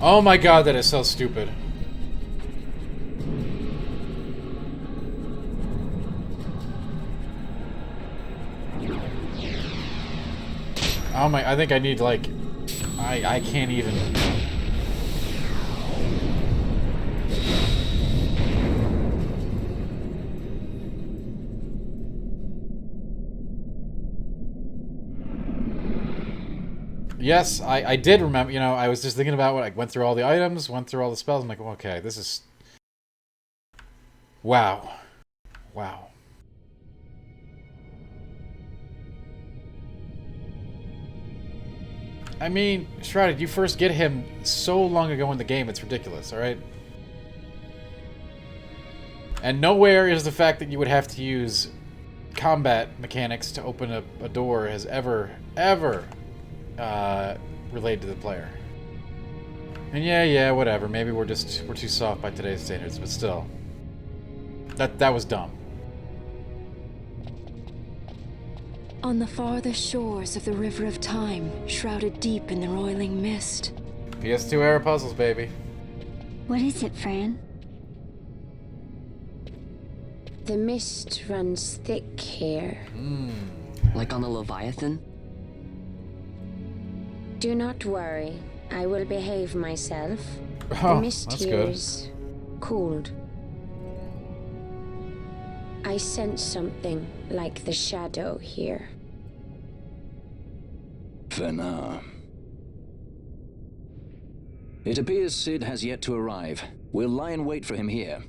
[SPEAKER 1] Oh my god, that is so stupid. Oh my, I think I need like, I can't even. yes, I did remember, you know, I was just thinking about what I went through all the items, went through all the spells. I'm like, okay, this is... Wow. Wow. I mean, Shrouded, you first get him so long ago in the game, it's ridiculous, alright? And nowhere is the fact that you would have to use combat mechanics to open a door has ever related to the player. And yeah, whatever. Maybe we're too soft by today's standards, but still. That was dumb.
[SPEAKER 10] On the farther shores of the River of Time, shrouded deep in the roiling mist.
[SPEAKER 1] PS2 era puzzles, baby.
[SPEAKER 7] What is it, Fran? The mist runs thick here.
[SPEAKER 4] Like on the Leviathan?
[SPEAKER 7] Do not worry. I will behave myself.
[SPEAKER 1] Oh,
[SPEAKER 7] the mist
[SPEAKER 1] that's
[SPEAKER 7] here
[SPEAKER 1] good.
[SPEAKER 7] is cold. I sense something like the shadow here.
[SPEAKER 6] Vena. It appears Cid has yet to arrive. We'll lie in wait for him here.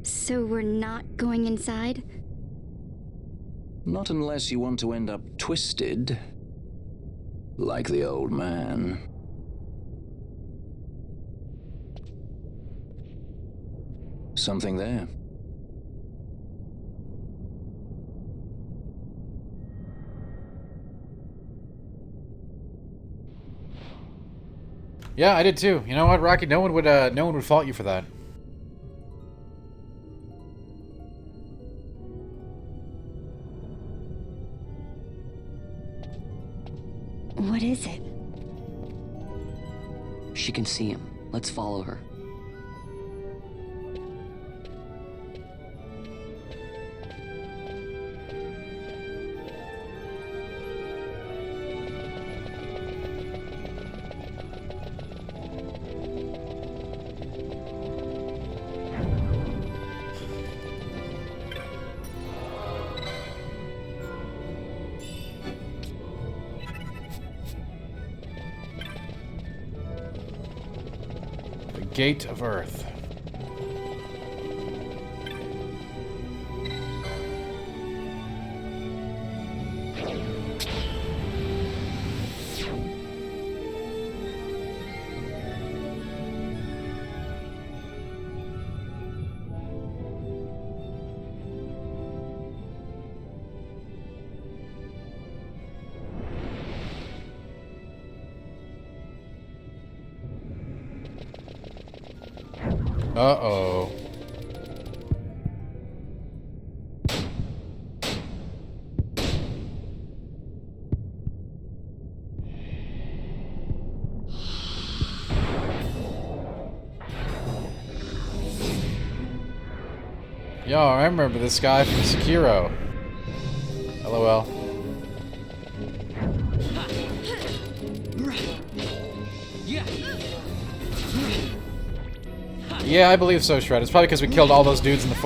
[SPEAKER 17] So we're not going inside?
[SPEAKER 6] Not unless you want to end up twisted. Like the old man. Something there.
[SPEAKER 1] Yeah, I did too. You know what, Rocky? No one would fault you for that.
[SPEAKER 17] What is it?
[SPEAKER 4] She can see him. Let's follow her.
[SPEAKER 1] Gate of Earth. Uh-oh. Yo, I remember this guy from Sekiro. LOL. Yeah, I believe so, Shred. It's probably because we killed all those dudes in the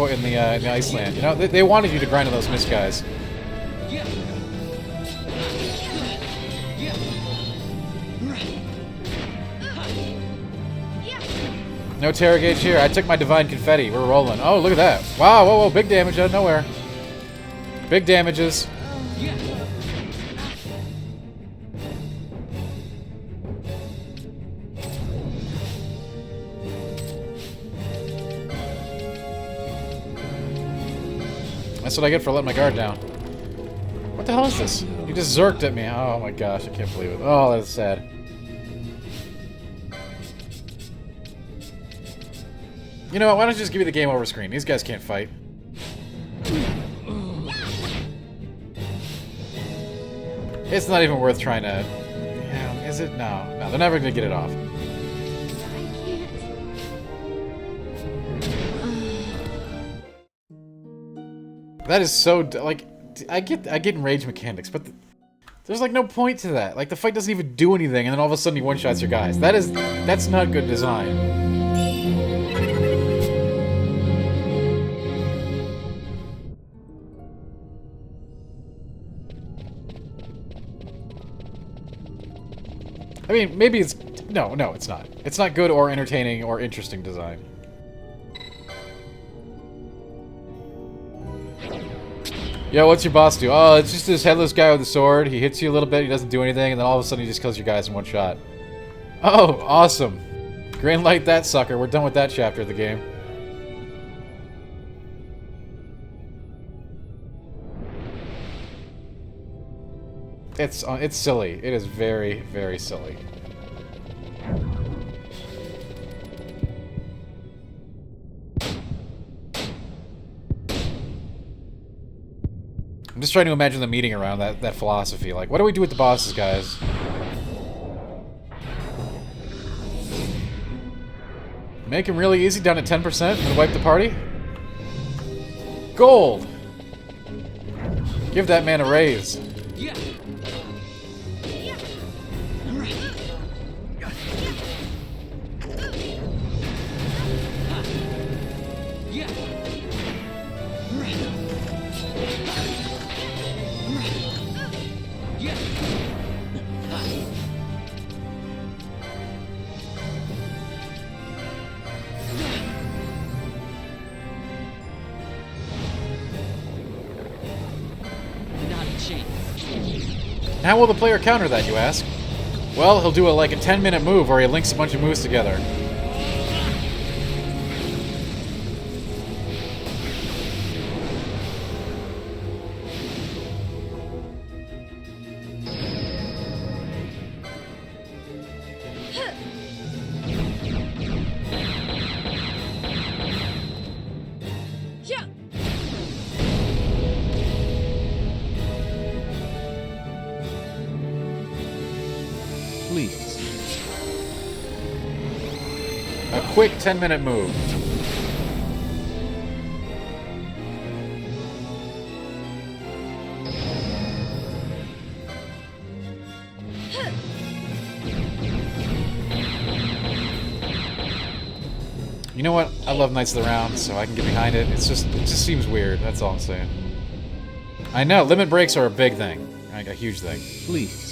[SPEAKER 1] Iceland. You know, they wanted you to grind on those mist guys. No Terror Gauge here. I took my Divine Confetti. We're rolling. Oh, look at that. Wow, whoa, big damage out of nowhere. Big damages. That's what I get for letting my guard down. What the hell is this? You just zerked at me. Oh my gosh, I can't believe it. Oh, that's sad. You know what, why don't you just give me the game over screen? These guys can't fight. It's not even worth trying to... Yeah, is it? No. No, they're never gonna get it off. That is so... Like, I get enraged mechanics, but... There's like no point to that. Like, the fight doesn't even do anything, and then all of a sudden he one-shots your guys. That's not good design. I mean, maybe it's... No, it's not. It's not good or entertaining or interesting design. Yo, what's your boss do? Oh, it's just this headless guy with a sword. He hits you a little bit, he doesn't do anything, and then all of a sudden he just kills your guys in one shot. Oh, awesome. Green light that sucker. We're done with that chapter of the game. It's silly. It is very, very silly. I'm just trying to imagine the meeting around that philosophy. Like, what do we do with the bosses, guys? Make him really easy, down at 10%, and wipe the party? Gold! Give that man a raise. How will the player counter that, you ask? Well, he'll do like a 10-minute move where he links a bunch of moves together. A quick 10-minute move. You know what? I love Knights of the Round, so I can get behind it. It just seems weird. That's all I'm saying. I know limit breaks are a big thing, like a huge thing.
[SPEAKER 15] Please.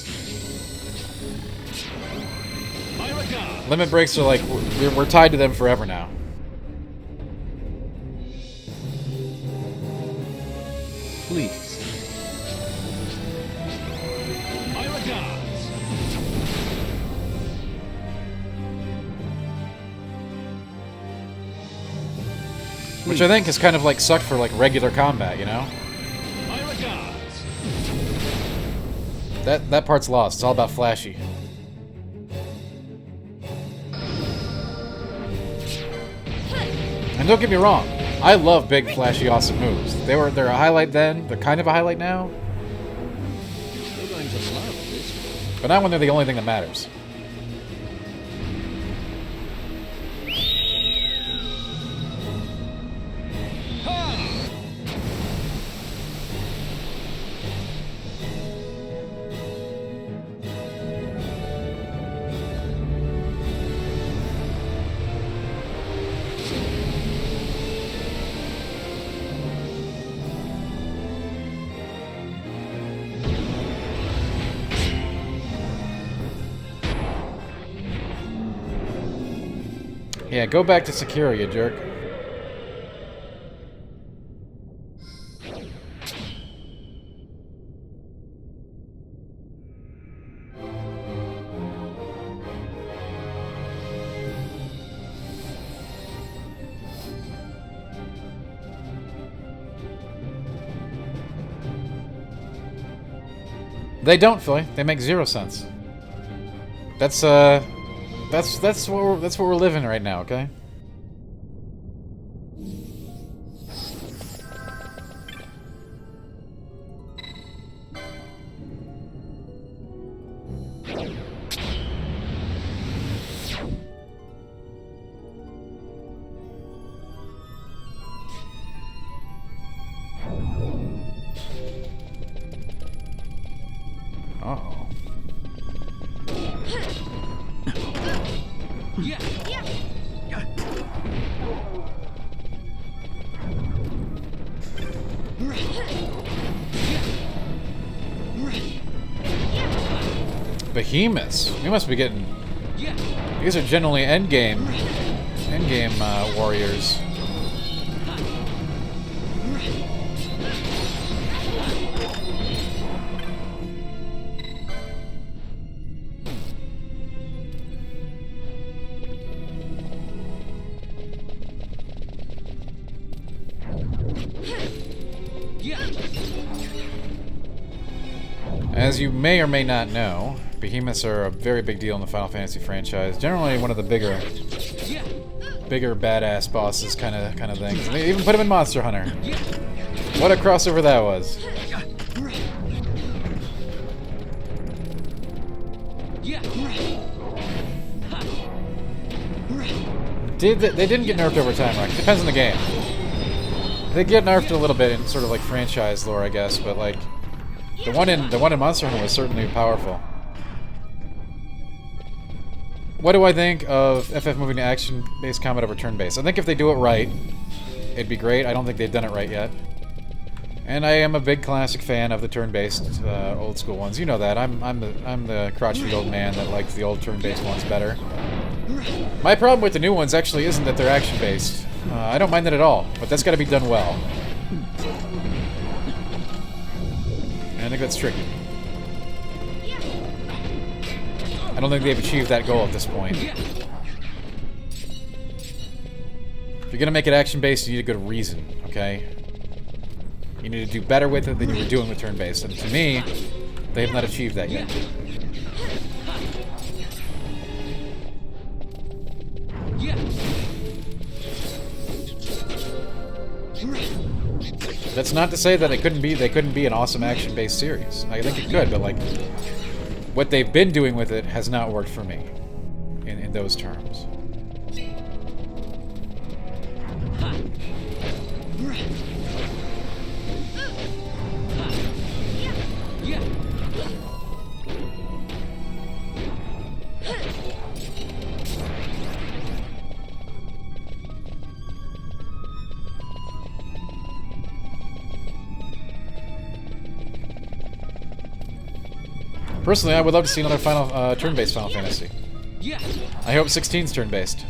[SPEAKER 1] Limit breaks are like we're tied to them forever now.
[SPEAKER 15] Please.
[SPEAKER 1] Which I think has kind of like sucked for like regular combat, you know? That part's lost. It's all about flashy. And don't get me wrong, I love big, flashy, awesome moves. They're a highlight then. They're kind of a highlight now. But not when they're the only thing that matters. Yeah, go back to Sekiro, you jerk. They don't, Philly. They make 0 sense. That's what we're living right now, okay? Uh-oh. behemoths. We must be getting... These are generally endgame warriors. As you may or may not know, behemoths are a very big deal in the Final Fantasy franchise. Generally one of the bigger badass bosses kind of things. And they even put him in Monster Hunter. What a crossover that was. They didn't get nerfed over time, right? Depends on the game. They get nerfed a little bit in sort of like franchise lore, I guess, but like the one in Monster Hunter was certainly powerful. What do I think of FF moving to action-based combat over turn-based? I think if they do it right, it'd be great. I don't think they've done it right yet. And I am a big classic fan of the turn-based old school ones. You know that. I'm the crotchety old man that likes the old turn-based ones better. My problem with the new ones actually isn't that they're action-based. I don't mind that at all, but that's got to be done well. And I think that's tricky. I don't think they've achieved that goal at this point. If you're gonna make it action-based, you need a good reason, okay? You need to do better with it than you were doing with turn-based, and to me, they have not achieved that yet. That's not to say that they couldn't be an awesome action-based series. I think it could, but like what they've been doing with it has not worked for me in those terms. Personally, I would love to see another turn-based Final Fantasy. I hope 16's turn-based.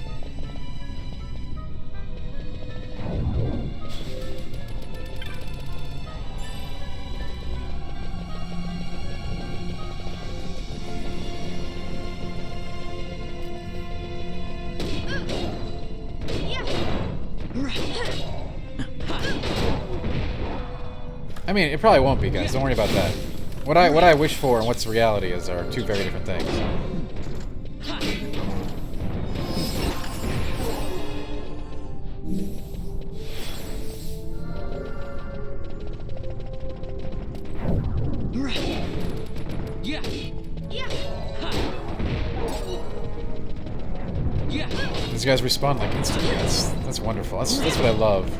[SPEAKER 1] I mean, it probably won't be, guys. Don't worry about that. What I wish for and what's reality are two very different things. These guys respawn like instantly. That's wonderful. That's what I love.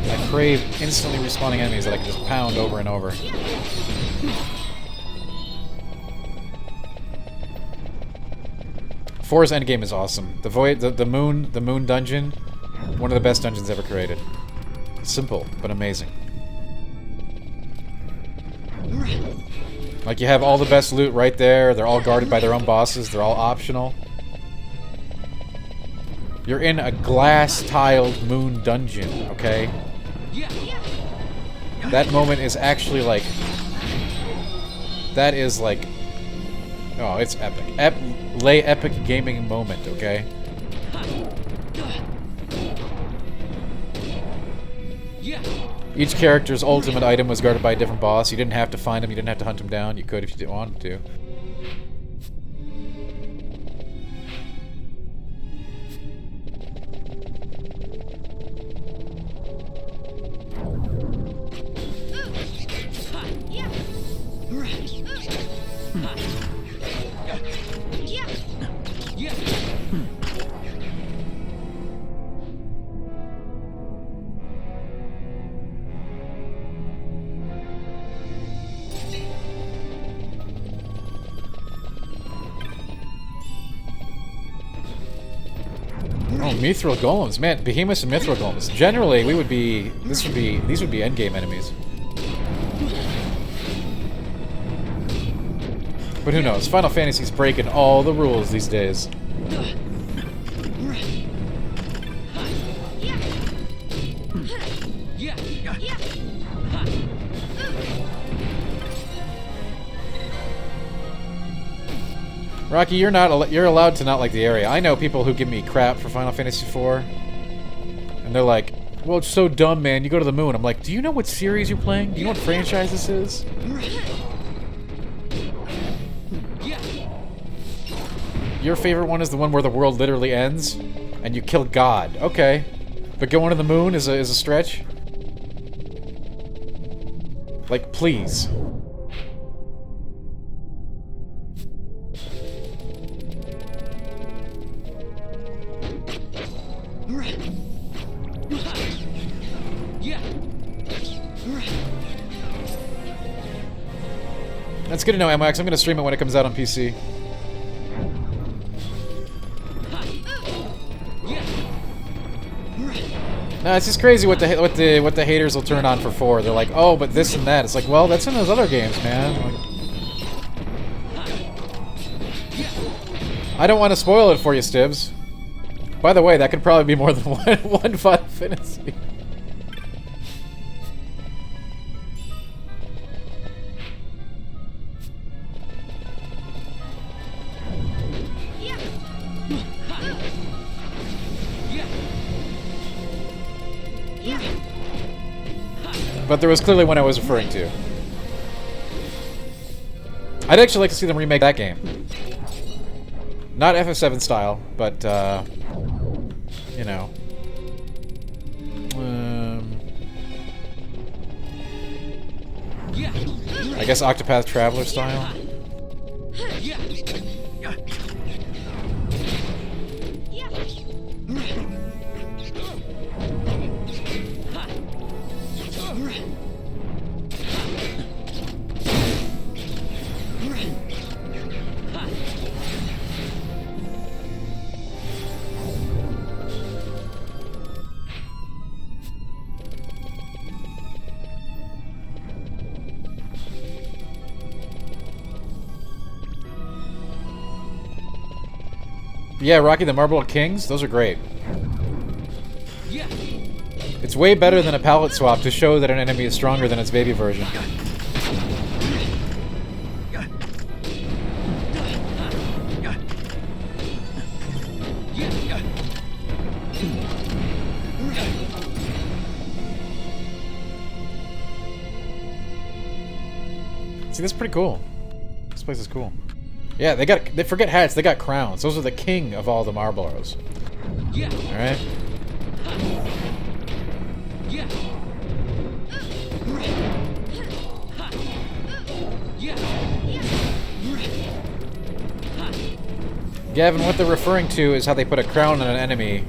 [SPEAKER 1] I crave instantly respawning enemies that I can just pound over and over. 4's endgame is awesome. The moon dungeon, one of the best dungeons ever created. Simple, but amazing. Like, you have all the best loot right there. They're all guarded by their own bosses. They're all optional. You're in a glass-tiled moon dungeon, okay? That moment is actually like... That is like... Oh, it's epic. Epic gaming moment, okay? Each character's ultimate item was guarded by a different boss. You didn't have to find him, you didn't have to hunt him down. You could if you didn't want to. Mithril golems, man, behemoths and mithril golems. Generally, these would be endgame enemies. But who knows? Final Fantasy's breaking all the rules these days. Rocky, you're allowed to not like the area. I know people who give me crap for Final Fantasy IV, and they're like, "Well, it's so dumb, man. You go to the moon." I'm like, "Do you know what series you're playing? Do you know what franchise this is?" Your favorite one is the one where the world literally ends, and you kill God. Okay, but going to the moon is a stretch. Like, please. That's good to know, MX. I'm going to stream it when it comes out on PC. No, it's just crazy what the haters will turn on for 4. They're like, "Oh, but this and that." It's like, well, that's in those other games, man. Like, I don't want to spoil it for you, Stibbs. By the way, that could probably be more than one Final Fantasy. But there was clearly one I was referring to. I'd actually like to see them remake that game. Not FF7 style, but, you know. I guess Octopath Traveler style. Yeah, Rocky, the Marble Kings, those are great. It's way better than a palette swap to show that an enemy is stronger than its baby version. See, that's pretty cool. This place is cool. Yeah, they forget hats, they got crowns. Those are the king of all the Marlboros. Alright? Gavin, what they're referring to is how they put a crown on an enemy.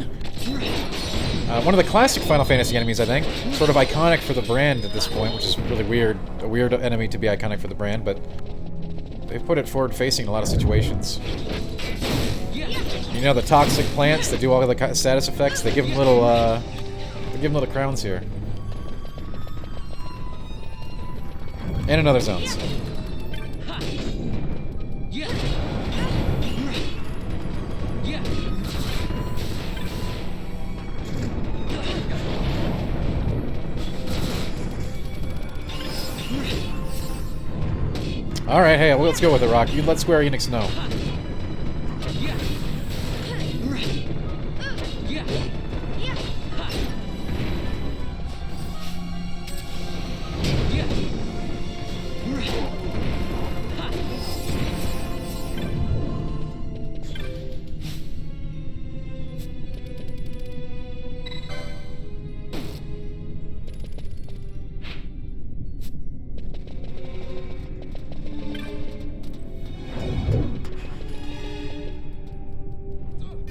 [SPEAKER 1] One of the classic Final Fantasy enemies, I think. Sort of iconic for the brand at this point, which is really weird. A weird enemy to be iconic for the brand, but they've put it forward-facing in a lot of situations. You know, the toxic plants that do all the status effects, they give them little crowns here. And in other zones. Alright, hey, let's go with it, Rock. You let Square Enix know.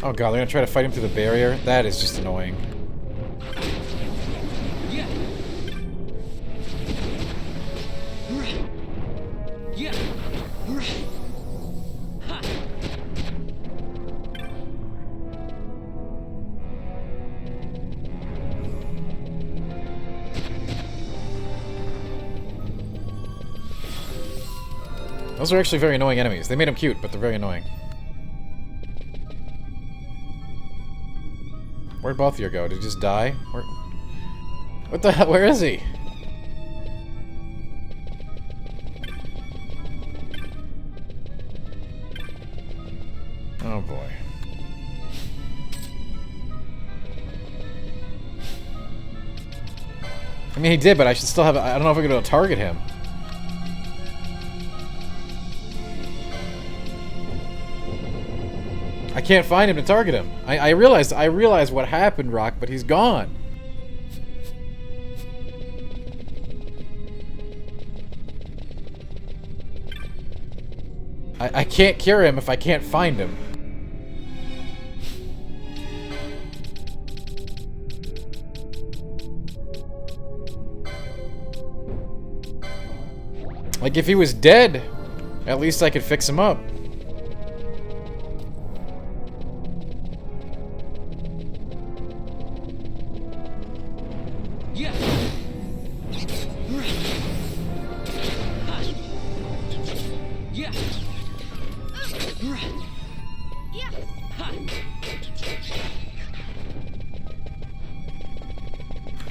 [SPEAKER 1] Oh god, they're gonna try to fight him through the barrier? That is just annoying. Those are actually very annoying enemies. They made them cute, but they're very annoying. Where'd both of you go? Did he just die? What the hell? Where is he? Oh boy. I mean, he did, but I should still have... I don't know if I'm going to target him. I can't find him to target him. I realized what happened, Rock, but he's gone. I can't cure him if I can't find him. Like, if he was dead, at least I could fix him up.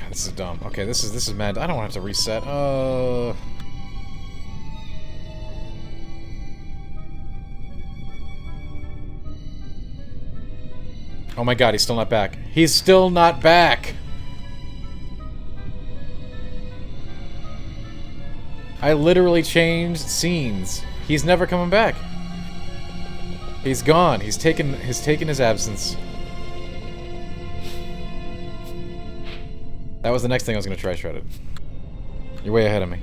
[SPEAKER 1] This is dumb. Okay, this is mad. I don't want to have to reset. Oh my god, he's still not back. He's still not back! I literally changed scenes. He's never coming back. He's gone. He's taken his absence. That was the next thing I was going to try, Shredded. You're way ahead of me.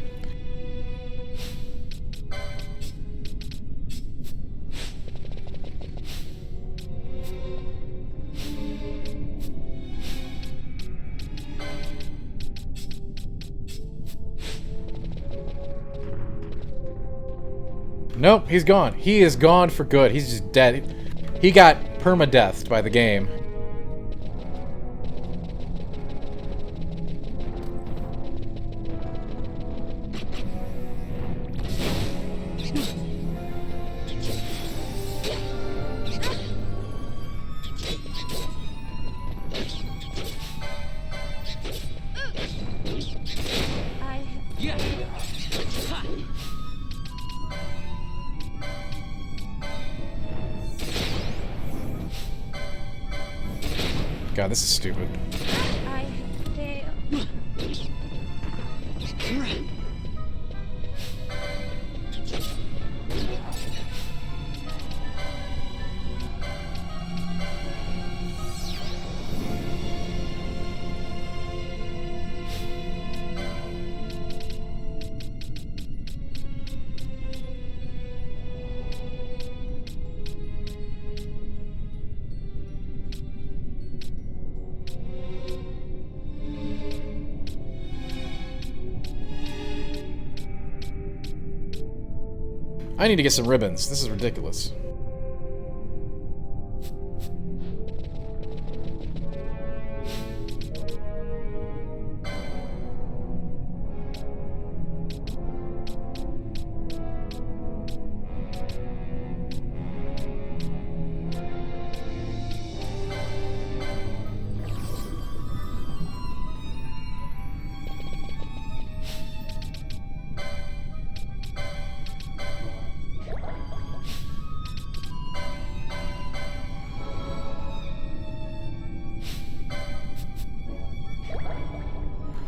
[SPEAKER 1] Nope, he's gone. He is gone for good. He's just dead. He got permadeathed by the game. God, this is stupid.
[SPEAKER 10] I fail.
[SPEAKER 1] I need to get some ribbons. This is ridiculous.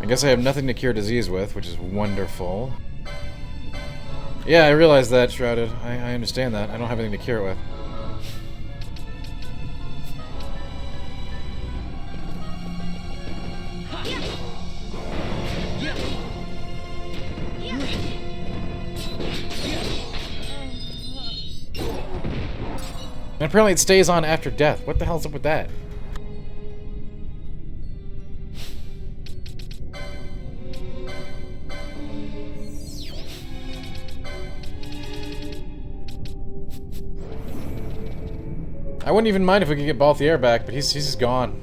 [SPEAKER 1] I guess I have nothing to cure disease with, which is wonderful. Yeah, I realize that, Shrouded. I understand that. I don't have anything to cure it with. And apparently it stays on after death. What the hell's up with that? I wouldn't even mind if we could get Balthier back, but he's just gone.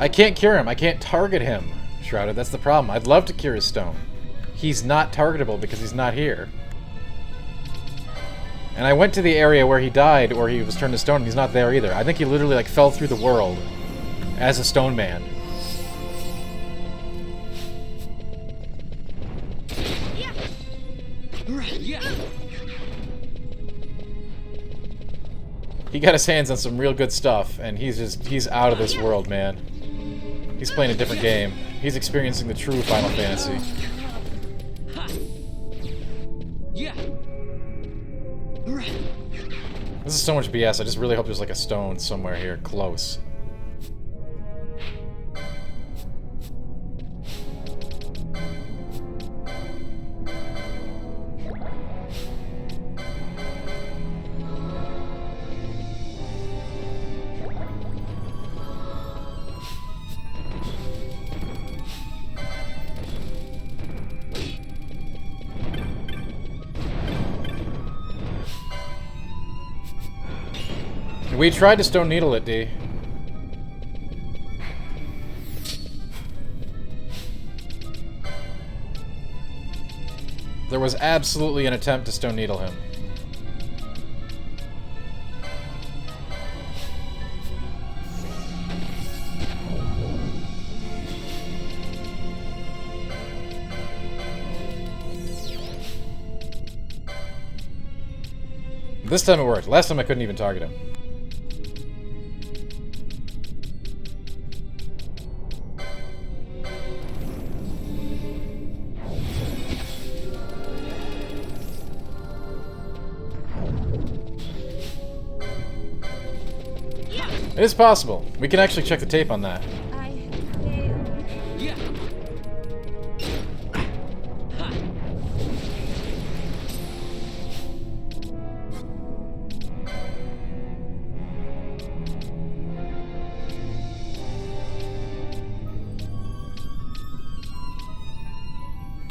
[SPEAKER 1] I can't cure him. I can't target him, Shrouded. That's the problem. I'd love to cure his stone. He's not targetable because he's not here. And I went to the area where he died, or he was turned to stone, and he's not there either. I think he literally, like, fell through the world as a stone man. He got his hands on some real good stuff, and he's out of this world, man. He's playing a different game. He's experiencing the true Final Fantasy. This is so much BS. I just really hope there's like a stone somewhere here, close. We tried to stone needle it, D. There was absolutely an attempt to stone needle him. This time it worked. Last time I couldn't even target him. It is possible. We can actually check the tape on that.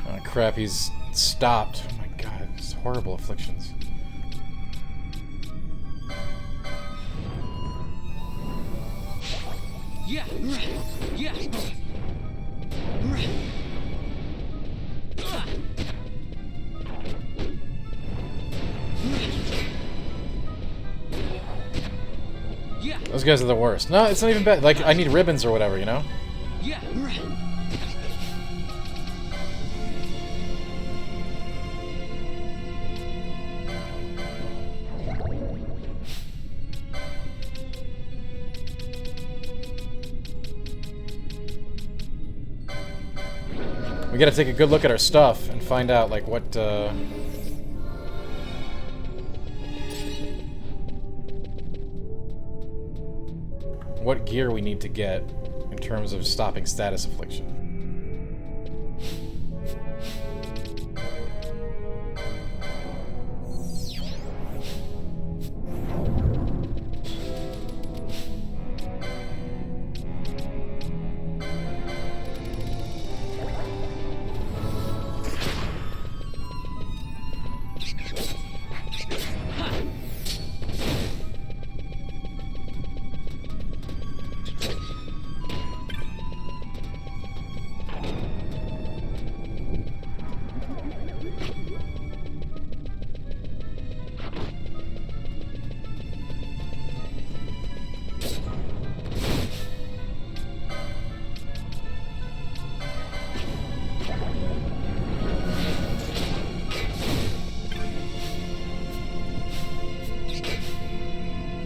[SPEAKER 1] Oh crap, he's stopped. Oh my god, it's horrible afflictions. Those guys are the worst. No, it's not even bad. Like, I need ribbons or whatever, you know? We gotta take a good look at our stuff and find out, like, what gear we need to get in terms of stopping status affliction.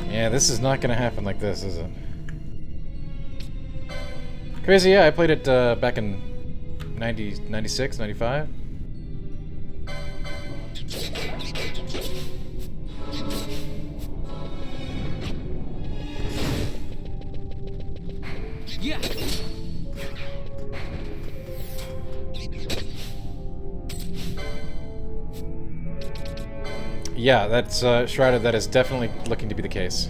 [SPEAKER 1] Yeah, this is not gonna happen like this, is it? Crazy, yeah, I played it back in 96, 95. Yeah, that's Shrouded. That is definitely looking to be the case.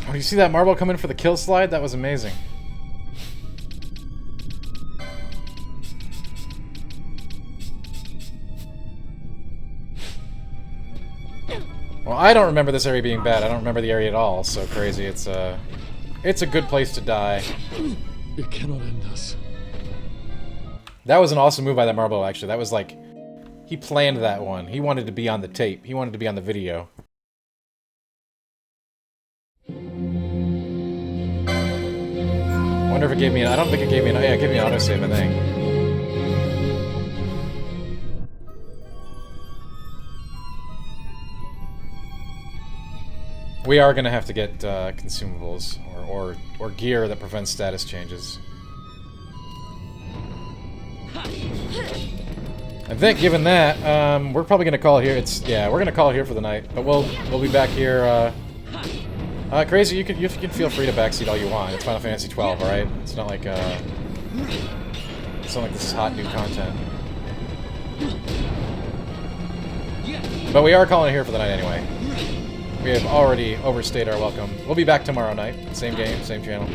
[SPEAKER 1] Oh, you see that marble come in for the kill slide? That was amazing. Well, I don't remember this area being bad. I don't remember the area at all. So crazy. It's a good place to die.
[SPEAKER 11] It cannot end us.
[SPEAKER 1] That was an awesome move by that Marble, actually. That was like... He planned that one. He wanted to be on the tape. He wanted to be on the video. Wonder if it gave me an... I don't think it gave me an... Yeah, it gave me an autosave, I think. We are going to have to get consumables or gear that prevents status changes. I think, given that, we're probably going to call it here. Yeah, we're going to call it here for the night. But we'll be back here. Crazy, you can feel free to backseat all you want. It's Final Fantasy XII, all right? It's not like this is hot new content. But we are calling it here for the night anyway. We have already overstayed our welcome. We'll be back tomorrow night. Same game, same channel.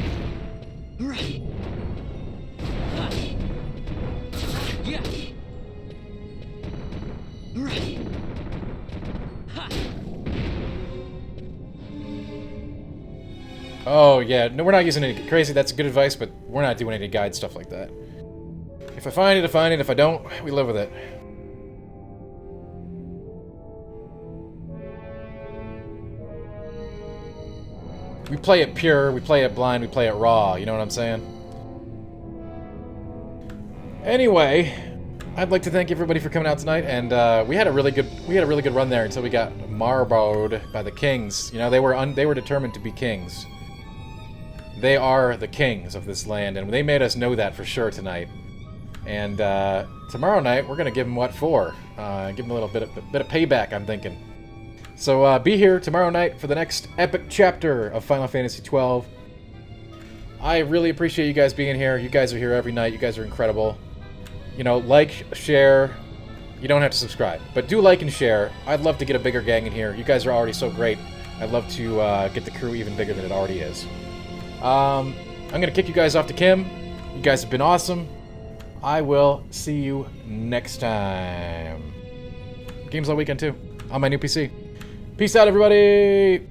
[SPEAKER 1] Oh, yeah. No, we're not using any... Crazy, that's good advice, but we're not doing any guide stuff like that. If I find it, I find it. If I don't, we live with it. We play it pure, we play it blind, we play it raw, you know what I'm saying? Anyway, I'd like to thank everybody for coming out tonight, and we had a really good run there until we got marbled by the kings. You know, they were determined to be kings. They are the kings of this land, and they made us know that for sure tonight. And tomorrow night we're gonna give them what for? Give them a little bit of payback, I'm thinking. So be here tomorrow night for the next epic chapter of Final Fantasy XII. I really appreciate you guys being here. You guys are here every night. You guys are incredible. You know, like, share. You don't have to subscribe, but do like and share. I'd love to get a bigger gang in here. You guys are already so great. I'd love to get the crew even bigger than it already is. I'm gonna kick you guys off to Kim. You guys have been awesome. I will see you next time. Games all weekend too, on my new PC. Peace out, everybody!